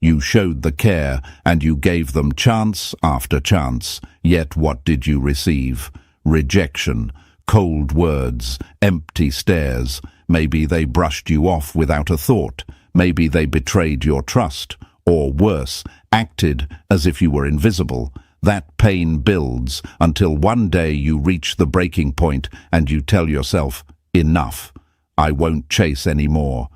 You showed the care, and you gave them chance after chance. Yet what did you receive? Rejection, cold words, empty stares. Maybe they brushed you off without a thought. Maybe they betrayed your trust, or worse, acted as if you were invisible. That pain builds until one day you reach the breaking point and you tell yourself, enough, I won't chase anymore.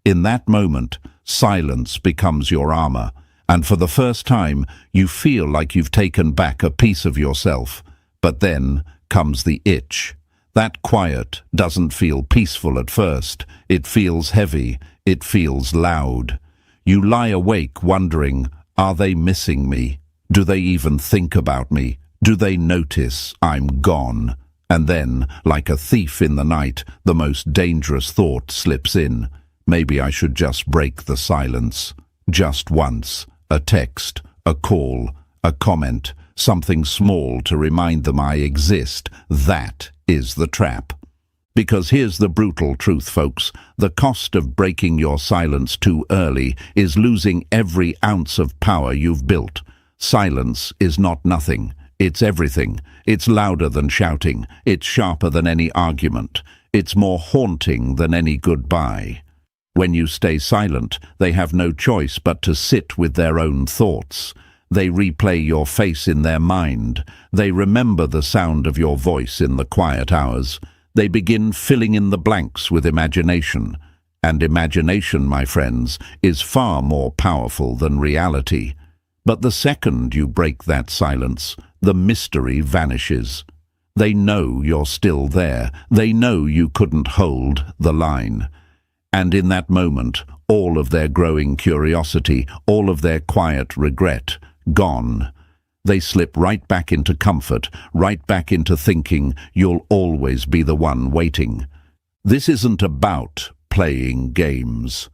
In that moment, silence becomes your armor, and for the first time, you feel like you've taken back a piece of yourself. But then comes the itch. That quiet doesn't feel peaceful at first. It feels heavy. It feels loud. You lie awake wondering, are they missing me? Do they even think about me? Do they notice I'm gone? And then, like a thief in the night, the most dangerous thought slips in. Maybe I should just break the silence. Just once. A text, a call, a comment, something small to remind them I exist. That is the trap. Because here's the brutal truth, folks. The cost of breaking your silence too early is losing every ounce of power you've built. Silence is not nothing. It's everything. It's louder than shouting. It's sharper than any argument. It's more haunting than any goodbye. When you stay silent, they have no choice but to sit with their own thoughts. They replay your face in their mind. They remember the sound of your voice in the quiet hours. They begin filling in the blanks with imagination. And imagination, my friends, is far more powerful than reality. But the second you break that silence, the mystery vanishes. They know you're still there. They know you couldn't hold the line. And in that moment, all of their growing curiosity, all of their quiet regret, gone. They slip right back into comfort, right back into thinking you'll always be the one waiting. This isn't about playing games.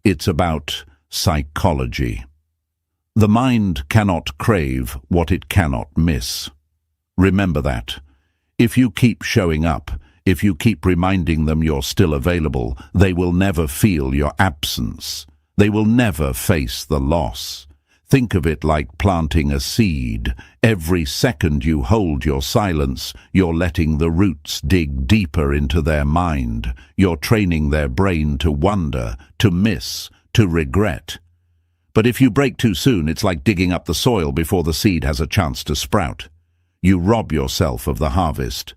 It's about psychology. The mind cannot crave what it cannot miss. Remember that. If you keep showing up, if you keep reminding them you're still available, they will never feel your absence. They will never face the loss. Think of it like planting a seed. Every second you hold your silence, you're letting the roots dig deeper into their mind. You're training their brain to wonder, to miss, to regret. But if you break too soon, it's like digging up the soil before the seed has a chance to sprout. You rob yourself of the harvest.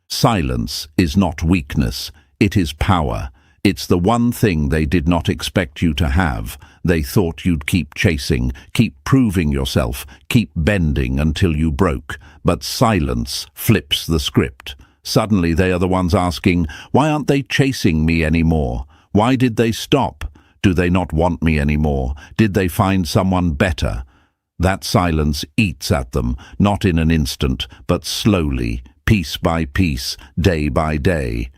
Silence is not weakness, it is power. It's the one thing they did not expect you to have. They thought you'd keep chasing, keep proving yourself, keep bending until you broke. But silence flips the script. Suddenly they are the ones asking, why aren't they chasing me anymore? Why did they stop? Do they not want me anymore? Did they find someone better? That silence eats at them, not in an instant, but slowly, piece by piece, day by day.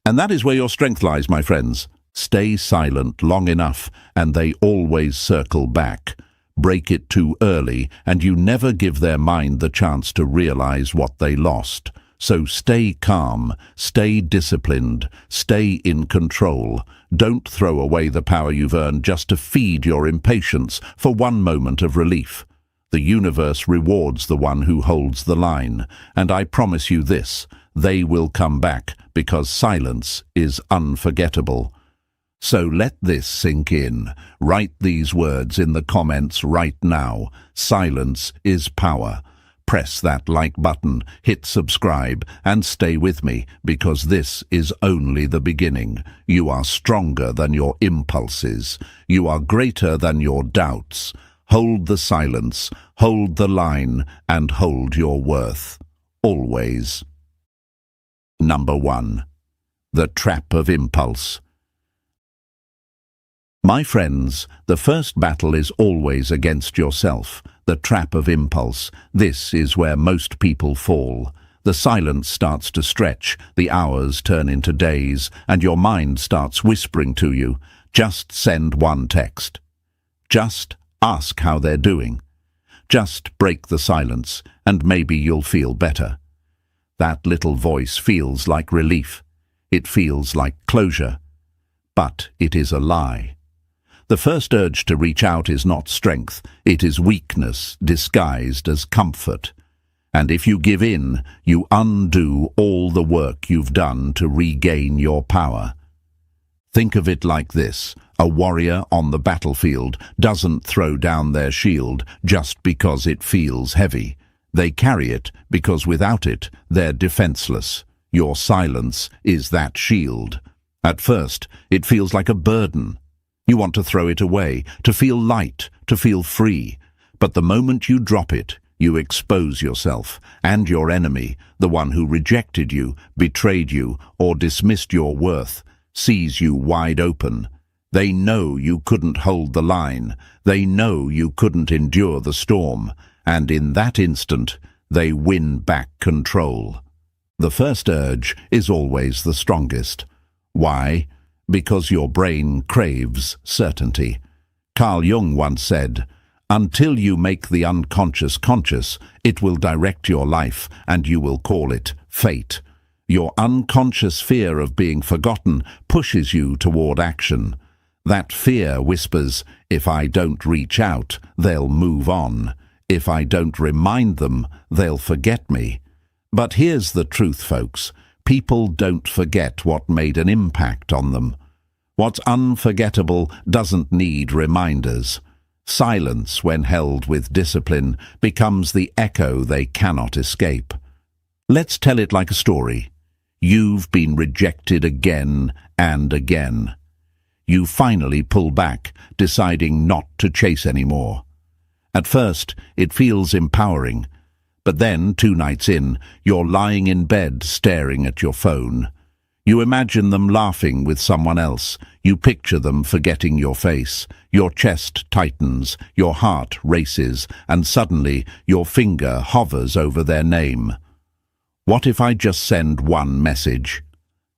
And that is where your strength lies, my friends. Stay silent long enough, and they always circle back. Break it too early, and you never give their mind the chance to realize what they lost. So stay calm, stay disciplined, stay in control. Don't throw away the power you've earned just to feed your impatience for one moment of relief. The universe rewards the one who holds the line, and I promise you this, they will come back because silence is unforgettable. So let this sink in. Write these words in the comments right now. Silence is power. Press that like button, hit subscribe, and stay with me, because this is only the beginning. You are stronger than your impulses. You are greater than your doubts. Hold the silence, hold the line, and hold your worth. Always. Number 1. The trap of impulse. My friends, the first battle is always against yourself. The trap of impulse. This is where most people fall. The silence starts to stretch, the hours turn into days, and your mind starts whispering to you, just send one text. Just ask how they're doing. Just break the silence, and maybe you'll feel better. That little voice feels like relief. It feels like closure. But it is a lie. The first urge to reach out is not strength, it is weakness disguised as comfort. And if you give in, you undo all the work you've done to regain your power. Think of it like this: a warrior on the battlefield doesn't throw down their shield just because it feels heavy. They carry it because without it, they're defenseless. Your silence is that shield. At first, it feels like a burden. You want to throw it away, to feel light, to feel free. But the moment you drop it, you expose yourself and your enemy, the one who rejected you, betrayed you, or dismissed your worth, sees you wide open. They know you couldn't hold the line. They know you couldn't endure the storm. And in that instant, they win back control. The first urge is always the strongest. Why? Because your brain craves certainty. Carl Jung once said, "Until you make the unconscious conscious, it will direct your life, and you will call it fate." Your unconscious fear of being forgotten pushes you toward action. That fear whispers, "If I don't reach out, they'll move on. If I don't remind them, they'll forget me." But here's the truth, folks. People don't forget what made an impact on them. What's unforgettable doesn't need reminders. Silence, when held with discipline, becomes the echo they cannot escape. Let's tell it like a story. You've been rejected again and again. You finally pull back, deciding not to chase anymore. At first, it feels empowering. But then, 2 nights in, you're lying in bed staring at your phone. You imagine them laughing with someone else. You picture them forgetting your face. Your chest tightens, your heart races, and suddenly your finger hovers over their name. What if I just send one message?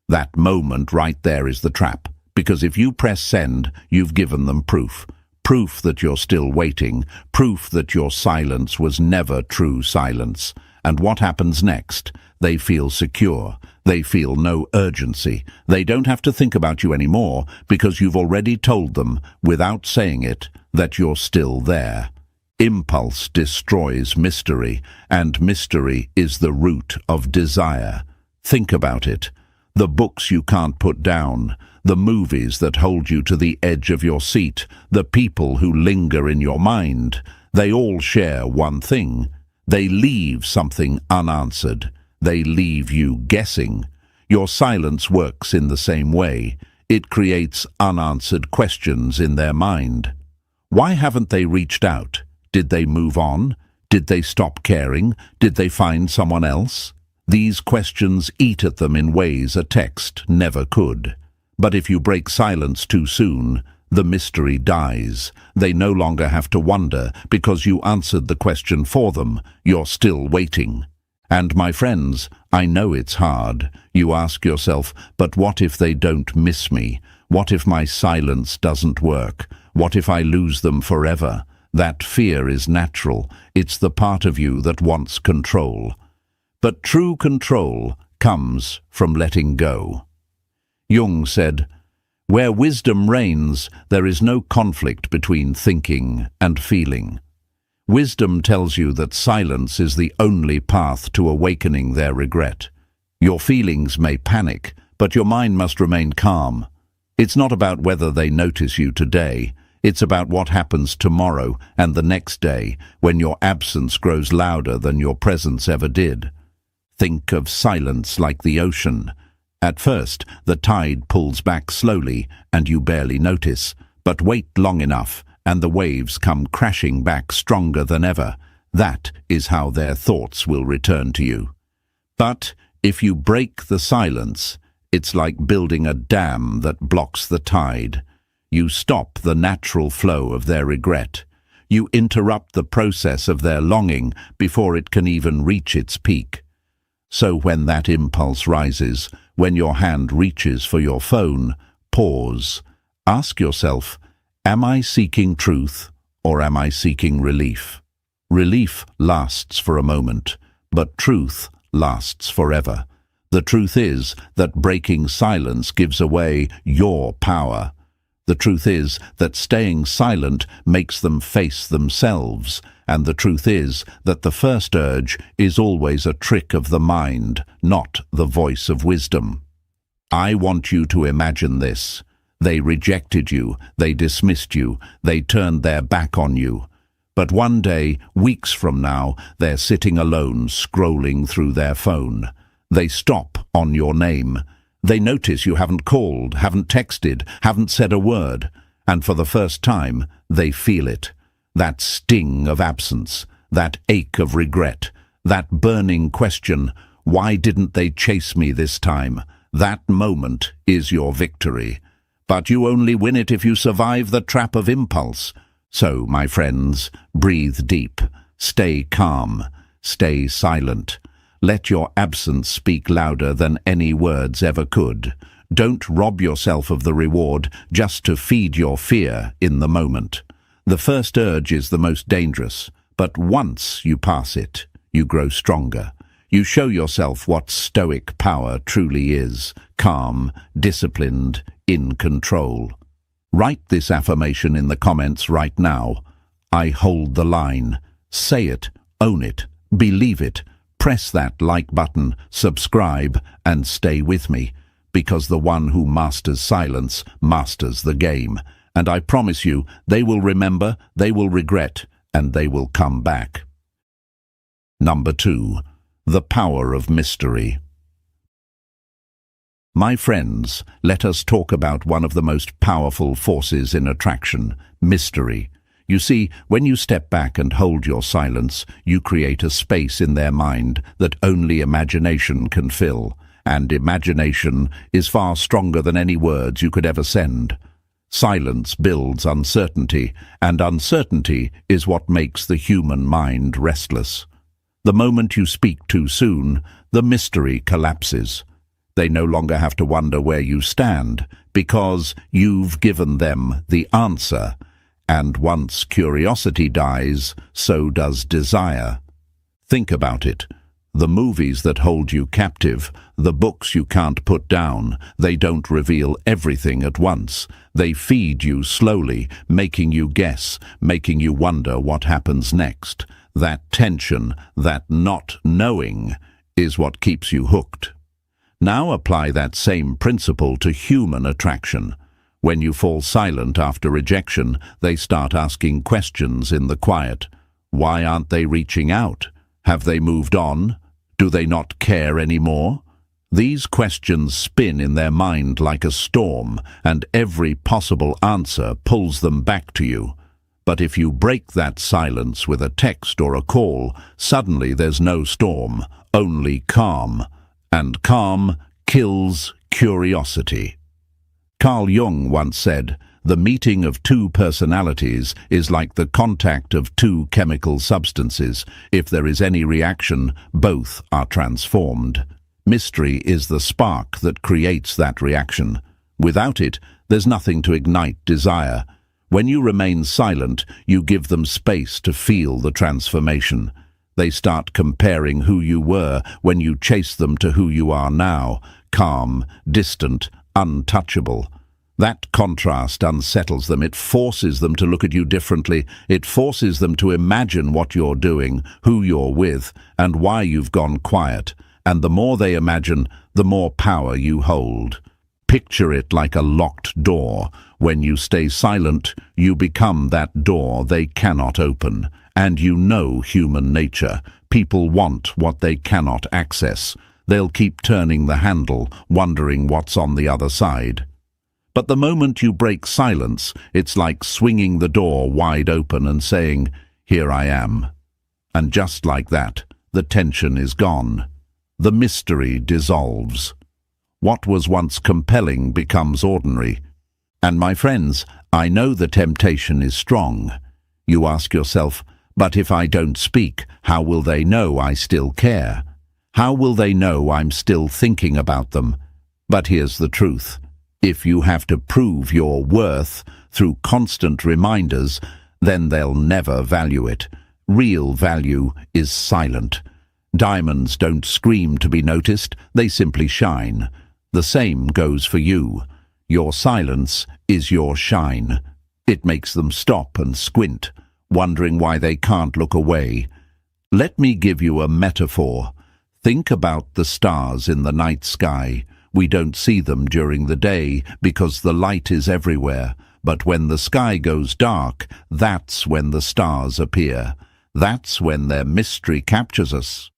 That moment right there is the trap, because if you press send, you've given them proof. Proof that you're still waiting, proof that your silence was never true silence. And what happens next? They feel secure. They feel no urgency. They don't have to think about you anymore because you've already told them, without saying it, that you're still there. Impulse destroys mystery, and mystery is the root of desire. Think about it. The books you can't put down, the movies that hold you to the edge of your seat, the people who linger in your mind, they all share one thing. They leave something unanswered. They leave you guessing. Your silence works in the same way. It creates unanswered questions in their mind. Why haven't they reached out? Did they move on? Did they stop caring? Did they find someone else? These questions eat at them in ways a text never could. But if you break silence too soon, the mystery dies. They no longer have to wonder because you answered the question for them. You're still waiting. And my friends, I know it's hard. You ask yourself, but what if they don't miss me? What if my silence doesn't work? What if I lose them forever? That fear is natural. It's the part of you that wants control. But true control comes from letting go. Jung said, "Where wisdom reigns, there is no conflict between thinking and feeling." Wisdom tells you that silence is the only path to awakening their regret. Your feelings may panic, but your mind must remain calm. It's not about whether they notice you today. It's about what happens tomorrow and the next day when your absence grows louder than your presence ever did. Think of silence like the ocean. At first, the tide pulls back slowly and you barely notice, but wait long enough and the waves come crashing back stronger than ever. That is how their thoughts will return to you. But if you break the silence, it's like building a dam that blocks the tide. You stop the natural flow of their regret. You interrupt the process of their longing before it can even reach its peak. So when that impulse rises, when your hand reaches for your phone, pause. Ask yourself, am I seeking truth or am I seeking relief? Relief lasts for a moment, but truth lasts forever. The truth is that breaking silence gives away your power. The truth is that staying silent makes them face themselves, and the truth is that the first urge is always a trick of the mind, not the voice of wisdom. I want you to imagine this. They rejected you, they dismissed you, they turned their back on you. But one day, weeks from now, they're sitting alone, scrolling through their phone. They stop on your name. They notice you haven't called, haven't texted, haven't said a word. And for the first time, they feel it. That sting of absence, that ache of regret, that burning question, why didn't they chase me this time? That moment is your victory. But you only win it if you survive the trap of impulse. So, my friends, breathe deep, stay calm, stay silent. Let your absence speak louder than any words ever could. Don't rob yourself of the reward just to feed your fear in the moment. The first urge is the most dangerous, but once you pass it, you grow stronger. You show yourself what stoic power truly is, calm, disciplined, in control. Write this affirmation in the comments right now. I hold the line. Say it, own it, believe it. Press that like button, subscribe, and stay with me, because the one who masters silence masters the game. And I promise you, they will remember, they will regret, and they will come back. Number 2. The power of mystery. My friends, let us talk about one of the most powerful forces in attraction, mystery. You see, when you step back and hold your silence, you create a space in their mind that only imagination can fill, and imagination is far stronger than any words you could ever send. Silence builds uncertainty, and uncertainty is what makes the human mind restless. The moment you speak too soon, the mystery collapses. They no longer have to wonder where you stand, because you've given them the answer. And once curiosity dies, so does desire. Think about it. The movies that hold you captive, the books you can't put down, they don't reveal everything at once. They feed you slowly, making you guess, making you wonder what happens next. That tension, that not knowing, is what keeps you hooked. Now apply that same principle to human attraction. When you fall silent after rejection, they start asking questions in the quiet. Why aren't they reaching out? Have they moved on? Do they not care anymore? These questions spin in their mind like a storm, and every possible answer pulls them back to you. But if you break that silence with a text or a call, suddenly there's no storm, only calm. And calm kills curiosity. Carl Jung once said, "The meeting of two personalities is like the contact of two chemical substances. If there is any reaction, both are transformed." Mystery is the spark that creates that reaction. Without it, there's nothing to ignite desire. When you remain silent, you give them space to feel the transformation. They start comparing who you were when you chase them to who you are now, calm, distant, untouchable. That contrast unsettles them. It forces them to look at you differently. It forces them to imagine what you're doing, who you're with, and why you've gone quiet. And the more they imagine, the more power you hold. Picture it like a locked door. When you stay silent, you become that door they cannot open. And you know human nature. People want what they cannot access. They'll keep turning the handle, wondering what's on the other side. But the moment you break silence, it's like swinging the door wide open and saying, "Here I am." And just like that, the tension is gone. The mystery dissolves. What was once compelling becomes ordinary. And my friends, I know the temptation is strong. You ask yourself, but if I don't speak, how will they know I still care? How will they know I'm still thinking about them? But here's the truth. If you have to prove your worth through constant reminders, then they'll never value it. Real value is silent. Diamonds don't scream to be noticed, they simply shine. The same goes for you. Your silence is your shine. It makes them stop and squint, wondering why they can't look away. Let me give you a metaphor. Think about the stars in the night sky. We don't see them during the day because the light is everywhere. But when the sky goes dark, that's when the stars appear. That's when their mystery captures us.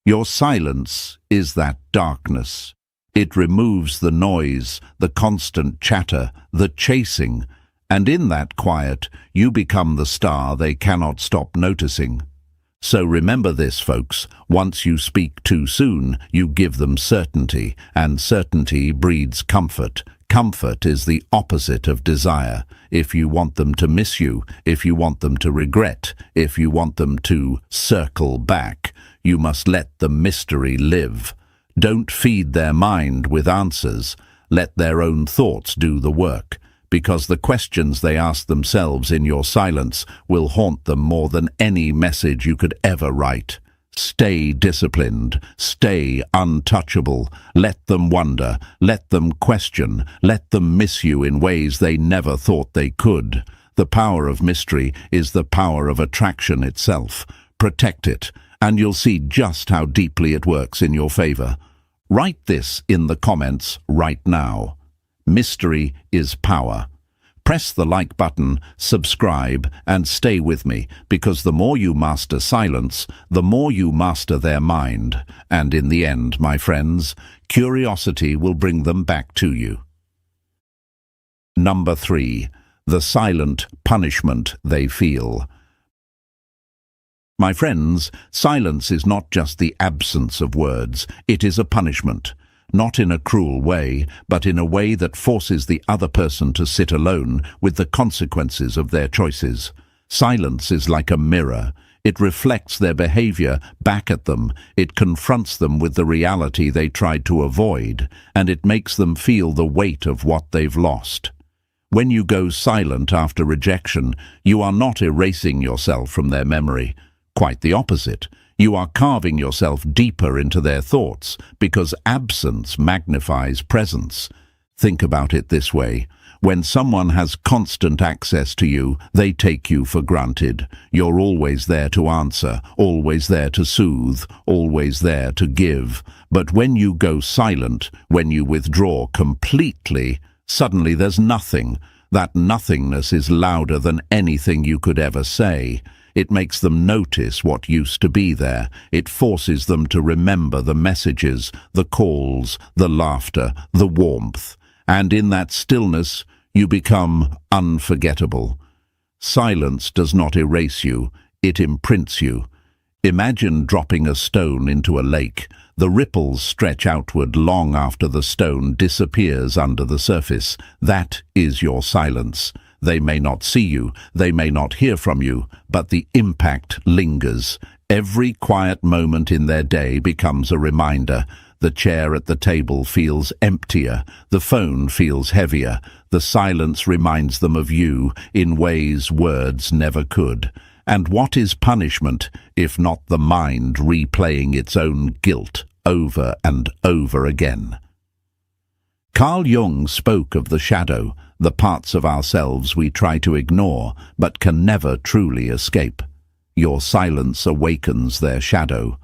Your silence is that darkness. It removes the noise, the constant chatter, the chasing, and in that quiet, you become the star they cannot stop noticing. So remember this, folks. Once you speak too soon, you give them certainty, and certainty breeds comfort. Comfort is the opposite of desire. If you want them to miss you, if you want them to regret, if you want them to circle back, you must let the mystery live. Don't feed their mind with answers. Let their own thoughts do the work, because the questions they ask themselves in your silence will haunt them more than any message you could ever write. Stay disciplined, stay untouchable, let them wonder, let them question, let them miss you in ways they never thought they could. The power of mystery is the power of attraction itself. Protect it, and you'll see just how deeply it works in your favor. Write this in the comments right now. Mystery is power. Press the like button, subscribe, and stay with me, because the more you master silence, the more you master their mind. And in the end, my friends, curiosity will bring them back to you. Number 3. The silent punishment they feel. My friends, silence is not just the absence of words, it is a punishment. Not in a cruel way, but in a way that forces the other person to sit alone with the consequences of their choices. Silence is like a mirror. It reflects their behavior back at them. It confronts them with the reality they tried to avoid, and it makes them feel the weight of what they've lost. When you go silent after rejection, you are not erasing yourself from their memory. Quite the opposite. You are carving yourself deeper into their thoughts, because absence magnifies presence. Think about it this way. When someone has constant access to you, they take you for granted. You're always there to answer, always there to soothe, always there to give. But when you go silent, when you withdraw completely, suddenly there's nothing. That nothingness is louder than anything you could ever say. It makes them notice what used to be there. It forces them to remember the messages, the calls, the laughter, the warmth. And in that stillness, you become unforgettable. Silence does not erase you, it imprints you. Imagine dropping a stone into a lake. The ripples stretch outward long after the stone disappears under the surface. That is your silence. They may not see you, they may not hear from you, but the impact lingers. Every quiet moment in their day becomes a reminder. The chair at the table feels emptier, the phone feels heavier. The silence reminds them of you in ways words never could. And what is punishment, if not the mind replaying its own guilt over and over again? Carl Jung spoke of the shadow, the parts of ourselves we try to ignore but can never truly escape. Your silence awakens their shadow.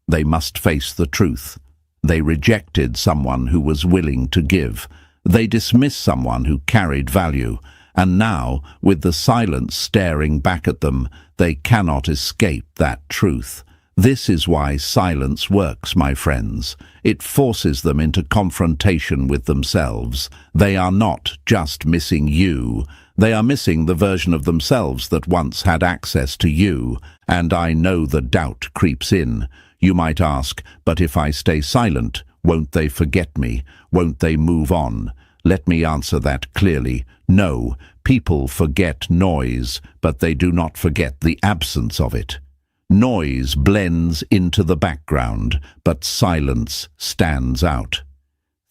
They must face the truth. They rejected someone who was willing to give. They dismissed someone who carried value. And now, with the silence staring back at them, they cannot escape that truth. This is why silence works, my friends. It forces them into confrontation with themselves. They are not just missing you. They are missing the version of themselves that once had access to you. And I know the doubt creeps in. You might ask, but if I stay silent, won't they forget me? Won't they move on? Let me answer that clearly. No, people forget noise, but they do not forget the absence of it. Noise blends into the background, but silence stands out.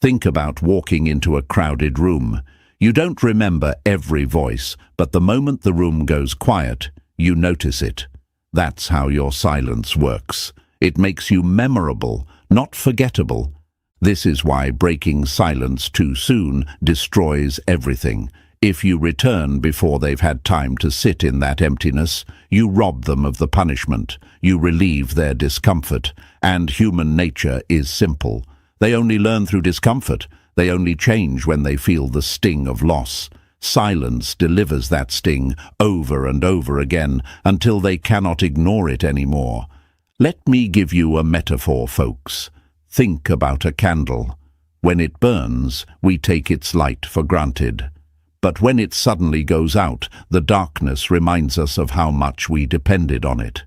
Think about walking into a crowded room. You don't remember every voice, but the moment the room goes quiet, you notice it. That's how your silence works. It makes you memorable, not forgettable. This is why breaking silence too soon destroys everything. If you return before they've had time to sit in that emptiness, you rob them of the punishment, you relieve their discomfort, and human nature is simple. They only learn through discomfort. They only change when they feel the sting of loss. Silence delivers that sting over and over again until they cannot ignore it anymore. Let me give you a metaphor, folks. Think about a candle. When it burns, we take its light for granted. But when it suddenly goes out, the darkness reminds us of how much we depended on it.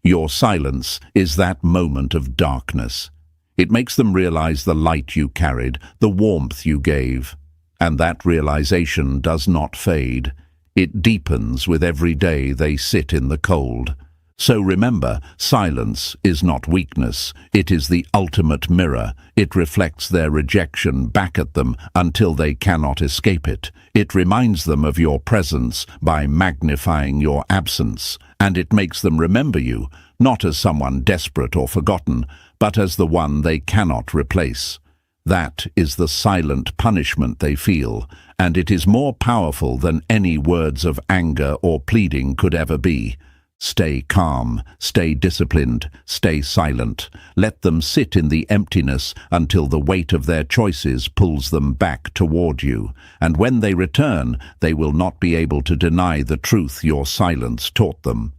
Your silence is that moment of darkness. It makes them realize the light you carried, the warmth you gave. And that realization does not fade. It deepens with every day they sit in the cold. So remember, silence is not weakness. It is the ultimate mirror. It reflects their rejection back at them until they cannot escape it. It reminds them of your presence by magnifying your absence. And it makes them remember you, not as someone desperate or forgotten, but as the one they cannot replace. That is the silent punishment they feel, and it is more powerful than any words of anger or pleading could ever be. Stay calm, stay disciplined, stay silent. Let them sit in the emptiness until the weight of their choices pulls them back toward you. And when they return, they will not be able to deny the truth your silence taught them.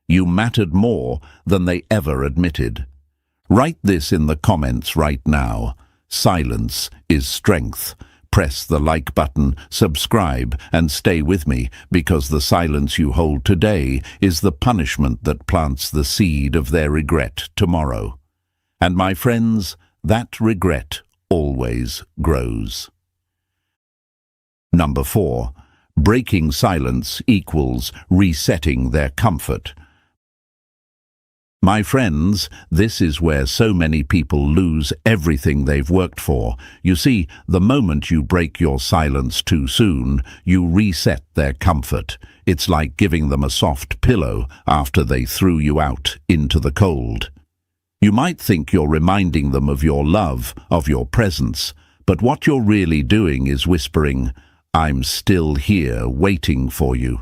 You mattered more than they ever admitted. Write this in the comments right now. Silence is strength. Press the like button, subscribe, and stay with me, because the silence you hold today is the punishment that plants the seed of their regret tomorrow. And my friends, that regret always grows. Number 4. Breaking silence equals resetting their comfort. My friends, this is where so many people lose everything they've worked for. You see, the moment you break your silence too soon, you reset their comfort. It's like giving them a soft pillow after they threw you out into the cold. You might think you're reminding them of your love, of your presence, but what you're really doing is whispering, "I'm still here waiting for you."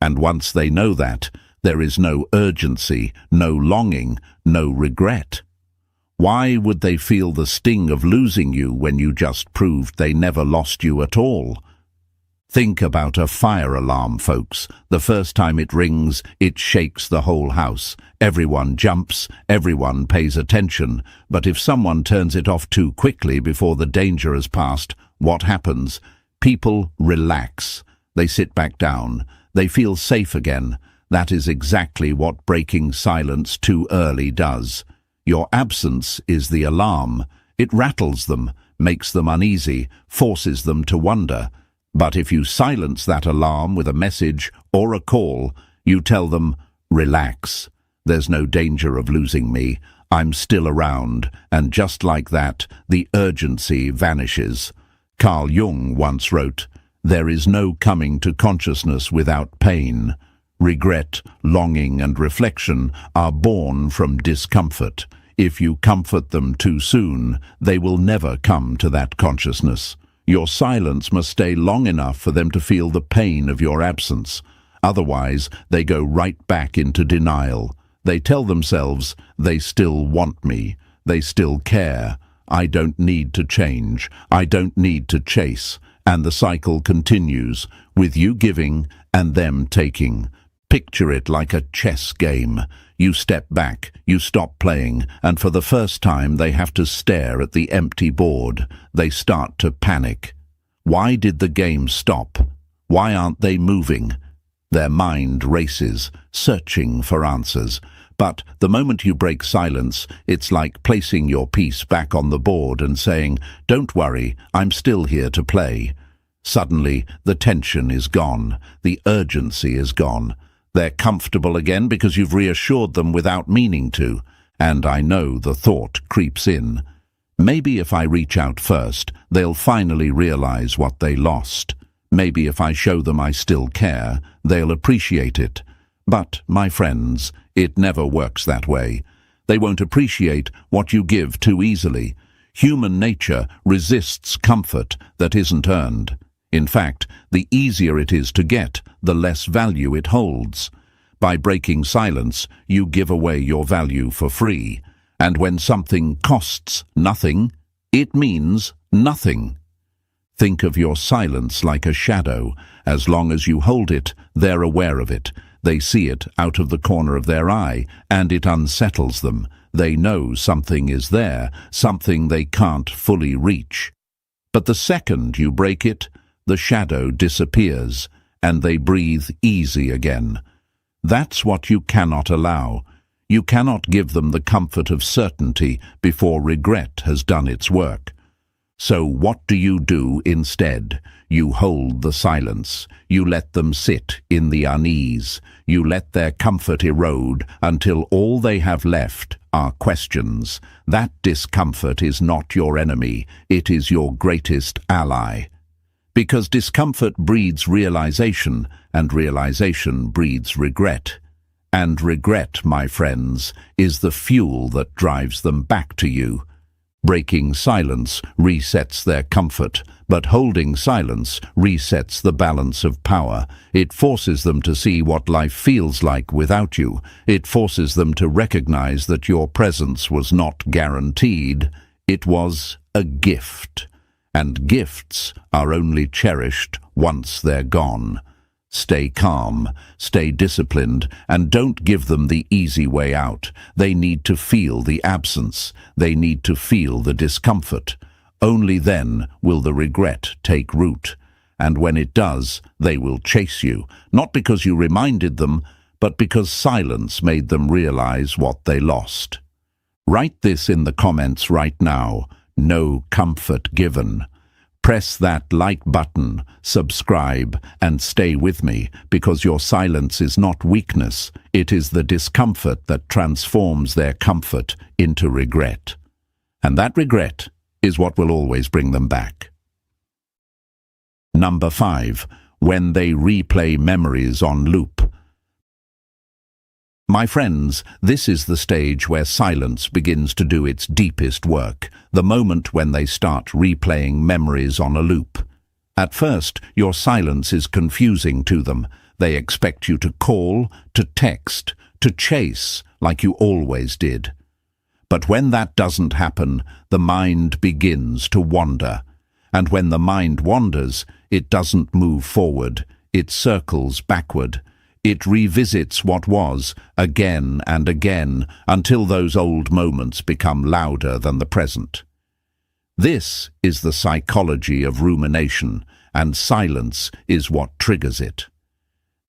And once they know that, there is no urgency, no longing, no regret. Why would they feel the sting of losing you when you just proved they never lost you at all? Think about a fire alarm, folks. The first time it rings, it shakes the whole house. Everyone jumps, everyone pays attention. But if someone turns it off too quickly before the danger has passed, what happens? People relax. They sit back down. They feel safe again. That is exactly what breaking silence too early does. Your absence is the alarm. It rattles them, makes them uneasy, forces them to wonder. But if you silence that alarm with a message or a call, you tell them, "Relax. There's no danger of losing me. I'm still around." And just like that, the urgency vanishes. Carl Jung once wrote, "There is no coming to consciousness without pain." Regret, longing, and reflection are born from discomfort. If you comfort them too soon, they will never come to that consciousness. Your silence must stay long enough for them to feel the pain of your absence. Otherwise, they go right back into denial. They tell themselves, "They still want me. They still care. I don't need to change. I don't need to chase." And the cycle continues, with you giving and them taking. Picture it like a chess game. You step back, you stop playing, and for the first time they have to stare at the empty board. They start to panic. Why did the game stop? Why aren't they moving? Their mind races, searching for answers. But the moment you break silence, it's like placing your piece back on the board and saying, "Don't worry, I'm still here to play." Suddenly, the tension is gone. The urgency is gone. They're comfortable again because you've reassured them without meaning to. And I know the thought creeps in. Maybe if I reach out first, they'll finally realize what they lost. Maybe if I show them I still care, they'll appreciate it. But, my friends, it never works that way. They won't appreciate what you give too easily. Human nature resists comfort that isn't earned. In fact, the easier it is to get, the less value it holds. By breaking silence, you give away your value for free. And when something costs nothing, it means nothing. Think of your silence like a shadow. As long as you hold it, they're aware of it. They see it out of the corner of their eye, and it unsettles them. They know something is there, something they can't fully reach. But the second you break it, the shadow disappears, and they breathe easy again. That's what you cannot allow. You cannot give them the comfort of certainty before regret has done its work. So what do you do instead? You hold the silence. You let them sit in the unease. You let their comfort erode until all they have left are questions. That discomfort is not your enemy. It is your greatest ally. Because discomfort breeds realization, and realization breeds regret. And regret, my friends, is the fuel that drives them back to you. Breaking silence resets their comfort, but holding silence resets the balance of power. It forces them to see what life feels like without you. It forces them to recognize that your presence was not guaranteed. It was a gift. And gifts are only cherished once they're gone. Stay calm, stay disciplined, and don't give them the easy way out. They need to feel the absence. They need to feel the discomfort. Only then will the regret take root. And when it does, they will chase you, not because you reminded them, but because silence made them realize what they lost. Write this in the comments right now. No comfort given. Press that like button, subscribe, and stay with me, because your silence is not weakness. It is the discomfort that transforms their comfort into regret. And that regret is what will always bring them back. Number 5. When they replay memories on loop. My friends, this is the stage where silence begins to do its deepest work, the moment when they start replaying memories on a loop. At first, your silence is confusing to them. They expect you to call, to text, to chase, like you always did. But when that doesn't happen, the mind begins to wander. And when the mind wanders, it doesn't move forward, it circles backward. It revisits what was, again and again, until those old moments become louder than the present. This is the psychology of rumination, and silence is what triggers it.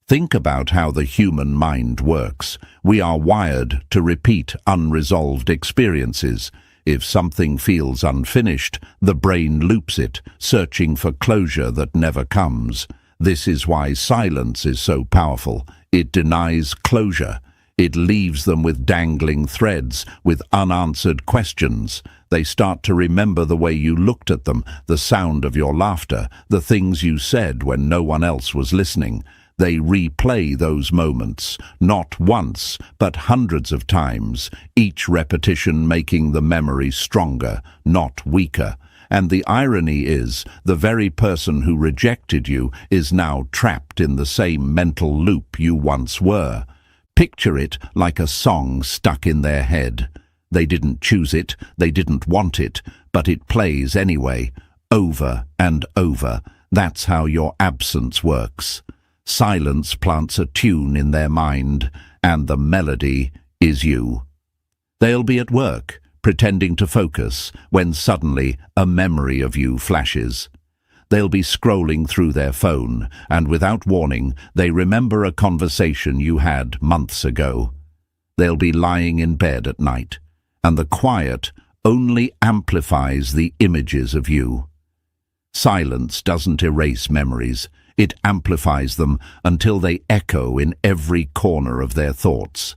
Think about how the human mind works. We are wired to repeat unresolved experiences. If something feels unfinished, the brain loops it, searching for closure that never comes. This is why silence is so powerful. It denies closure. It leaves them with dangling threads, with unanswered questions. They start to remember the way you looked at them, the sound of your laughter, the things you said when no one else was listening. They replay those moments, not once, but hundreds of times, each repetition making the memory stronger, not weaker. And the irony is, the very person who rejected you is now trapped in the same mental loop you once were. Picture it like a song stuck in their head. They didn't choose it, they didn't want it, but it plays anyway, over and over. That's how your absence works. Silence plants a tune in their mind, and the melody is you. They'll be at work, pretending to focus, when suddenly a memory of you flashes. They'll be scrolling through their phone, and without warning, they remember a conversation you had months ago. They'll be lying in bed at night, and the quiet only amplifies the images of you. Silence doesn't erase memories. It amplifies them until they echo in every corner of their thoughts.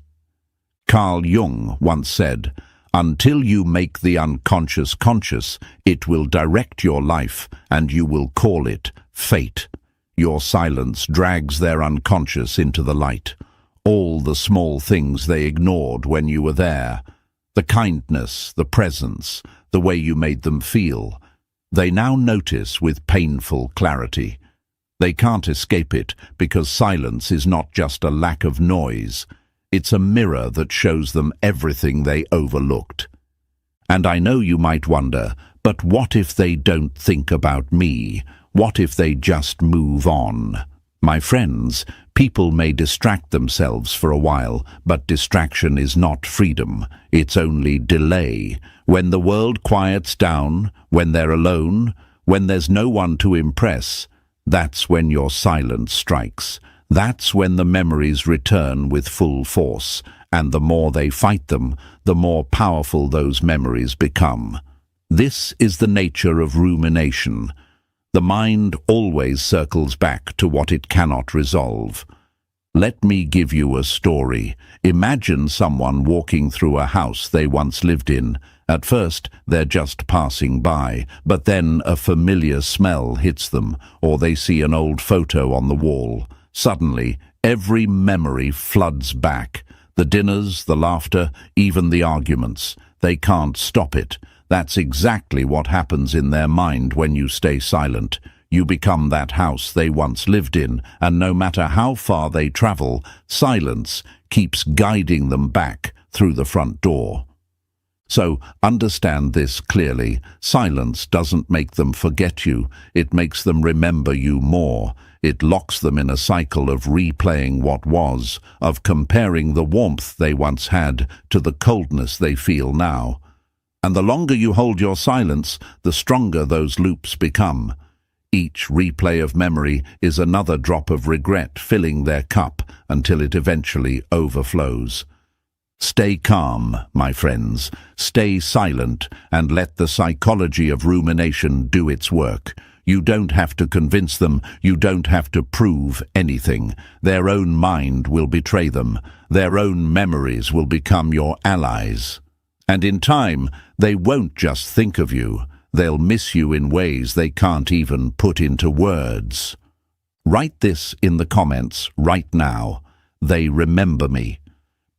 Carl Jung once said, "Until you make the unconscious conscious, it will direct your life, and you will call it fate." Your silence drags their unconscious into the light. All the small things they ignored when you were there. The kindness, the presence, the way you made them feel. They now notice with painful clarity. They can't escape it because silence is not just a lack of noise. It's a mirror that shows them everything they overlooked. And I know you might wonder, but what if they don't think about me? What if they just move on? My friends, people may distract themselves for a while, but distraction is not freedom. It's only delay. When the world quiets down, when they're alone, when there's no one to impress, that's when your silence strikes. That's when the memories return with full force, and the more they fight them, the more powerful those memories become. This is the nature of rumination. The mind always circles back to what it cannot resolve. Let me give you a story. Imagine someone walking through a house they once lived in. At first, they're just passing by, but then a familiar smell hits them, or they see an old photo on the wall. Suddenly, every memory floods back. The dinners, the laughter, even the arguments. They can't stop it. That's exactly what happens in their mind when you stay silent. You become that house they once lived in, and no matter how far they travel, silence keeps guiding them back through the front door. So, understand this clearly. Silence doesn't make them forget you. It makes them remember you more. It locks them in a cycle of replaying what was, of comparing the warmth they once had to the coldness they feel now. And the longer you hold your silence, the stronger those loops become. Each replay of memory is another drop of regret filling their cup until it eventually overflows. Stay calm, my friends. Stay silent and let the psychology of rumination do its work. You don't have to convince them. You don't have to prove anything. Their own mind will betray them. Their own memories will become your allies. And in time, they won't just think of you. They'll miss you in ways they can't even put into words. Write this in the comments right now. They remember me.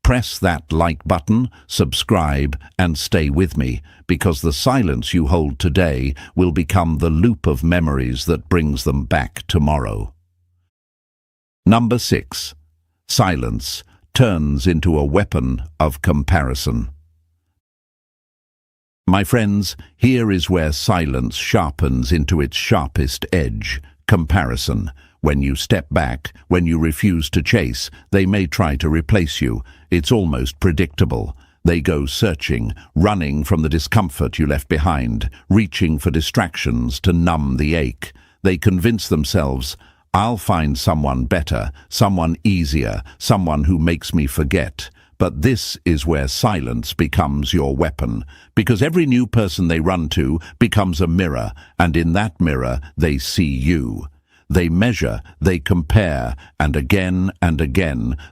Press that like button, subscribe, and stay with me, because the silence you hold today will become the loop of memories that brings them back tomorrow. Number 6. Silence turns into a weapon of comparison. My friends, here is where silence sharpens into its sharpest edge: comparison. When you step back, when you refuse to chase, they may try to replace you. It's almost predictable. They go searching, running from the discomfort you left behind, reaching for distractions to numb the ache. They convince themselves, I'll find someone better, someone easier, someone who makes me forget. But this is where silence becomes your weapon, because every new person they run to becomes a mirror, and in that mirror they see you. They measure, they compare, and again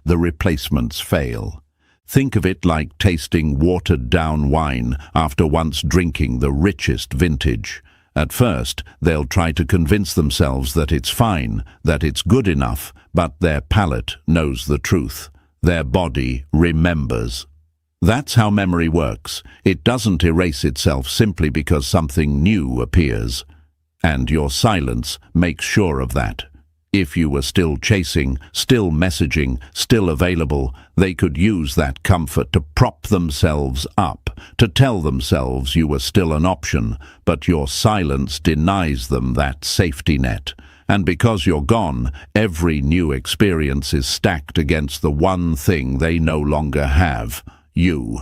the replacements fail. Think of it like tasting watered-down wine after once drinking the richest vintage. At first, they'll try to convince themselves that it's fine, that it's good enough, but their palate knows the truth. Their body remembers. That's how memory works. It doesn't erase itself simply because something new appears. And your silence makes sure of that. If you were still chasing, still messaging, still available, they could use that comfort to prop themselves up, to tell themselves you were still an option, but your silence denies them that safety net. And because you're gone, every new experience is stacked against the one thing they no longer have: you.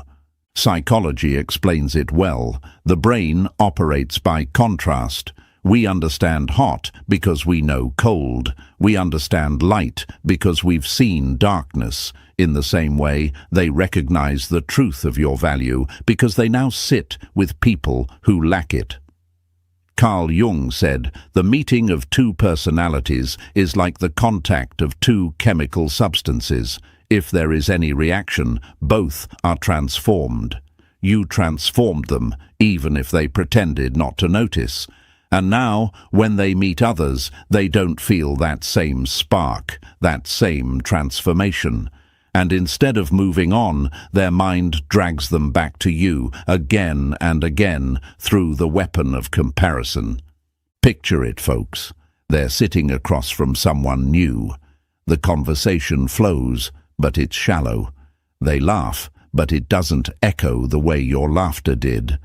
Psychology explains it well. The brain operates by contrast. We understand hot because we know cold. We understand light because we've seen darkness. In the same way, they recognize the truth of your value because they now sit with people who lack it. Carl Jung said, the meeting of two personalities is like the contact of two chemical substances. If there is any reaction, both are transformed. You transformed them, even if they pretended not to notice. And now, when they meet others, they don't feel that same spark, that same transformation. And instead of moving on, their mind drags them back to you again and again through the weapon of comparison. Picture it, folks. They're sitting across from someone new. The conversation flows, but it's shallow. They laugh, but it doesn't echo the way your laughter did.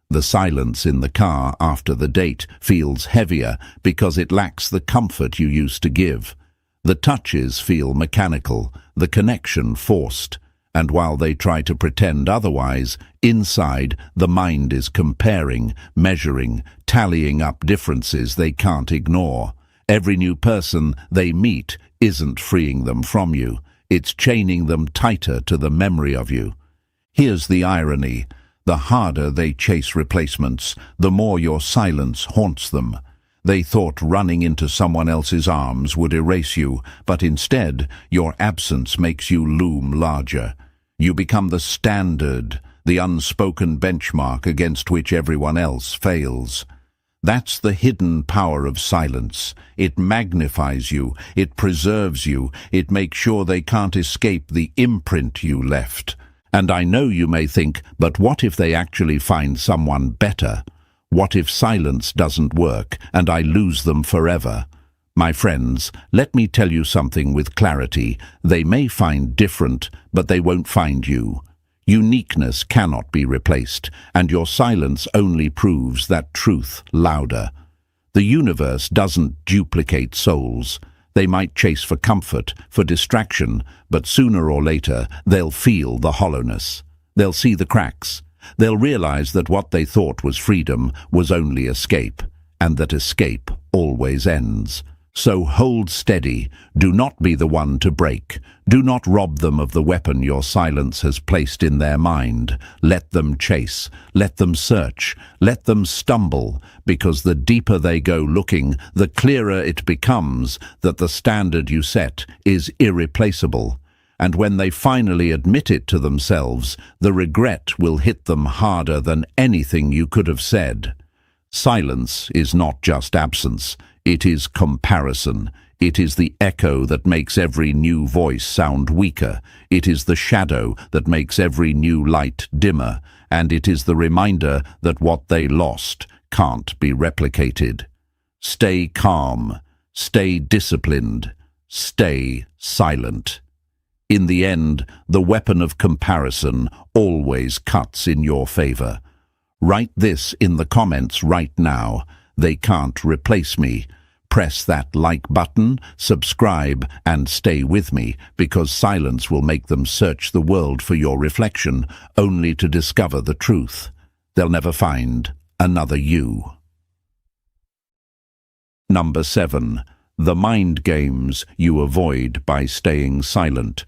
The silence in the car after the date feels heavier because it lacks the comfort you used to give. The touches feel mechanical, the connection forced, and while they try to pretend otherwise, inside the mind is comparing, measuring, tallying up differences they can't ignore. Every new person they meet isn't freeing them from you, it's chaining them tighter to the memory of you. Here's the irony. The harder they chase replacements, the more your silence haunts them. They thought running into someone else's arms would erase you, but instead, your absence makes you loom larger. You become the standard, the unspoken benchmark against which everyone else fails. That's the hidden power of silence. It magnifies you, it preserves you, it makes sure they can't escape the imprint you left. And I know you may think, but what if they actually find someone better? What if silence doesn't work and I lose them forever? My friends, let me tell you something with clarity. They may find different, but they won't find you. Uniqueness cannot be replaced, and your silence only proves that truth louder. The universe doesn't duplicate souls. They might chase for comfort, for distraction, but sooner or later they'll feel the hollowness. They'll see the cracks. They'll realize that what they thought was freedom was only escape, and that escape always ends. So hold steady. Do not be the one to break. Do not rob them of the weapon your silence has placed in their mind. Let them chase. Let them search. Let them stumble, because the deeper they go looking, the clearer it becomes that the standard you set is irreplaceable. And when they finally admit it to themselves, the regret will hit them harder than anything you could have said. Silence is not just absence. It is comparison. It is the echo that makes every new voice sound weaker. It is the shadow that makes every new light dimmer. And it is the reminder that what they lost can't be replicated. Stay calm. Stay disciplined. Stay silent. In the end, the weapon of comparison always cuts in your favor. Write this in the comments right now. They can't replace me. Press that like button, subscribe, and stay with me, because silence will make them search the world for your reflection, only to discover the truth. They'll never find another you. Number 7. The mind games you avoid by staying silent.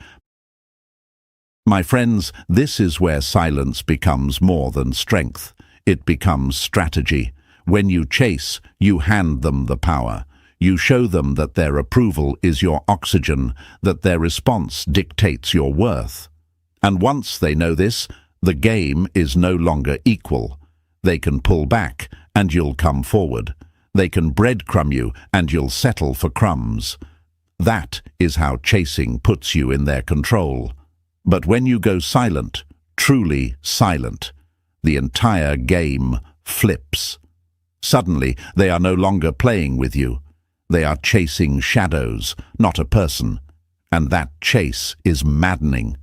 My friends, this is where silence becomes more than strength. It becomes strategy. When you chase, you hand them the power. You show them that their approval is your oxygen, that their response dictates your worth. And once they know this, the game is no longer equal. They can pull back, and you'll come forward. They can breadcrumb you, and you'll settle for crumbs. That is how chasing puts you in their control. But when you go silent, truly silent, the entire game flips. Suddenly, they are no longer playing with you. They are chasing shadows, not a person. And that chase is maddening.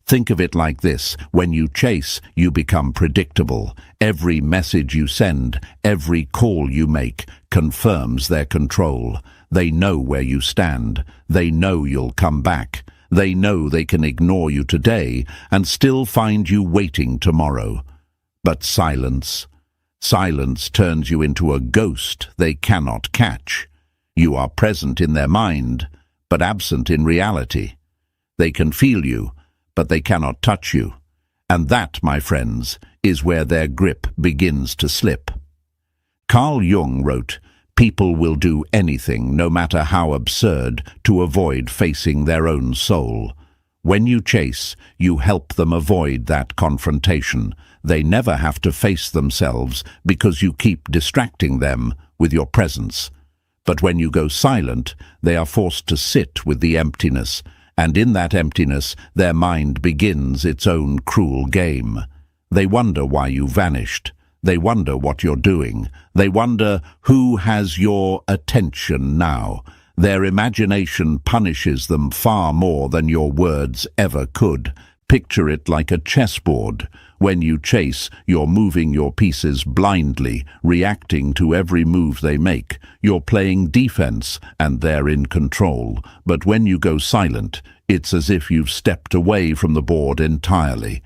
Think of it like this. When you chase, you become predictable. Every message you send, every call you make, confirms their control. They know where you stand. They know you'll come back. They know they can ignore you today and still find you waiting tomorrow. But silence turns you into a ghost they cannot catch. You are present in their mind, but absent in reality. They can feel you, but they cannot touch you. And that, my friends, is where their grip begins to slip. Carl Jung wrote, "People will do anything, no matter how absurd, to avoid facing their own soul." When you chase, you help them avoid that confrontation. They never have to face themselves because you keep distracting them with your presence. But when you go silent, they are forced to sit with the emptiness, and in that emptiness their mind begins its own cruel game. They wonder why you vanished. They wonder what you're doing. They wonder who has your attention now. Their imagination punishes them far more than your words ever could. Picture it like a chessboard. When you chase, you're moving your pieces blindly, reacting to every move they make. You're playing defense, and they're in control. But when you go silent, it's as if you've stepped away from the board entirely.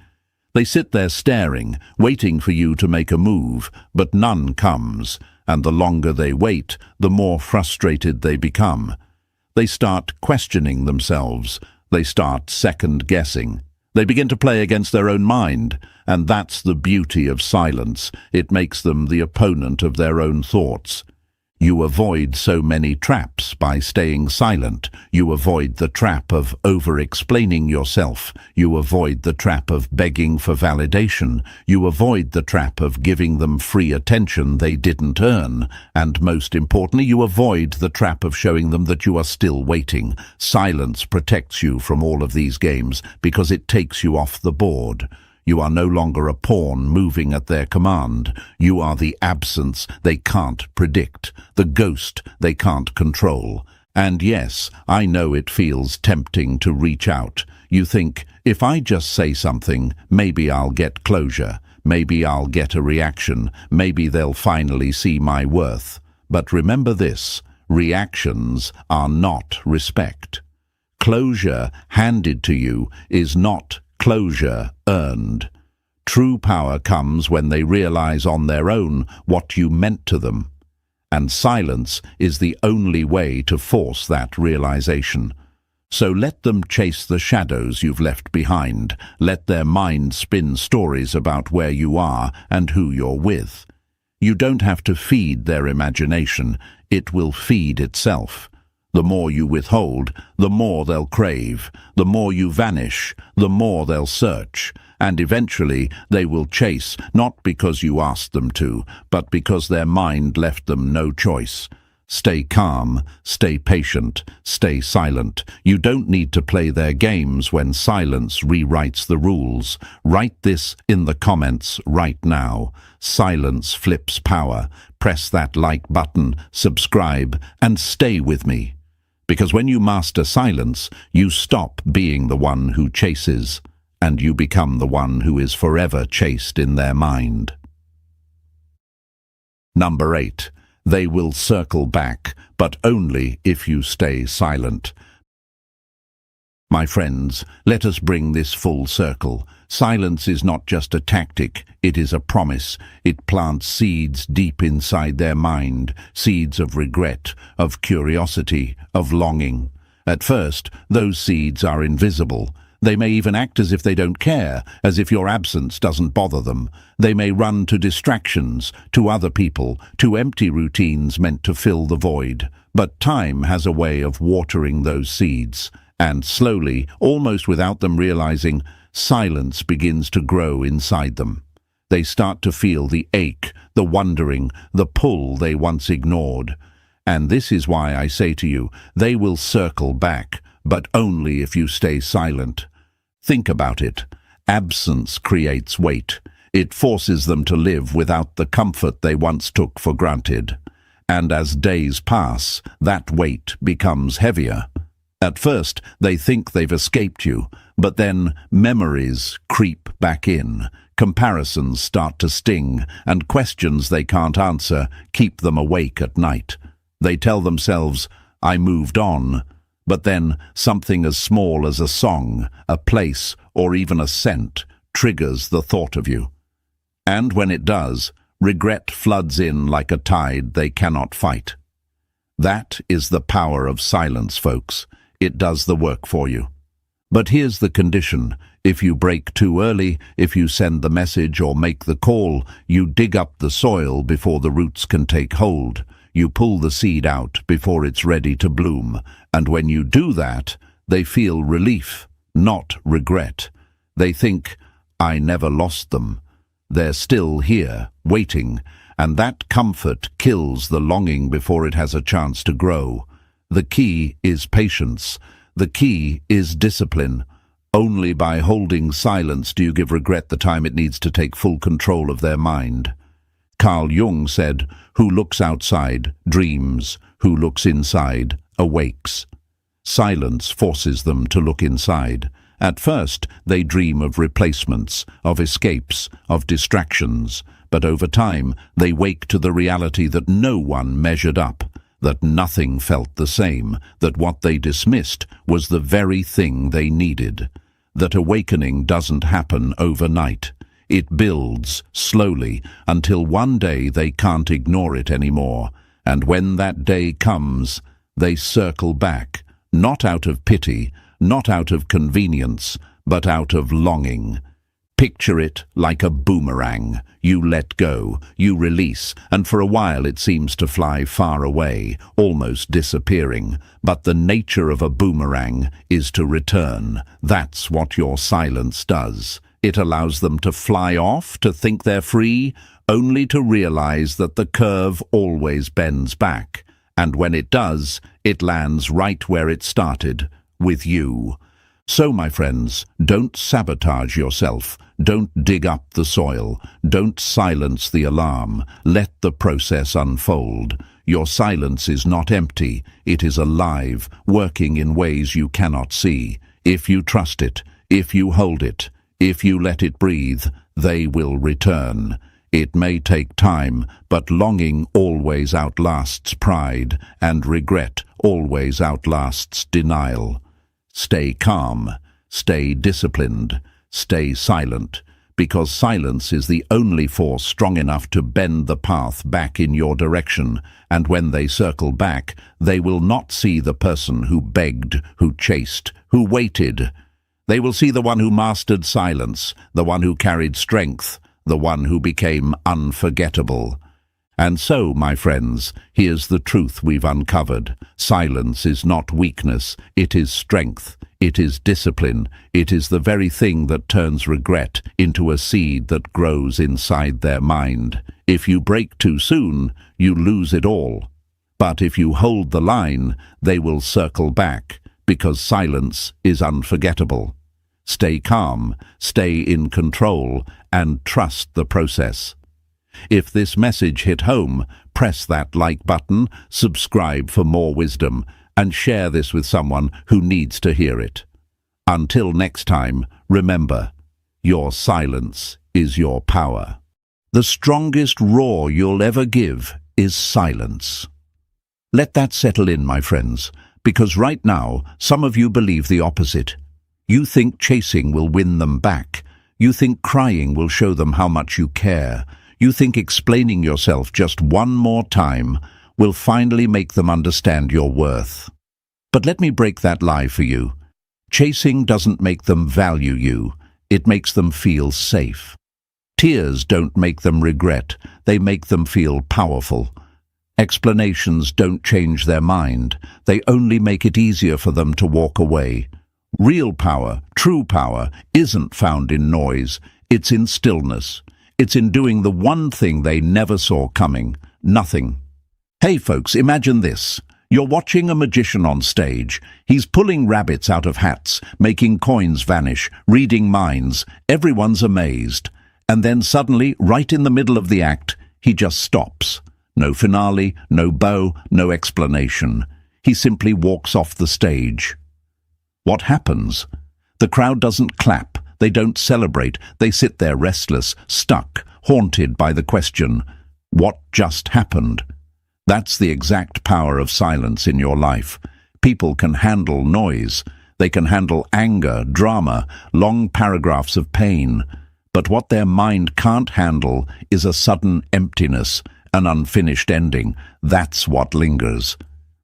They sit there staring, waiting for you to make a move, but none comes, and the longer they wait, the more frustrated they become. They start questioning themselves. They start second-guessing. They begin to play against their own mind, and that's the beauty of silence. It makes them the opponent of their own thoughts. You avoid so many traps by staying silent. You avoid the trap of over-explaining yourself. You avoid the trap of begging for validation. You avoid the trap of giving them free attention they didn't earn. And most importantly, you avoid the trap of showing them that you are still waiting. Silence protects you from all of these games because it takes you off the board. You are no longer a pawn moving at their command. You are the absence they can't predict, the ghost they can't control. And yes, I know it feels tempting to reach out. You think, if I just say something, maybe I'll get closure. Maybe I'll get a reaction. Maybe they'll finally see my worth. But remember this, reactions are not respect. Closure handed to you is not closure earned. True power comes when they realize on their own what you meant to them. And silence is the only way to force that realization. So let them chase the shadows you've left behind. Let their mind spin stories about where you are and who you're with. You don't have to feed their imagination. It will feed itself. The more you withhold, the more they'll crave. The more you vanish, the more they'll search. And eventually they will chase, not because you asked them to, but because their mind left them no choice. Stay calm, stay patient, stay silent. You don't need to play their games when silence rewrites the rules. Write this in the comments right now. Silence flips power. Press that like button, subscribe, and stay with me. Because when you master silence, you stop being the one who chases, and you become the one who is forever chased in their mind. Number 8. They will circle back, but only if you stay silent. My friends, let us bring this full circle. Silence is not just a tactic, it is a promise. It plants seeds deep inside their mind, seeds of regret, of curiosity, of longing. At first, those seeds are invisible. They may even act as if they don't care, as if your absence doesn't bother them. They may run to distractions, to other people, to empty routines meant to fill the void. But time has a way of watering those seeds. And slowly, almost without them realizing, silence begins to grow inside them. They start to feel the ache, the wondering, the pull they once ignored. And this is why I say to you, they will circle back, but only if you stay silent. Think about it. Absence creates weight. It forces them to live without the comfort they once took for granted. And as days pass, that weight becomes heavier. At first, they think they've escaped you, but then memories creep back in. Comparisons start to sting, and questions they can't answer keep them awake at night. They tell themselves, I moved on, but then something as small as a song, a place, or even a scent triggers the thought of you. And when it does, regret floods in like a tide they cannot fight. That is the power of silence, folks. It does the work for you. But here's the condition. If you break too early, if you send the message or make the call, you dig up the soil before the roots can take hold. You pull the seed out before it's ready to bloom. And when you do that, they feel relief, not regret. They think, I never lost them. They're still here, waiting, and that comfort kills the longing before it has a chance to grow. The key is patience. The key is discipline. Only by holding silence do you give regret the time it needs to take full control of their mind. Carl Jung said, "Who looks outside dreams, who looks inside awakes." Silence forces them to look inside. At first, they dream of replacements, of escapes, of distractions, but over time, they wake to the reality that no one measured up, that nothing felt the same, that what they dismissed was the very thing they needed. That awakening doesn't happen overnight. It builds slowly until one day they can't ignore it anymore, and when that day comes, they circle back, not out of pity, not out of convenience, but out of longing. Picture it like a boomerang. You let go, you release, and for a while it seems to fly far away, almost disappearing. But the nature of a boomerang is to return. That's what your silence does. It allows them to fly off, to think they're free, only to realize that the curve always bends back. And when it does, it lands right where it started, with you. So, my friends, don't sabotage yourself. Don't dig up the soil. Don't silence the alarm. Let the process unfold. Your silence is not empty. It is alive, working in ways you cannot see. If you trust it, if you hold it, if you let it breathe, they will return. It may take time, but longing always outlasts pride, and regret always outlasts denial. Stay calm, stay disciplined, stay silent, because silence is the only force strong enough to bend the path back in your direction, and when they circle back, they will not see the person who begged, who chased, who waited. They will see the one who mastered silence, the one who carried strength, the one who became unforgettable. And so, my friends, here's the truth we've uncovered. Silence is not weakness, it is strength, it is discipline, it is the very thing that turns regret into a seed that grows inside their mind. If you break too soon, you lose it all. But if you hold the line, they will circle back, because silence is unforgettable. Stay calm, stay in control, and trust the process. If this message hit home, press that like button, subscribe for more wisdom, and share this with someone who needs to hear it. Until next time, remember, your silence is your power. The strongest roar you'll ever give is silence. Let that settle in, my friends, because right now, some of you believe the opposite. You think chasing will win them back. You think crying will show them how much you care. You think explaining yourself just one more time will finally make them understand your worth. But let me break that lie for you. Chasing doesn't make them value you. It makes them feel safe. Tears don't make them regret. They make them feel powerful. Explanations don't change their mind. They only make it easier for them to walk away. Real power, true power, isn't found in noise. It's in stillness. It's in doing the one thing they never saw coming. Nothing. Hey folks, imagine this. You're watching a magician on stage. He's pulling rabbits out of hats, making coins vanish, reading minds. Everyone's amazed. And then suddenly, right in the middle of the act, he just stops. No finale, no bow, no explanation. He simply walks off the stage. What happens? The crowd doesn't clap. They don't celebrate. They sit there restless, stuck, haunted by the question, what just happened? That's the exact power of silence in your life. People can handle noise. They can handle anger, drama, long paragraphs of pain. But what their mind can't handle is a sudden emptiness, an unfinished ending. That's what lingers.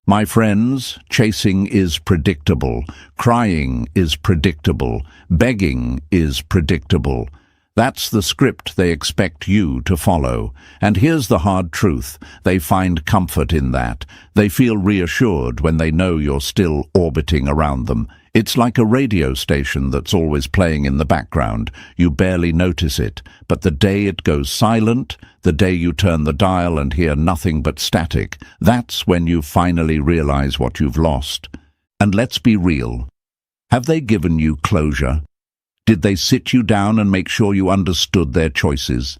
My friends, chasing is predictable. Crying is predictable. Begging is predictable. That's the script they expect you to follow. And here's the hard truth. They find comfort in that. They feel reassured when they know you're still orbiting around them. It's like a radio station that's always playing in the background. You barely notice it. But the day it goes silent, the day you turn the dial and hear nothing but static, that's when you finally realize what you've lost. And let's be real. Have they given you closure? Did they sit you down and make sure you understood their choices?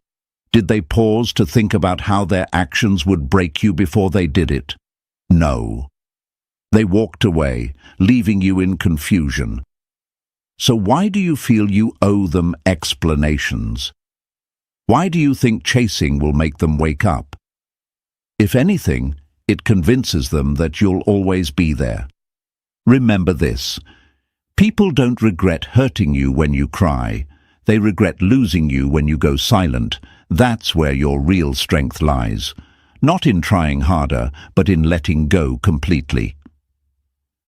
Did they pause to think about how their actions would break you before they did it? No. They walked away, leaving you in confusion. So why do you feel you owe them explanations? Why do you think chasing will make them wake up? If anything, it convinces them that you'll always be there. Remember this. People don't regret hurting you when you cry. They regret losing you when you go silent. That's where your real strength lies. Not in trying harder, but in letting go completely.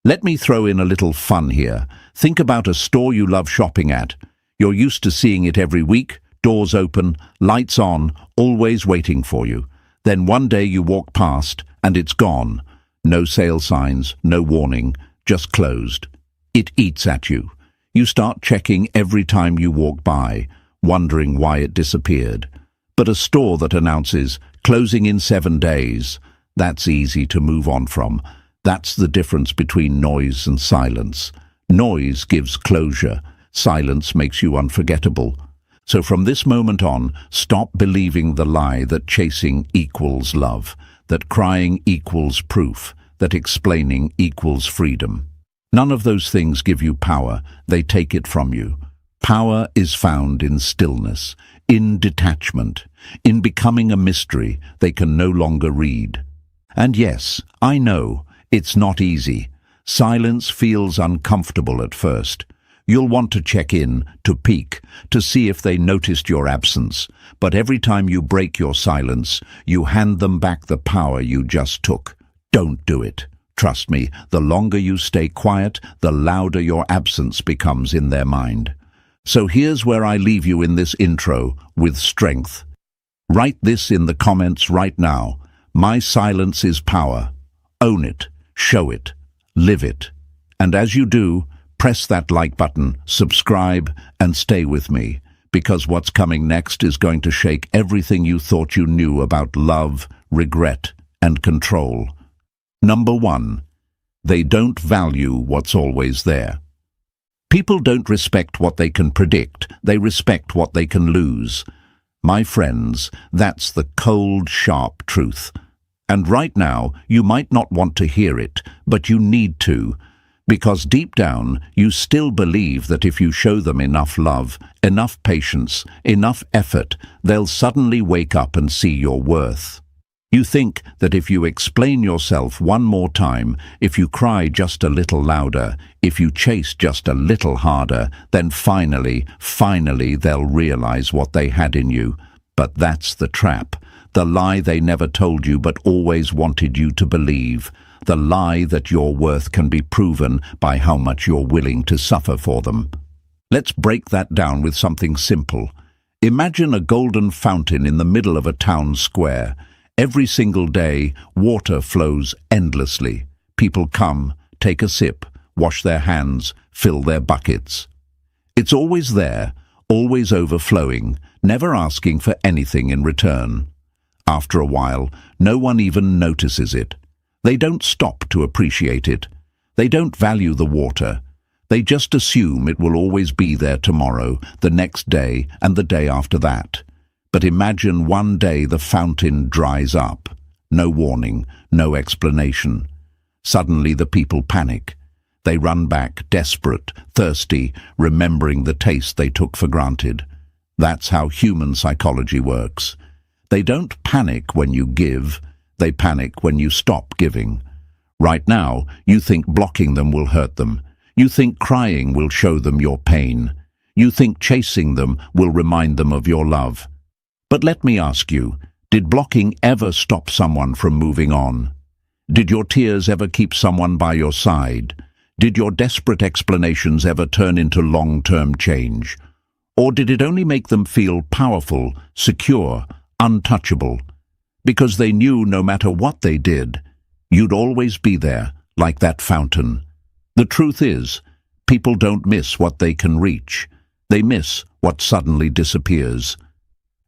Let me throw in a little fun here. Think about a store you love shopping at. You're used to seeing it every week, doors open, lights on, always waiting for you. Then one day you walk past and it's gone. No sale signs, no warning, just closed. It eats at you. You start checking every time you walk by, wondering why it disappeared. But a store that announces, closing in 7 days, that's easy to move on from. That's the difference between noise and silence. Noise gives closure. Silence makes you unforgettable. So from this moment on, stop believing the lie that chasing equals love, that crying equals proof, that explaining equals freedom. None of those things give you power. They take it from you. Power is found in stillness, in detachment, in becoming a mystery they can no longer read. And yes, I know, it's not easy. Silence feels uncomfortable at first. You'll want to check in, to peek, to see if they noticed your absence. But every time you break your silence, you hand them back the power you just took. Don't do it. Trust me, the longer you stay quiet, the louder your absence becomes in their mind. So here's where I leave you in this intro, with strength. Write this in the comments right now. My silence is power. Own it, show it, live it. And as you do, press that like button, subscribe, and stay with me, because what's coming next is going to shake everything you thought you knew about love, regret, and control. Number 1. They don't value what's always there. People don't respect what they can predict, they respect what they can lose. My friends, that's the cold, sharp truth. And right now, you might not want to hear it, but you need to. Because deep down, you still believe that if you show them enough love, enough patience, enough effort, they'll suddenly wake up and see your worth. You think that if you explain yourself one more time, if you cry just a little louder, if you chase just a little harder, then finally they'll realize what they had in you. But that's the trap, the lie they never told you but always wanted you to believe. The lie that your worth can be proven by how much you're willing to suffer for them. Let's break that down with something simple. Imagine a golden fountain in the middle of a town square. Every single day, water flows endlessly. People come, take a sip, wash their hands, fill their buckets. It's always there, always overflowing, never asking for anything in return. After a while, no one even notices it. They don't stop to appreciate it. They don't value the water. They just assume it will always be there tomorrow, the next day, and the day after that. But imagine one day the fountain dries up. No warning, no explanation. Suddenly the people panic. They run back, desperate, thirsty, remembering the taste they took for granted. That's how human psychology works. They don't panic when you give. They panic when you stop giving. Right now, you think blocking them will hurt them. You think crying will show them your pain. You think chasing them will remind them of your love. But let me ask you, did blocking ever stop someone from moving on? Did your tears ever keep someone by your side? Did your desperate explanations ever turn into long-term change? Or did it only make them feel powerful, secure, untouchable? Because they knew no matter what they did, you'd always be there, like that fountain. The truth is, people don't miss what they can reach. They miss what suddenly disappears.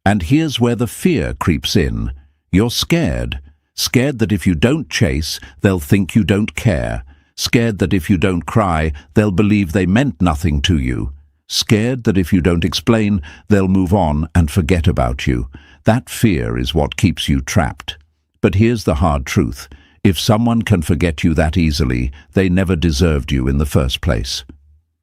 And here's where the fear creeps in. You're scared. Scared that if you don't chase, they'll think you don't care. Scared that if you don't cry, they'll believe they meant nothing to you. Scared that if you don't explain, they'll move on and forget about you. That fear is what keeps you trapped. But here's the hard truth. If someone can forget you that easily, they never deserved you in the first place.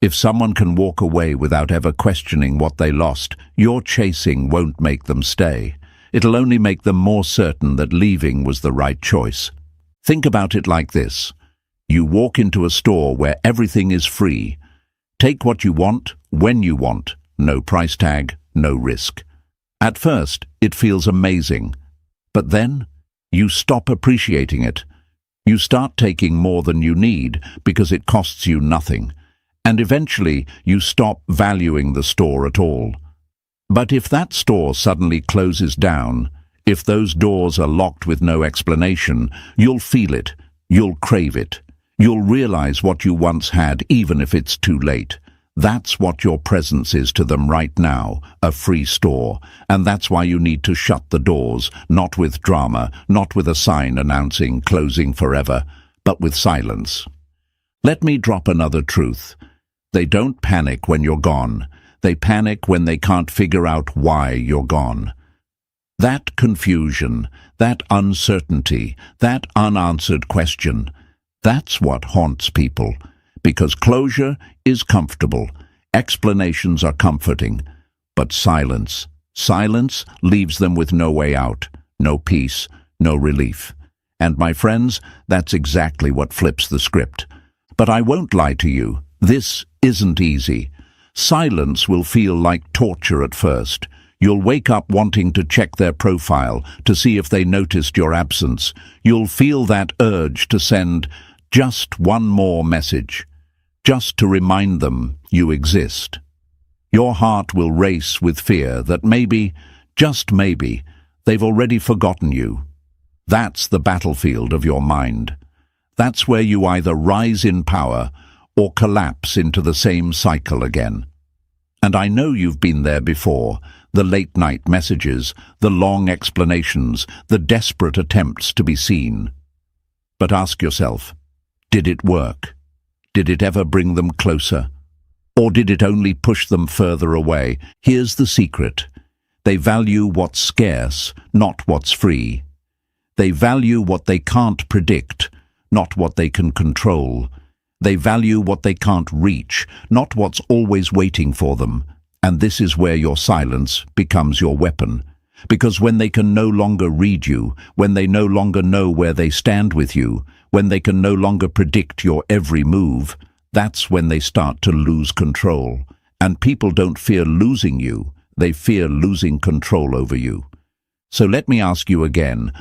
If someone can walk away without ever questioning what they lost, your chasing won't make them stay. It'll only make them more certain that leaving was the right choice. Think about it like this. You walk into a store where everything is free. Take what you want, when you want. No price tag, no risk. At first, it feels amazing. But then, you stop appreciating it. You start taking more than you need because it costs you nothing. And eventually, you stop valuing the store at all. But if that store suddenly closes down, if those doors are locked with no explanation, you'll feel it, you'll crave it. You'll realize what you once had, even if it's too late. That's what your presence is to them right now, a free store. And that's why you need to shut the doors, not with drama, not with a sign announcing closing forever, but with silence. Let me drop another truth. They don't panic when you're gone. They panic when they can't figure out why you're gone. That confusion, that uncertainty, that unanswered question, that's what haunts people. Because closure is comfortable, explanations are comforting, but silence leaves them with no way out, no peace, no relief. And my friends, that's exactly what flips the script. But I won't lie to you, this isn't easy. Silence will feel like torture at first. You'll wake up wanting to check their profile to see if they noticed your absence. You'll feel that urge to send just one more message, just to remind them you exist. Your heart will race with fear that maybe, just maybe, they've already forgotten you. That's the battlefield of your mind. That's where you either rise in power or collapse into the same cycle again. And I know you've been there before, the late-night messages, the long explanations, the desperate attempts to be seen. But ask yourself, did it work? Did it ever bring them closer? Or did it only push them further away? Here's the secret. They value what's scarce, not what's free. They value what they can't predict, not what they can control. They value what they can't reach, not what's always waiting for them. And this is where your silence becomes your weapon. Because when they can no longer read you, when they no longer know where they stand with you, when they can no longer predict your every move, that's when they start to lose control. And people don't fear losing you, they fear losing control over you. So let me ask you again,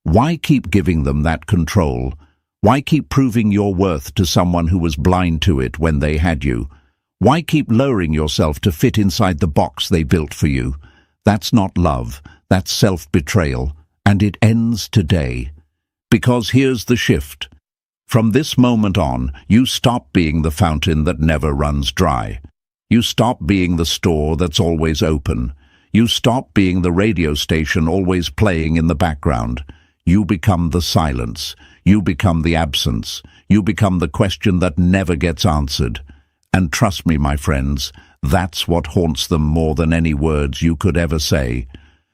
why keep giving them that control? Why keep proving your worth to someone who was blind to it when they had you? Why keep lowering yourself to fit inside the box they built for you? That's not love, that's self-betrayal, and it ends today. Because here's the shift. From this moment on, you stop being the fountain that never runs dry. You stop being the store that's always open. You stop being the radio station always playing in the background. You become the silence. You become the absence. You become the question that never gets answered. And trust me, my friends, that's what haunts them more than any words you could ever say.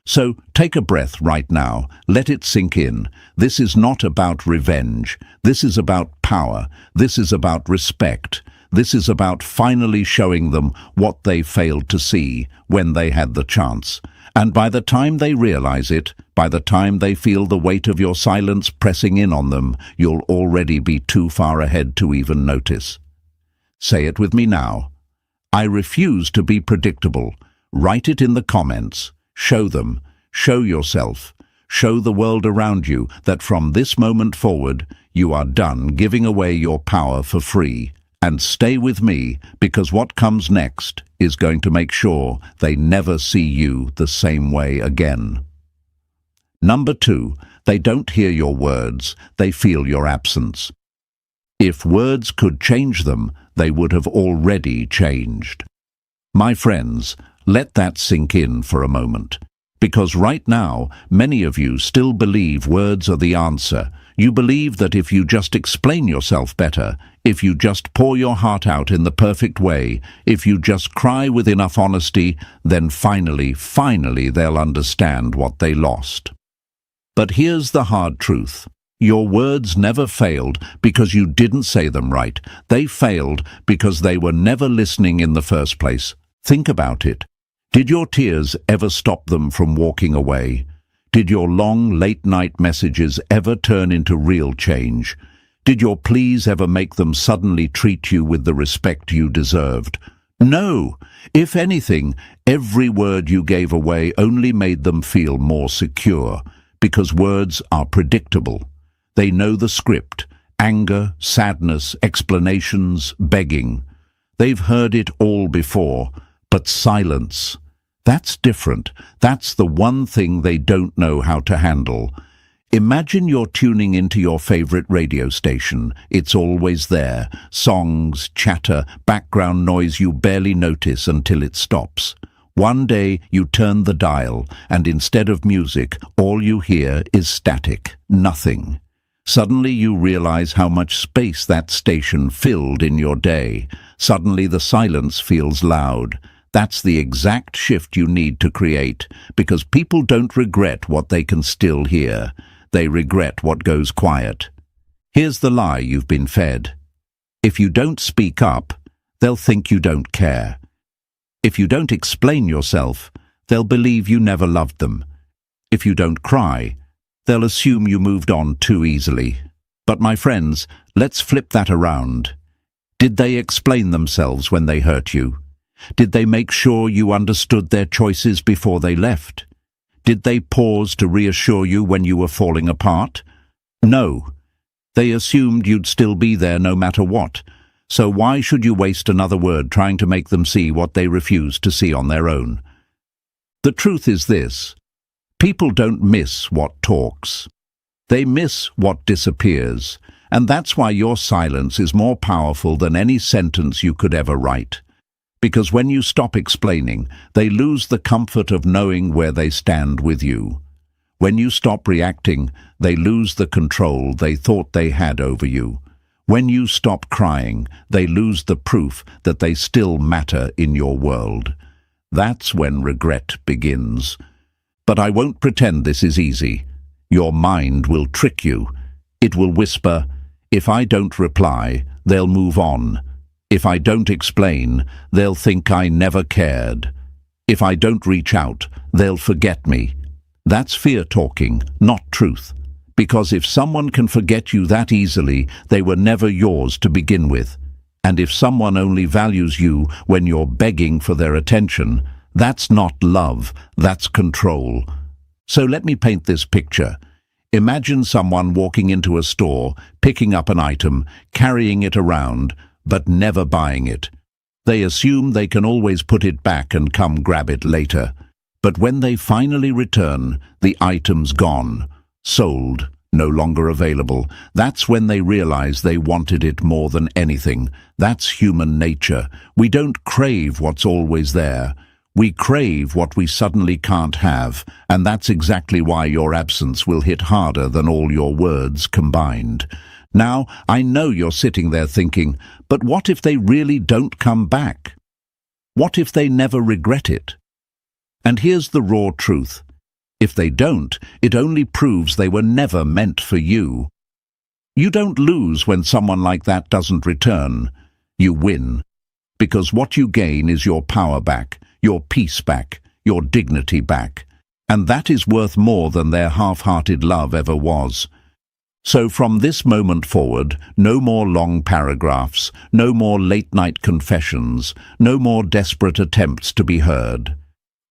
So take a breath right now. Let it sink in. This is not about revenge. This is about power. This is about respect. This is about finally showing them what they failed to see when they had the chance. And by the time they realize it, by the time they feel the weight of your silence pressing in on them, you'll already be too far ahead to even notice. Say it with me now. I refuse to be predictable. Write it in the comments. Show them. Show yourself. Show the world around you that from this moment forward, you are done giving away your power for free. And stay with me, because what comes next is going to make sure they never see you the same way again. Number 2, they don't hear your words, they feel your absence. If words could change them, they would have already changed. My friends, let that sink in for a moment. Because right now, many of you still believe words are the answer. You believe that if you just explain yourself better, if you just pour your heart out in the perfect way, if you just cry with enough honesty, then finally they'll understand what they lost. But here's the hard truth. Your words never failed because you didn't say them right. They failed because they were never listening in the first place. Think about it. Did your tears ever stop them from walking away? Did your long, late-night messages ever turn into real change? Did your pleas ever make them suddenly treat you with the respect you deserved? No. If anything, every word you gave away only made them feel more secure, because words are predictable. They know the script: anger, sadness, explanations, begging. They've heard it all before, but silence, that's different. That's the one thing they don't know how to handle. Imagine you're tuning into your favorite radio station. It's always there. Songs, chatter, background noise you barely notice until it stops. One day you turn the dial, and instead of music, all you hear is static, nothing. Suddenly you realize how much space that station filled in your day. Suddenly the silence feels loud. That's the exact shift you need to create, because people don't regret what they can still hear. They regret what goes quiet. Here's the lie you've been fed. If you don't speak up, they'll think you don't care. If you don't explain yourself, they'll believe you never loved them. If you don't cry, they'll assume you moved on too easily. But my friends, let's flip that around. Did they explain themselves when they hurt you? Did they make sure you understood their choices before they left? Did they pause to reassure you when you were falling apart? No. They assumed you'd still be there no matter what. So why should you waste another word trying to make them see what they refused to see on their own? The truth is this: people don't miss what talks. They miss what disappears, and that's why your silence is more powerful than any sentence you could ever write. Because when you stop explaining, they lose the comfort of knowing where they stand with you. When you stop reacting, they lose the control they thought they had over you. When you stop crying, they lose the proof that they still matter in your world. That's when regret begins. But I won't pretend this is easy. Your mind will trick you. It will whisper, "If I don't reply, they'll move on. If I don't explain, they'll think I never cared. If I don't reach out, they'll forget me." That's fear talking, not truth. Because if someone can forget you that easily, they were never yours to begin with. And if someone only values you when you're begging for their attention, that's not love, that's control. So let me paint this picture. Imagine someone walking into a store, picking up an item, carrying it around, but never buying it. They assume they can always put it back and come grab it later. But when they finally return, the item's gone, sold, no longer available. That's when they realize they wanted it more than anything. That's human nature. We don't crave what's always there. We crave what we suddenly can't have, and that's exactly why your absence will hit harder than all your words combined. Now, I know you're sitting there thinking, but what if they really don't come back? What if they never regret it? And here's the raw truth. If they don't, it only proves they were never meant for you. You don't lose when someone like that doesn't return. You win. Because what you gain is your power back, your peace back, your dignity back. And that is worth more than their half-hearted love ever was. So from this moment forward, no more long paragraphs, no more late-night confessions, no more desperate attempts to be heard.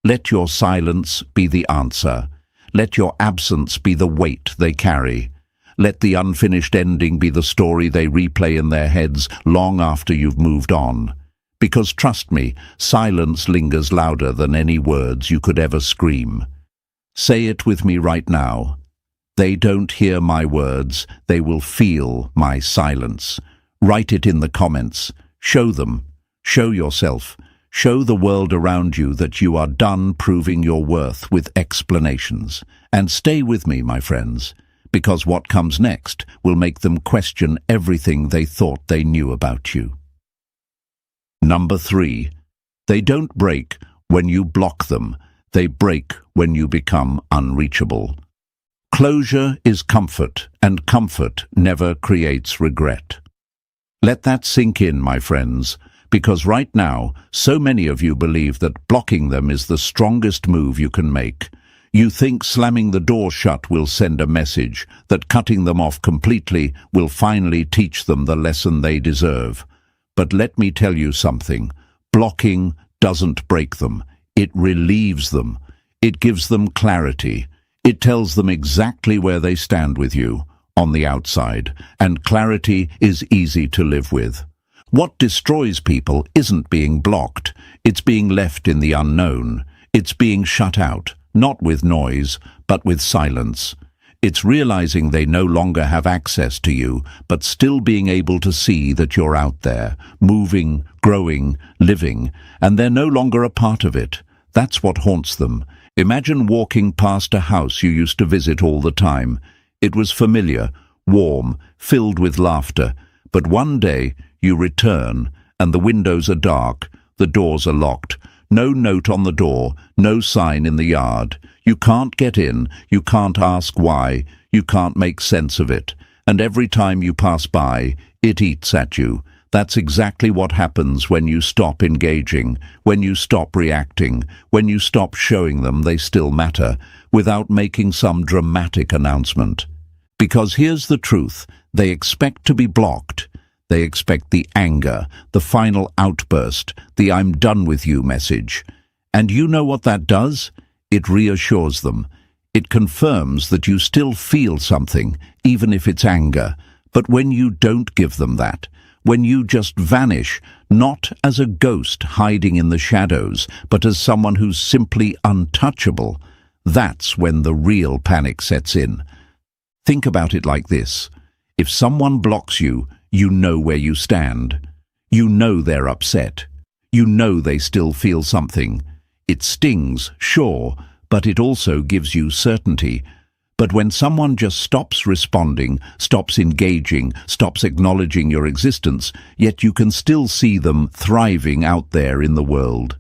Let your silence be the answer. Let your absence be the weight they carry. Let the unfinished ending be the story they replay in their heads long after you've moved on. Because trust me, silence lingers louder than any words you could ever scream. Say it with me right now. They don't hear my words, they will feel my silence. Write it in the comments. Show them. Show yourself. Show the world around you that you are done proving your worth with explanations. And stay with me, my friends, because what comes next will make them question everything they thought they knew about you. Number 3. They don't break when you block them. They break when you become unreachable. Closure is comfort, and comfort never creates regret. Let that sink in, my friends, because right now, so many of you believe that blocking them is the strongest move you can make. You think slamming the door shut will send a message, that cutting them off completely will finally teach them the lesson they deserve. But let me tell you something. Blocking doesn't break them. It relieves them. It gives them clarity. It tells them exactly where they stand with you, on the outside, and clarity is easy to live with. What destroys people isn't being blocked. It's being left in the unknown. It's being shut out. Not with noise, but with silence. It's realizing they no longer have access to you, but still being able to see that you're out there, moving, growing, living, and they're no longer a part of it. That's what haunts them. Imagine walking past a house you used to visit all the time. It was familiar, warm, filled with laughter, but one day you return, and the windows are dark, the doors are locked. No note on the door, no sign in the yard. You can't get in, you can't ask why, you can't make sense of it. And every time you pass by, it eats at you. That's exactly what happens when you stop engaging, when you stop reacting, when you stop showing them they still matter, without making some dramatic announcement. Because here's the truth, they expect to be blocked. They expect the anger, the final outburst, the "I'm done with you" message. And you know what that does? It reassures them. It confirms that you still feel something, even if it's anger. But when you don't give them that, when you just vanish, not as a ghost hiding in the shadows, but as someone who's simply untouchable, that's when the real panic sets in. Think about it like this. If someone blocks you, you know where you stand. You know they're upset. You know they still feel something. It stings, sure, but it also gives you certainty. But when someone just stops responding, stops engaging, stops acknowledging your existence, yet you can still see them thriving out there in the world,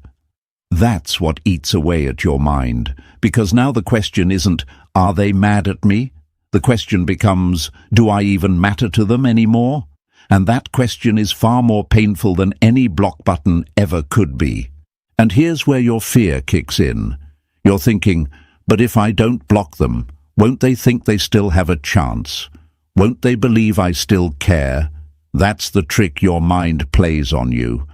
that's what eats away at your mind. Because now the question isn't, are they mad at me? The question becomes, do I even matter to them anymore? And that question is far more painful than any block button ever could be. And here's where your fear kicks in. You're thinking, but if I don't block them, won't they think they still have a chance? Won't they believe I still care? That's the trick your mind plays on you.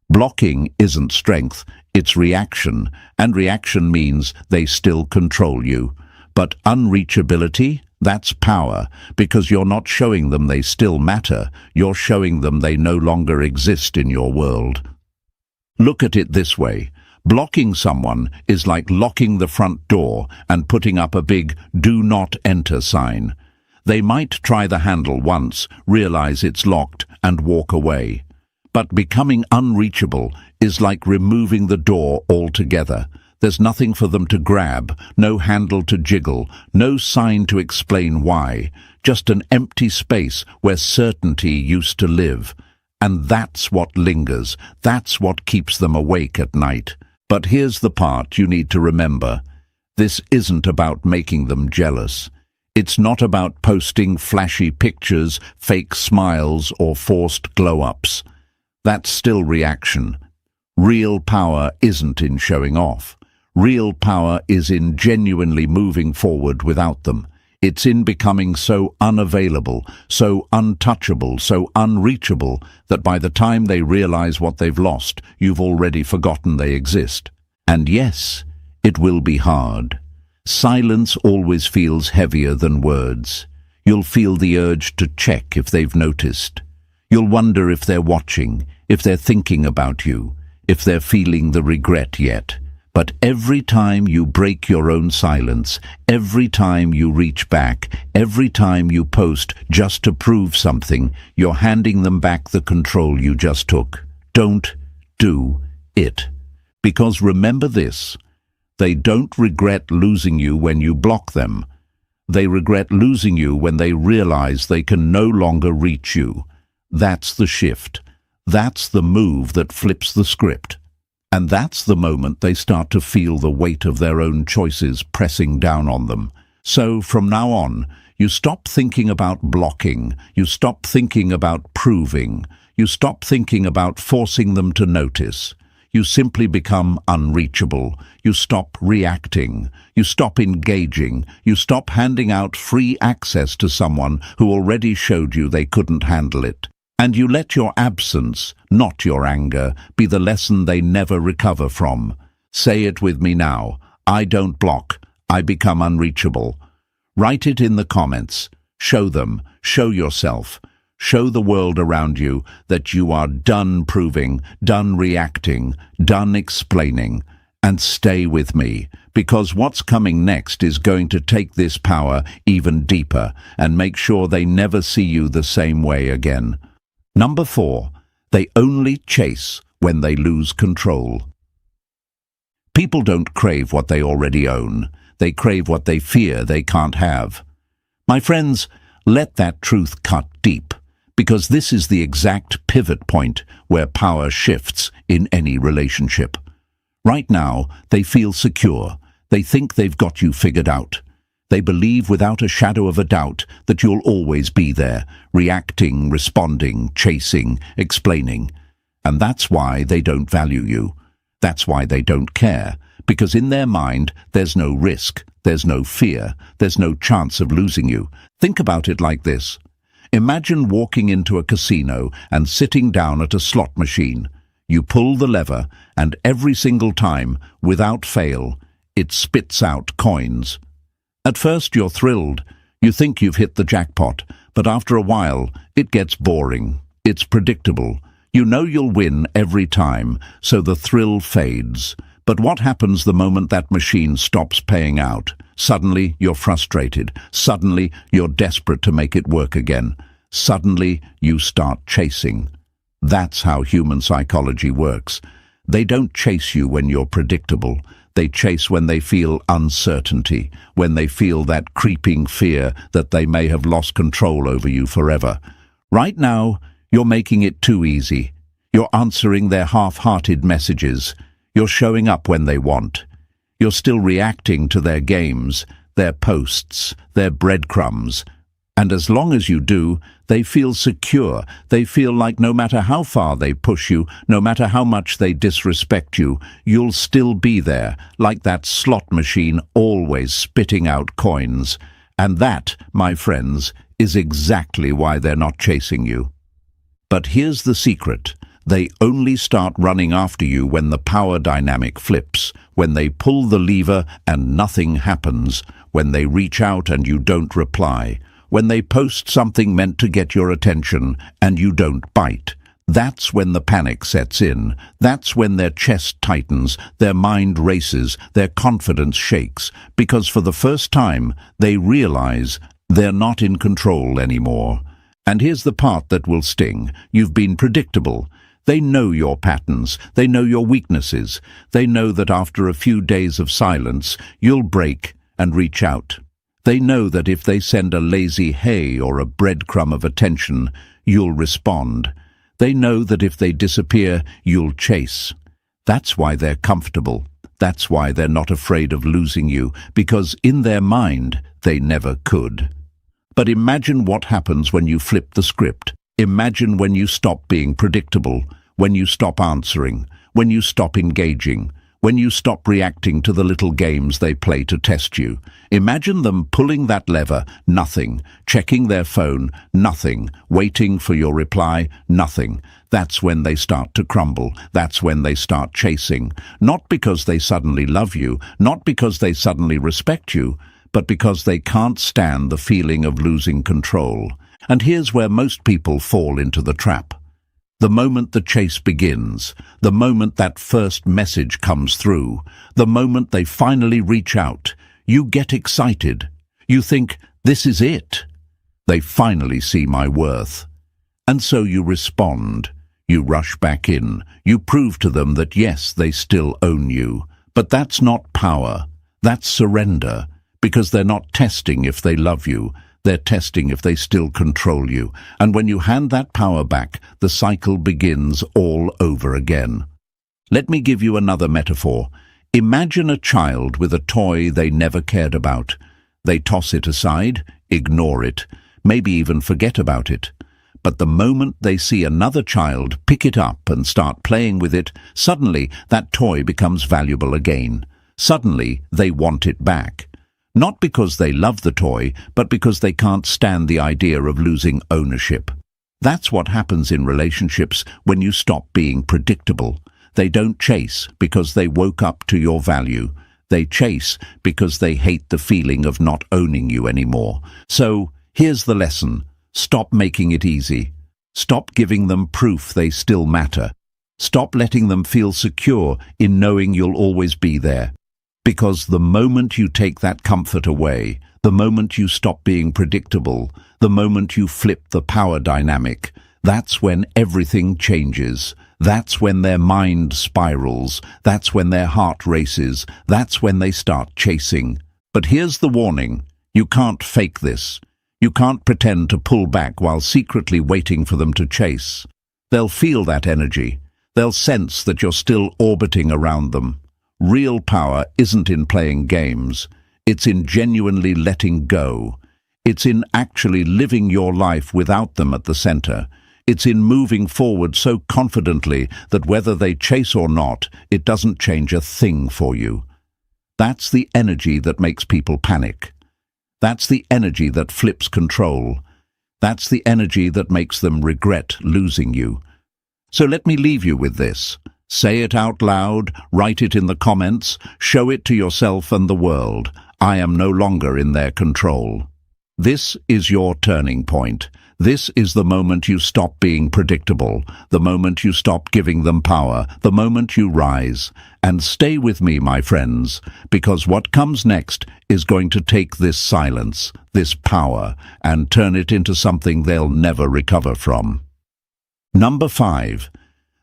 Blocking isn't strength, it's reaction, and reaction means they still control you. But unreachability? That's power, because you're not showing them they still matter, you're showing them they no longer exist in your world. Look at it this way. Blocking someone is like locking the front door and putting up a big "Do Not Enter" sign. They might try the handle once, realize it's locked, and walk away. But becoming unreachable is like removing the door altogether. There's nothing for them to grab, no handle to jiggle, no sign to explain why, just an empty space where certainty used to live. And that's what lingers, that's what keeps them awake at night. But here's the part you need to remember. This isn't about making them jealous. It's not about posting flashy pictures, fake smiles, or forced glow-ups. That's still reaction. Real power isn't in showing off. Real power is in genuinely moving forward without them. It's in becoming so unavailable, so untouchable, so unreachable, that by the time they realize what they've lost, you've already forgotten they exist. And yes, it will be hard. Silence always feels heavier than words. You'll feel the urge to check if they've noticed. You'll wonder if they're watching, if they're thinking about you, if they're feeling the regret yet. But every time you break your own silence, every time you reach back, every time you post just to prove something, you're handing them back the control you just took. Don't do it. Because remember this, they don't regret losing you when you block them. They regret losing you when they realize they can no longer reach you. That's the shift. That's the move that flips the script. And that's the moment they start to feel the weight of their own choices pressing down on them. So from now on, you stop thinking about blocking, you stop thinking about proving, you stop thinking about forcing them to notice. You simply become unreachable. You stop reacting. You stop engaging. You stop handing out free access to someone who already showed you they couldn't handle it. And you let your absence, not your anger, be the lesson they never recover from. Say it with me now. I don't block. I become unreachable. Write it in the comments. Show them. Show yourself. Show the world around you that you are done proving, done reacting, done explaining. And stay with me, because what's coming next is going to take this power even deeper and make sure they never see you the same way again. Number 4, they only chase when they lose control. People don't crave what they already own. They crave what they fear they can't have. My friends, let that truth cut deep, because this is the exact pivot point where power shifts in any relationship. Right now, they feel secure. They think they've got you figured out. They believe without a shadow of a doubt that you'll always be there, reacting, responding, chasing, explaining. And that's why they don't value you. That's why they don't care, because in their mind, there's no risk, there's no fear, there's no chance of losing you. Think about it like this. Imagine walking into a casino and sitting down at a slot machine. You pull the lever, and every single time, without fail, it spits out coins. At first you're thrilled. You think you've hit the jackpot, but after a while, it gets boring. It's predictable. You know you'll win every time, so the thrill fades. But what happens the moment that machine stops paying out? Suddenly, you're frustrated. Suddenly, you're desperate to make it work again. Suddenly, you start chasing. That's how human psychology works. They don't chase you when you're predictable. They chase when they feel uncertainty, when they feel that creeping fear that they may have lost control over you forever. Right now, you're making it too easy. You're answering their half-hearted messages. You're showing up when they want. You're still reacting to their games, their posts, their breadcrumbs. And as long as you do, they feel secure. They feel like no matter how far they push you, no matter how much they disrespect you, you'll still be there, like that slot machine always spitting out coins. And that, my friends, is exactly why they're not chasing you. But here's the secret. They only start running after you when the power dynamic flips, when they pull the lever and nothing happens, when they reach out and you don't reply, when they post something meant to get your attention and you don't bite. That's when the panic sets in. That's when their chest tightens, their mind races, their confidence shakes, because for the first time they realize they're not in control anymore. And here's the part that will sting. You've been predictable. They know your patterns. They know your weaknesses. They know that after a few days of silence, you'll break and reach out. They know that if they send a lazy hey or a breadcrumb of attention, you'll respond. They know that if they disappear, you'll chase. That's why they're comfortable. That's why they're not afraid of losing you, because in their mind, they never could. But imagine what happens when you flip the script. Imagine when you stop being predictable, when you stop answering, when you stop engaging, when you stop reacting to the little games they play to test you. Imagine them pulling that lever, nothing, checking their phone, nothing, waiting for your reply, nothing. That's when they start to crumble. That's when they start chasing. Not because they suddenly love you, not because they suddenly respect you, but because they can't stand the feeling of losing control. And here's where most people fall into the trap. The moment the chase begins, the moment that first message comes through, the moment they finally reach out, you get excited. You think, this is it. They finally see my worth. And so you respond. You rush back in. You prove to them that yes, they still own you. But that's not power. That's surrender. because they're not testing if they love you. They're testing if they still control you. And when you hand that power back, the cycle begins all over again. Let me give you another metaphor. Imagine a child with a toy they never cared about. They toss it aside, ignore it, maybe even forget about it. But the moment they see another child pick it up and start playing with it, suddenly that toy becomes valuable again. Suddenly they want it back. Not because they love the toy, but because they can't stand the idea of losing ownership. That's what happens in relationships when you stop being predictable. They don't chase because they woke up to your value. They chase because they hate the feeling of not owning you anymore. So, here's the lesson. Stop making it easy. Stop giving them proof they still matter. Stop letting them feel secure in knowing you'll always be there. Because the moment you take that comfort away, the moment you stop being predictable, the moment you flip the power dynamic, that's when everything changes. That's when their mind spirals. That's when their heart races. That's when they start chasing. But here's the warning. You can't fake this. You can't pretend to pull back while secretly waiting for them to chase. They'll feel that energy. They'll sense that you're still orbiting around them. Real power isn't in playing games. It's in genuinely letting go. It's in actually living your life without them at the center. It's in moving forward so confidently that whether they chase or not, it doesn't change a thing for you. That's the energy that makes people panic. That's the energy that flips control. That's the energy that makes them regret losing you. So let me leave you with this. Say it out loud, write it in the comments, show it to yourself and the world. I am no longer in their control. This is your turning point. This is the moment you stop being predictable, the moment you stop giving them power, the moment you rise. And stay with me, my friends, because what comes next is going to take this silence, this power, and turn it into something they'll never recover from. Number 5.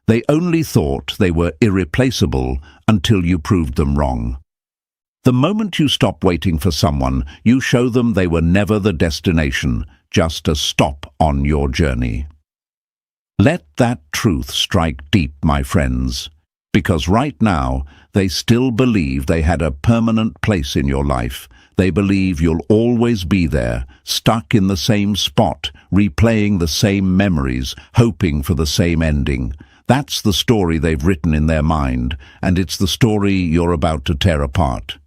They only thought they were irreplaceable until you proved them wrong. The moment you stop waiting for someone, you show them they were never the destination, just a stop on your journey. Let that truth strike deep, my friends, because right now they still believe they had a permanent place in your life. They believe you'll always be there, stuck in the same spot, replaying the same memories, hoping for the same ending. That's the story they've written in their mind, and it's the story you're about to tear apart.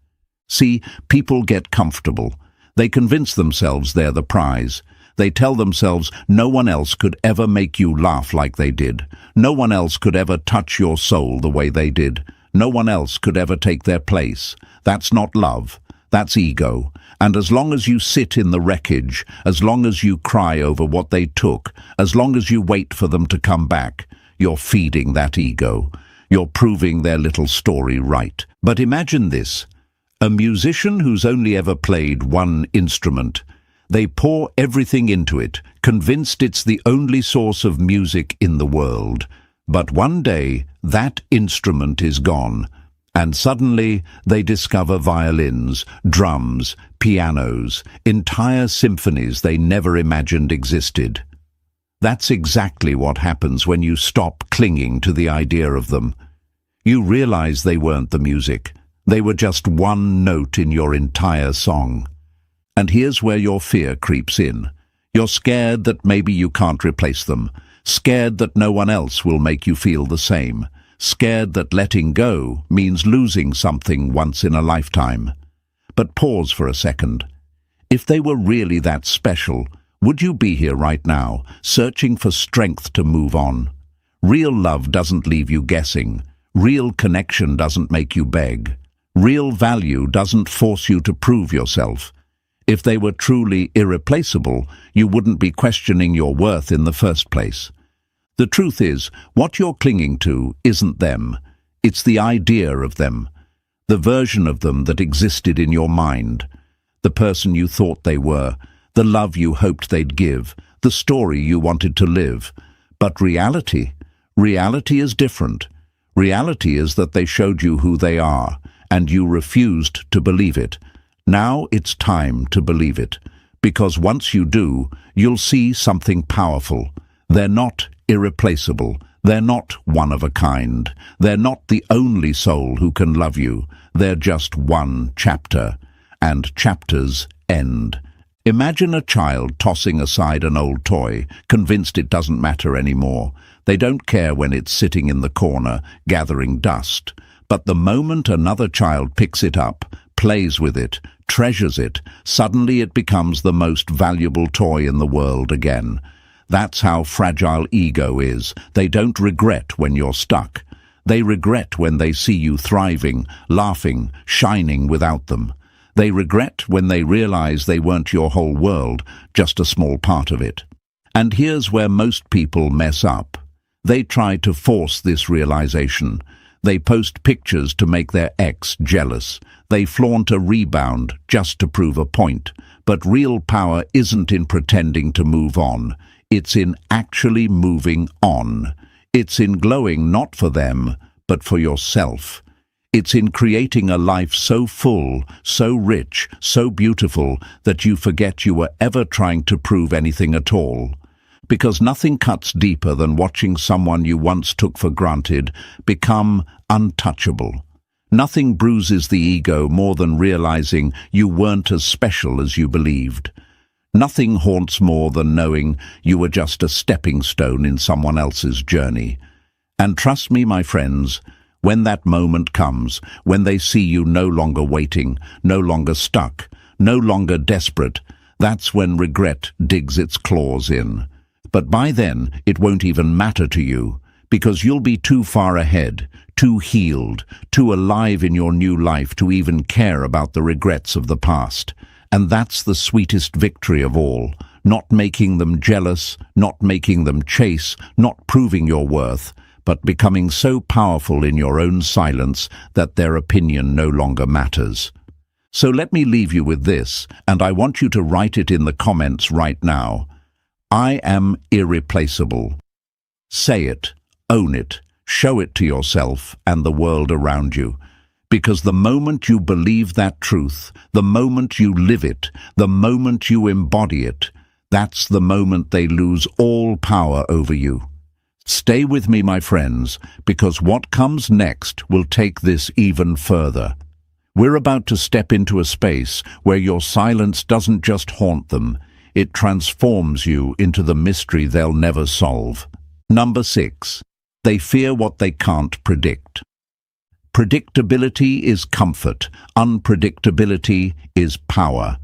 See, people get comfortable. They convince themselves they're the prize. They tell themselves no one else could ever make you laugh like they did. No one else could ever touch your soul the way they did. No one else could ever take their place. That's not love. That's ego. And as long as you sit in the wreckage, as long as you cry over what they took, as long as you wait for them to come back, you're feeding that ego. You're proving their little story right. But imagine this. A musician who's only ever played one instrument. They pour everything into it, convinced it's the only source of music in the world. But one day, that instrument is gone, and suddenly they discover violins, drums, pianos, entire symphonies they never imagined existed. That's exactly what happens when you stop clinging to the idea of them. You realize they weren't the music. They were just one note in your entire song. And here's where your fear creeps in. You're scared that maybe you can't replace them. Scared that no one else will make you feel the same. Scared that letting go means losing something once in a lifetime. But pause for a second. If they were really that special, would you be here right now, searching for strength to move on? Real love doesn't leave you guessing. Real connection doesn't make you beg. Real value doesn't force you to prove yourself. If they were truly irreplaceable, you wouldn't be questioning your worth in the first place. The truth is, what you're clinging to isn't them. It's the idea of them, the version of them that existed in your mind, the person you thought they were, the love you hoped they'd give, the story you wanted to live. But reality is different. Reality is that they showed you who they are, and you refused to believe it. Now it's time to believe it, because once you do, you'll see something powerful. They're not irreplaceable. They're not one of a kind. They're not the only soul who can love you. They're just one chapter, and chapters end. Imagine a child tossing aside an old toy, convinced it doesn't matter anymore. They don't care when it's sitting in the corner, gathering dust. But the moment another child picks it up, plays with it, treasures it, suddenly it becomes the most valuable toy in the world again. That's how fragile ego is. They don't regret when you're stuck. They regret when they see you thriving, laughing, shining without them. They regret when they realize they weren't your whole world, just a small part of it. And here's where most people mess up. They try to force this realization. They post pictures to make their ex jealous. They flaunt a rebound just to prove a point. But real power isn't in pretending to move on. It's in actually moving on. It's in glowing not for them, but for yourself. It's in creating a life so full, so rich, so beautiful that you forget you were ever trying to prove anything at all. Because nothing cuts deeper than watching someone you once took for granted become untouchable. Nothing bruises the ego more than realizing you weren't as special as you believed. Nothing haunts more than knowing you were just a stepping stone in someone else's journey. And trust me, my friends, when that moment comes, when they see you no longer waiting, no longer stuck, no longer desperate, that's when regret digs its claws in. But by then, it won't even matter to you, because you'll be too far ahead, too healed, too alive in your new life to even care about the regrets of the past. And that's the sweetest victory of all, not making them jealous, not making them chase, not proving your worth, but becoming so powerful in your own silence that their opinion no longer matters. So let me leave you with this, and I want you to write it in the comments right now. I am irreplaceable. Say it, own it, show it to yourself and the world around you. Because the moment you believe that truth, the moment you live it, the moment you embody it, that's the moment they lose all power over you. Stay with me, my friends, because what comes next will take this even further. We're about to step into a space where your silence doesn't just haunt them, it transforms you into the mystery they'll never solve. Number 6. They fear what they can't predict. Predictability is comfort. Unpredictability is power.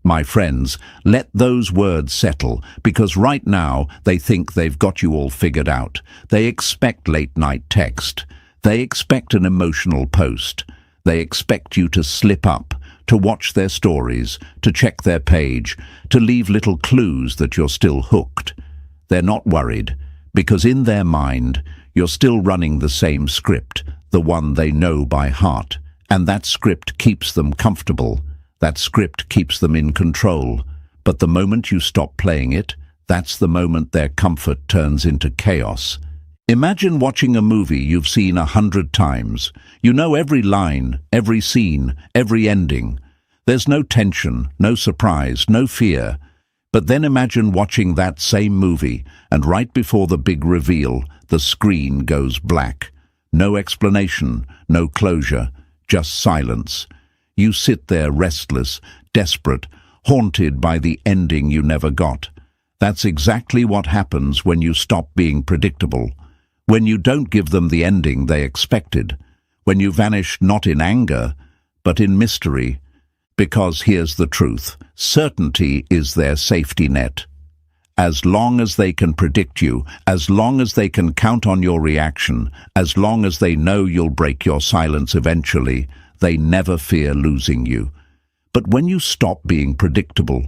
My friends, let those words settle, because right now they think they've got you all figured out. They expect late-night text. They expect an emotional post. They expect you to slip up, to watch their stories, to check their page, to leave little clues that you're still hooked. They're not worried, because in their mind, you're still running the same script, the one they know by heart, and that script keeps them comfortable. That script keeps them in control. But the moment you stop playing it, that's the moment their comfort turns into chaos. Imagine watching a movie you've seen 100 times. You know every line, every scene, every ending. There's no tension, no surprise, no fear. But then imagine watching that same movie, and right before the big reveal, the screen goes black. No explanation, no closure, just silence. You sit there restless, desperate, haunted by the ending you never got. That's exactly what happens when you stop being predictable. When you don't give them the ending they expected. When you vanish not in anger, but in mystery. Because here's the truth, certainty is their safety net. As long as they can predict you, as long as they can count on your reaction, as long as they know you'll break your silence eventually, they never fear losing you. But when you stop being predictable,